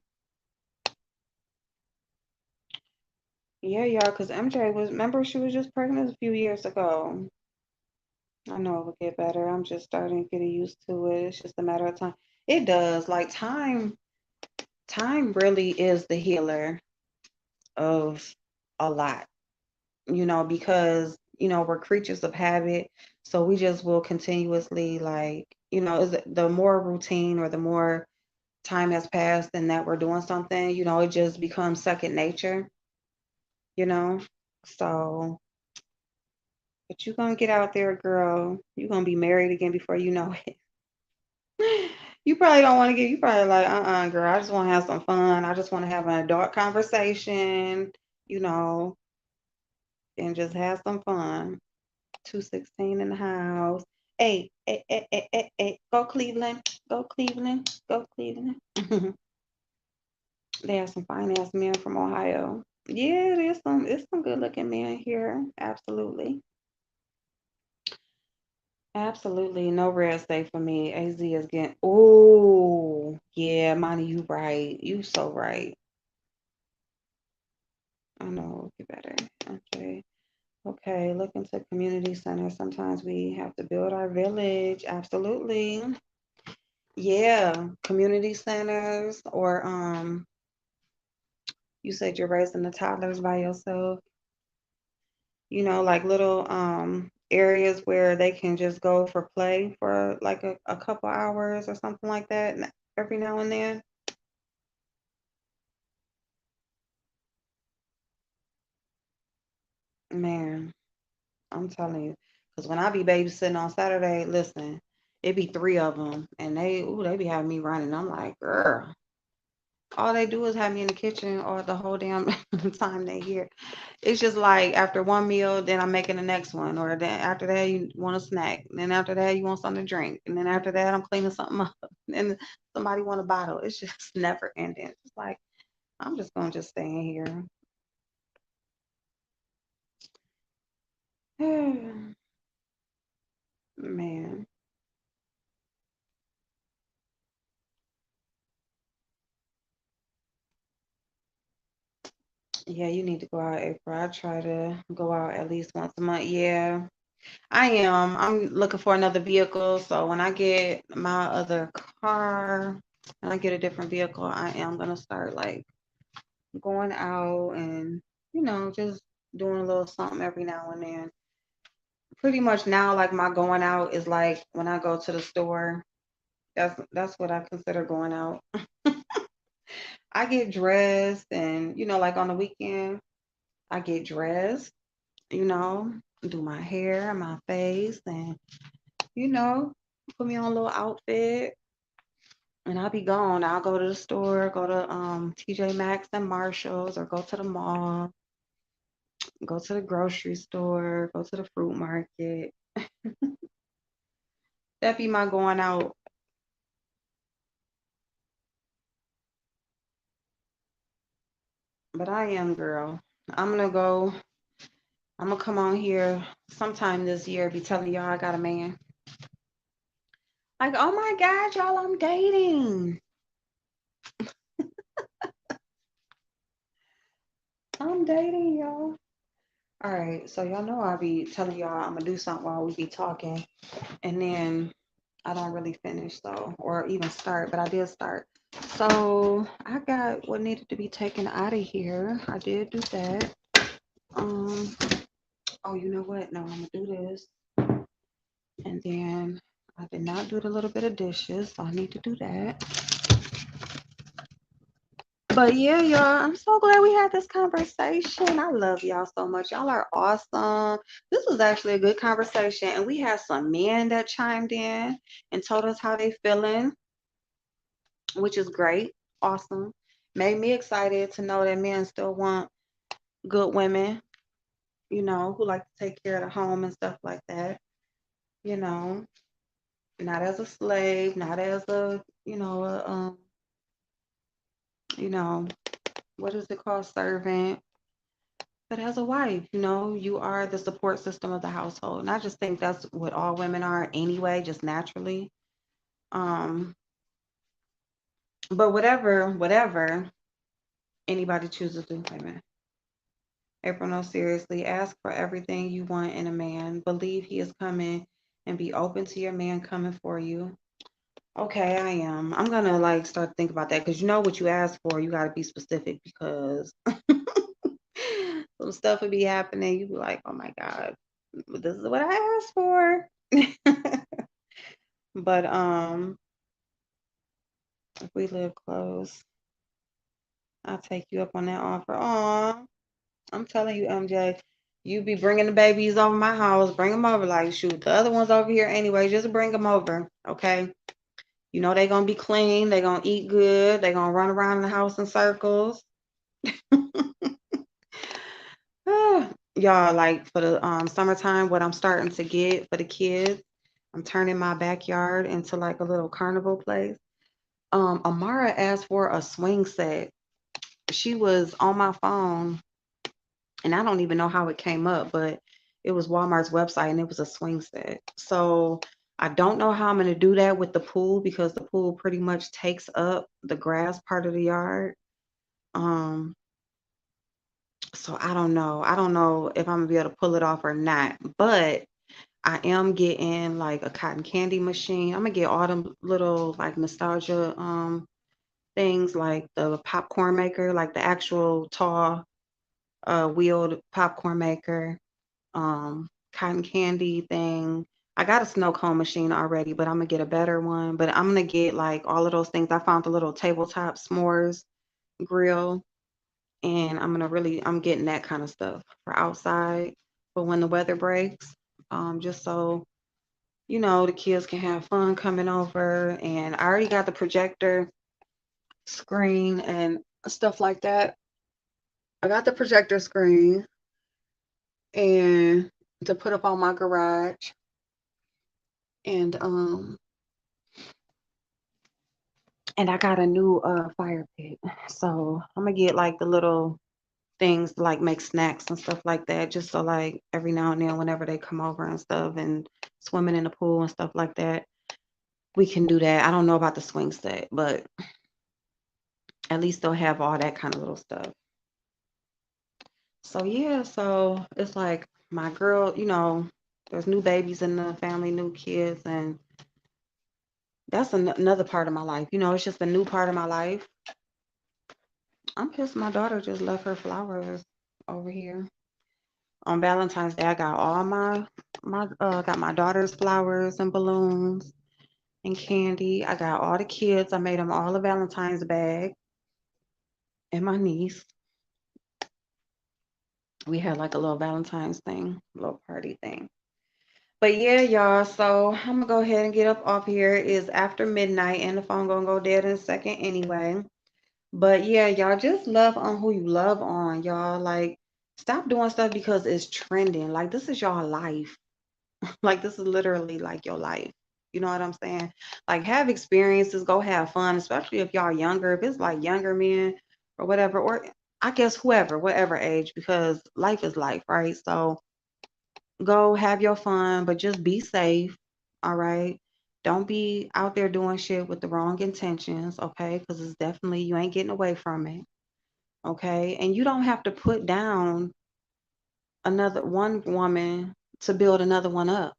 Yeah, y'all, because MJ was, remember, she was just pregnant a few years ago. I know it will get better. I'm just starting to get used to it. It's just a matter of time. It does. Like time really is the healer of a lot, because, we're creatures of habit. So we just will continuously like, is it the more routine or the more time has passed and that we're doing something, it just becomes second nature, you know? So, but you're gonna get out there, girl. You're gonna be married again before you know it. You probably don't want to get, you probably like, girl, I just want to have some fun. I just want to have an adult conversation, you know. and just have some fun. 216 in the house. Hey, hey, hey, hey, hey, hey, go Cleveland, go Cleveland, go Cleveland. They have some fine ass men from Ohio. Yeah, it's some good looking men here. Absolutely. Absolutely. No red state for me. AZ is getting, oh, yeah, Monty, you right. You so right. I know, get better. Okay. Okay, look into community centers. Sometimes we have to build our village. Absolutely. Yeah, community centers or you said you're raising the toddlers by yourself. Like little areas where they can just go for play for like a couple hours or something like that every now and then. Man, I'm telling you, because when I be babysitting on Saturday, listen, it be three of them, and they be having me running. I'm like, girl, all they do is have me in the kitchen or the whole damn time they here. It's just like after one meal, then I'm making the next one, or then after that you want a snack, and then after that you want something to drink, and then after that I'm cleaning something up, and somebody want a bottle. It's just never ending. It's like I'm just gonna just stay in here. Man. Yeah, you need to go out, April. I try to go out at least once a month. Yeah, I am. I'm looking for another vehicle. So when I get my other car, and I get a different vehicle, I am gonna start like going out and, just doing a little something every now and then. Pretty much now, like my going out is like when I go to the store. That's what I consider going out. I get dressed and, like on the weekend, I get dressed, you know, do my hair, my face, and, you know, put me on a little outfit and I'll be gone. I'll go to the store, go to TJ Maxx and Marshalls, or go to the mall, go to the grocery store, go to the fruit market. That be my going out. But I am, girl. I'm gonna go. I'm gonna come on here sometime this year, be telling y'all I got a man. Like, oh my God, y'all, I'm dating. I'm dating, y'all. All right, so y'all know I'll be telling y'all I'm gonna do something while we be talking, and then I don't really finish, so, or even start, but I did start. So I got what needed to be taken out of here. I did do that. Um, oh, you know what? No, I'm gonna do this, and then I did not do the little bit of dishes, so I need to do that. But yeah, y'all, I'm so glad we had this conversation. I love y'all so much. Y'all are awesome. This was actually a good conversation, and we had some men that chimed in and told us how they feeling, which is great. Awesome. Made me excited to know that men still want good women, who like to take care of the home and stuff like that, you know, not as a slave, not as you know, what is it called, servant, but as a wife, you are the support system of the household. And I just think that's what all women are anyway, just naturally. Um, but whatever anybody chooses to do, amen. April, no, seriously, ask for everything you want in a man. Believe he is coming and be open to your man coming for you. Okay, I am. I'm gonna like start to think about that because you know what you ask for, you gotta be specific because some stuff would be happening. You be like, oh my God, this is what I asked for. But if we live close, I'll take you up on that offer. Aw, I'm telling you, MJ, you be bringing the babies over my house. Bring them over. Like, shoot, the other ones over here anyway. Just bring them over, okay? You know they gonna be clean. They gonna eat good. They gonna run around the house in circles. Y'all, like for the summertime, what I'm starting to get for the kids, I'm turning my backyard into like a little carnival place. Amara asked for a swing set. She was on my phone, and I don't even know how it came up, but it was Walmart's website and it was a swing set. So I don't know how I'm going to do that with the pool because the pool pretty much takes up the grass part of the yard. Um, so I don't know. I don't know if I'm gonna be able to pull it off or not, but I am getting like a cotton candy machine. I'm gonna get all them little like nostalgia things like the popcorn maker, like the actual tall wheeled popcorn maker, cotton candy thing. I got a snow cone machine already, but I'm gonna get a better one. But I'm gonna get like all of those things. I found the little tabletop s'mores grill, and I'm getting that kind of stuff for outside for when the weather breaks. Just so the kids can have fun coming over. And I already got the projector screen and stuff like that. I got the projector screen and to put up on my garage. And and I got a new fire pit. So I'm gonna get like the little things to, like make snacks and stuff like that, just so like every now and then whenever they come over and stuff and swimming in the pool and stuff like that, we can do that. I don't know about the swing set, but at least they'll have all that kind of little stuff. So yeah, so it's like my girl, there's new babies in the family, new kids, and that's another part of my life. It's just a new part of my life. I'm pissed my daughter just left her flowers over here. On Valentine's Day, I got all my got my daughter's flowers and balloons and candy. I got all the kids. I made them all a Valentine's bag. And my niece, we had like a little Valentine's thing, little party thing. But yeah, y'all. So I'm gonna go ahead and get up off here. It's after midnight, and the phone gonna go dead in a second anyway. But yeah, y'all just love on who you love on, y'all. Like, stop doing stuff because it's trending. Like, this is your life. Like, this is literally like your life. You know what I'm saying? Like, have experiences, go have fun, especially if y'all younger. If it's like younger men or whatever, or I guess whoever, whatever age, because life is life, right? So go have your fun, but just be safe. All right. Don't be out there doing shit with the wrong intentions, okay? Because it's definitely, you ain't getting away from it, okay? And you don't have to put down another one woman to build another one up,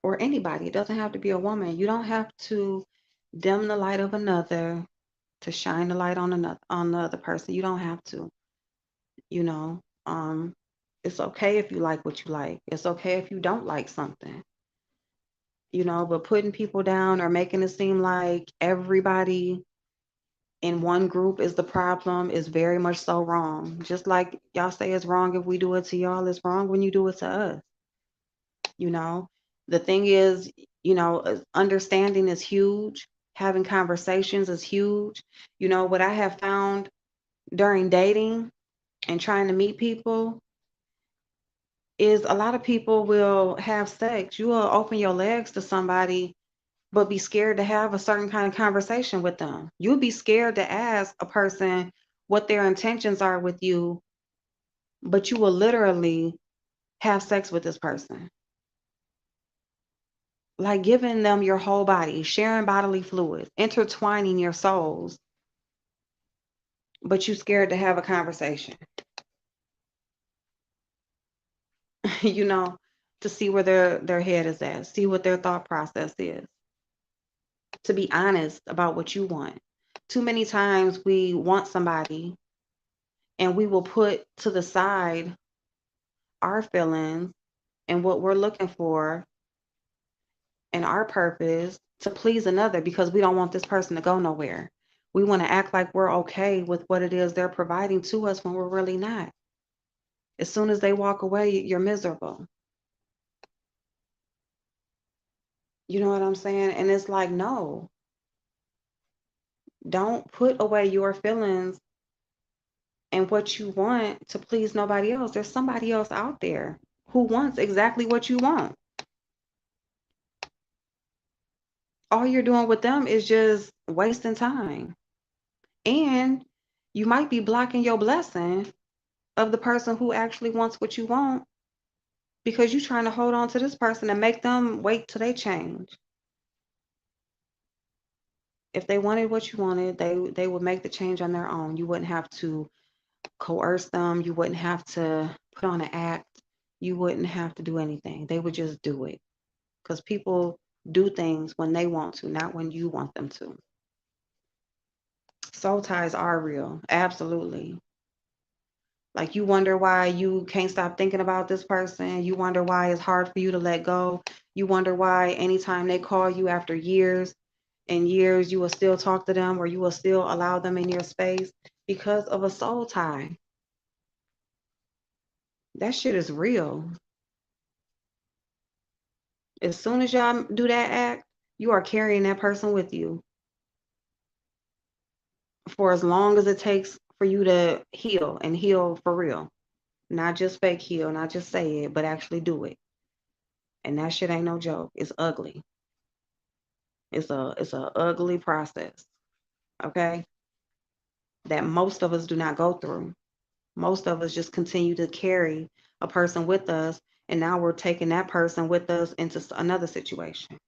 or anybody. It doesn't have to be a woman. You don't have to dim the light of another to shine the light on the other person. You don't have to, you know. It's okay if you like what you like. It's okay if you don't like something, but putting people down or making it seem like everybody in one group is the problem is very much so wrong. Just like y'all say it's wrong if we do it to y'all, it's wrong when you do it to us. You know, the thing is, understanding is huge. Having conversations is huge. What I have found during dating and trying to meet people is a lot of people will have sex. You will open your legs to somebody but be scared to have a certain kind of conversation with them. You'll be scared to ask a person what their intentions are with you, but you will literally have sex with this person. Like giving them your whole body, sharing bodily fluids, intertwining your souls, but you scared to have a conversation, you know, to see where their head is at, see what their thought process is, to be honest about what you want. Too many times we want somebody and we will put to the side our feelings and what we're looking for and our purpose to please another because we don't want this person to go nowhere. We want to act like we're okay with what it is they're providing to us when we're really not. As soon as they walk away, you're miserable. You know what I'm saying? And it's like, no, don't put away your feelings and what you want to please nobody else. There's somebody else out there who wants exactly what you want. All you're doing with them is just wasting time. And you might be blocking your blessing of the person who actually wants what you want because you're trying to hold on to this person and make them wait till they change. If they wanted what you wanted, they would make the change on their own. You wouldn't have to coerce them. You wouldn't have to put on an act. You wouldn't have to do anything. They would just do it. Because people do things when they want to, not when you want them to. Soul ties are real. Absolutely. Like you wonder why you can't stop thinking about this person. You wonder why it's hard for you to let go. You wonder why anytime they call you after years and years, you will still talk to them or you will still allow them in your space because of a soul tie. That shit is real. As soon as y'all do that act, you are carrying that person with you for as long as it takes for you to heal and heal for real. Not just fake heal, not just say it, but actually do it. And that shit ain't no joke. It's ugly. It's a ugly process. Okay? That most of us do not go through. Most of us just continue to carry a person with us, and now we're taking that person with us into another situation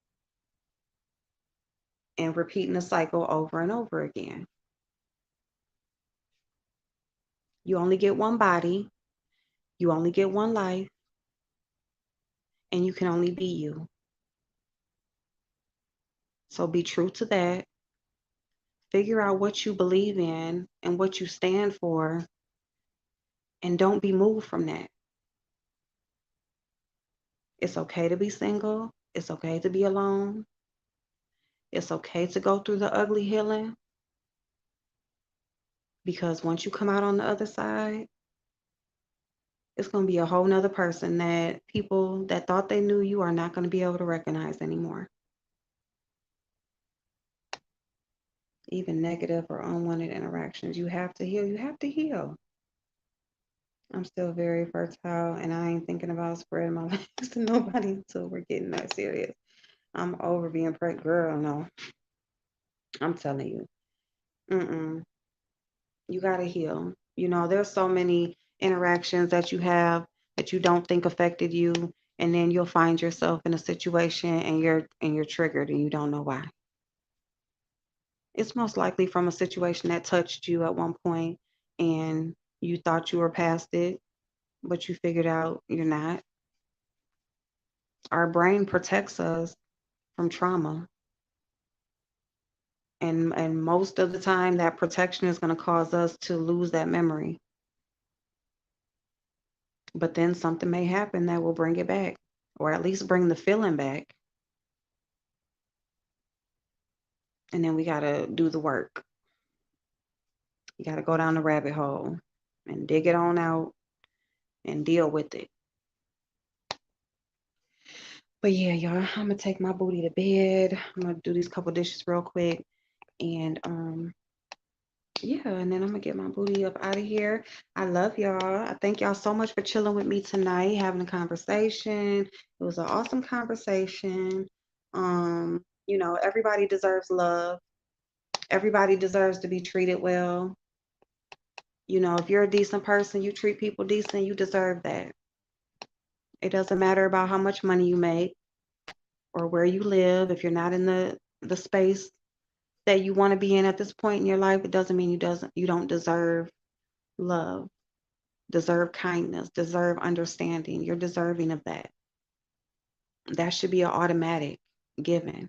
and repeating the cycle over and over again. You only get one body, you only get one life, and you can only be you. So be true to that. Figure out what you believe in and what you stand for, and don't be moved from that. It's okay to be single. It's okay to be alone. It's okay to go through the ugly healing, because once you come out on the other side, it's going to be a whole nother person that people that thought they knew you are not going to be able to recognize anymore. Even negative or unwanted interactions. You have to heal. You have to heal. I'm still very fertile and I ain't thinking about spreading my legs to nobody until we're getting that serious. I'm over being pregnant. Girl, no. I'm telling you. Mm-mm. You got to heal. You know, there's so many interactions that you have that you don't think affected you, and then you'll find yourself in a situation and you're triggered and you don't know why. It's most likely from a situation that touched you at one point and you thought you were past it, but you figured out you're not. Our brain protects us from trauma. And most of the time that protection is going to cause us to lose that memory. But then something may happen that will bring it back, or at least bring the feeling back. And then we got to do the work. You got to go down the rabbit hole and dig it on out and deal with it. But yeah, y'all, I'm gonna take my booty to bed. I'm gonna do these couple dishes real quick, and yeah, and then I'm gonna get my booty up out of here. I love y'all. I thank y'all so much for chilling with me tonight, having a conversation. It was an awesome conversation. You know, everybody deserves love. Everybody deserves to be treated well. You know, if you're a decent person, you treat people decent, you deserve that. It doesn't matter about how much money you make or where you live. If you're not in the space that you want to be in at this point in your life, it doesn't mean you don't deserve love, deserve kindness, deserve understanding. You're deserving of that. That should be an automatic given.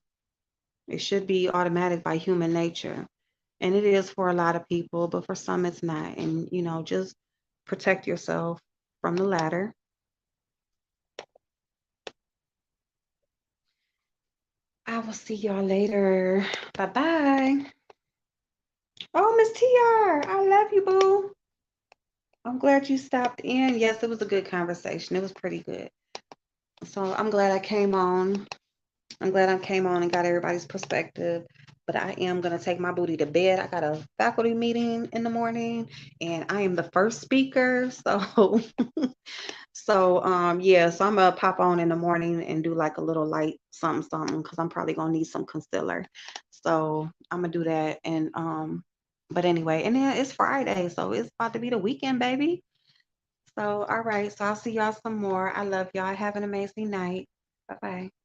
It should be automatic by human nature. And it is for a lot of people, but for some it's not. And you know, just protect yourself from the latter. I will see y'all later. Bye bye. Oh, Miss TR, I love you, boo. I'm glad you stopped in. Yes, it was a good conversation. It was pretty good. So I'm glad I came on. I'm glad I came on and got everybody's perspective but I am gonna take my booty to bed. I got a faculty meeting in the morning, and I am the first speaker. So, yeah. So I'm gonna pop on in the morning and do like a little light something, something, because I'm probably gonna need some concealer. So I'm gonna do that, and but anyway, and then it's Friday, so it's about to be the weekend, baby. So all right, so I'll see y'all some more. I love y'all. Have an amazing night. Bye bye.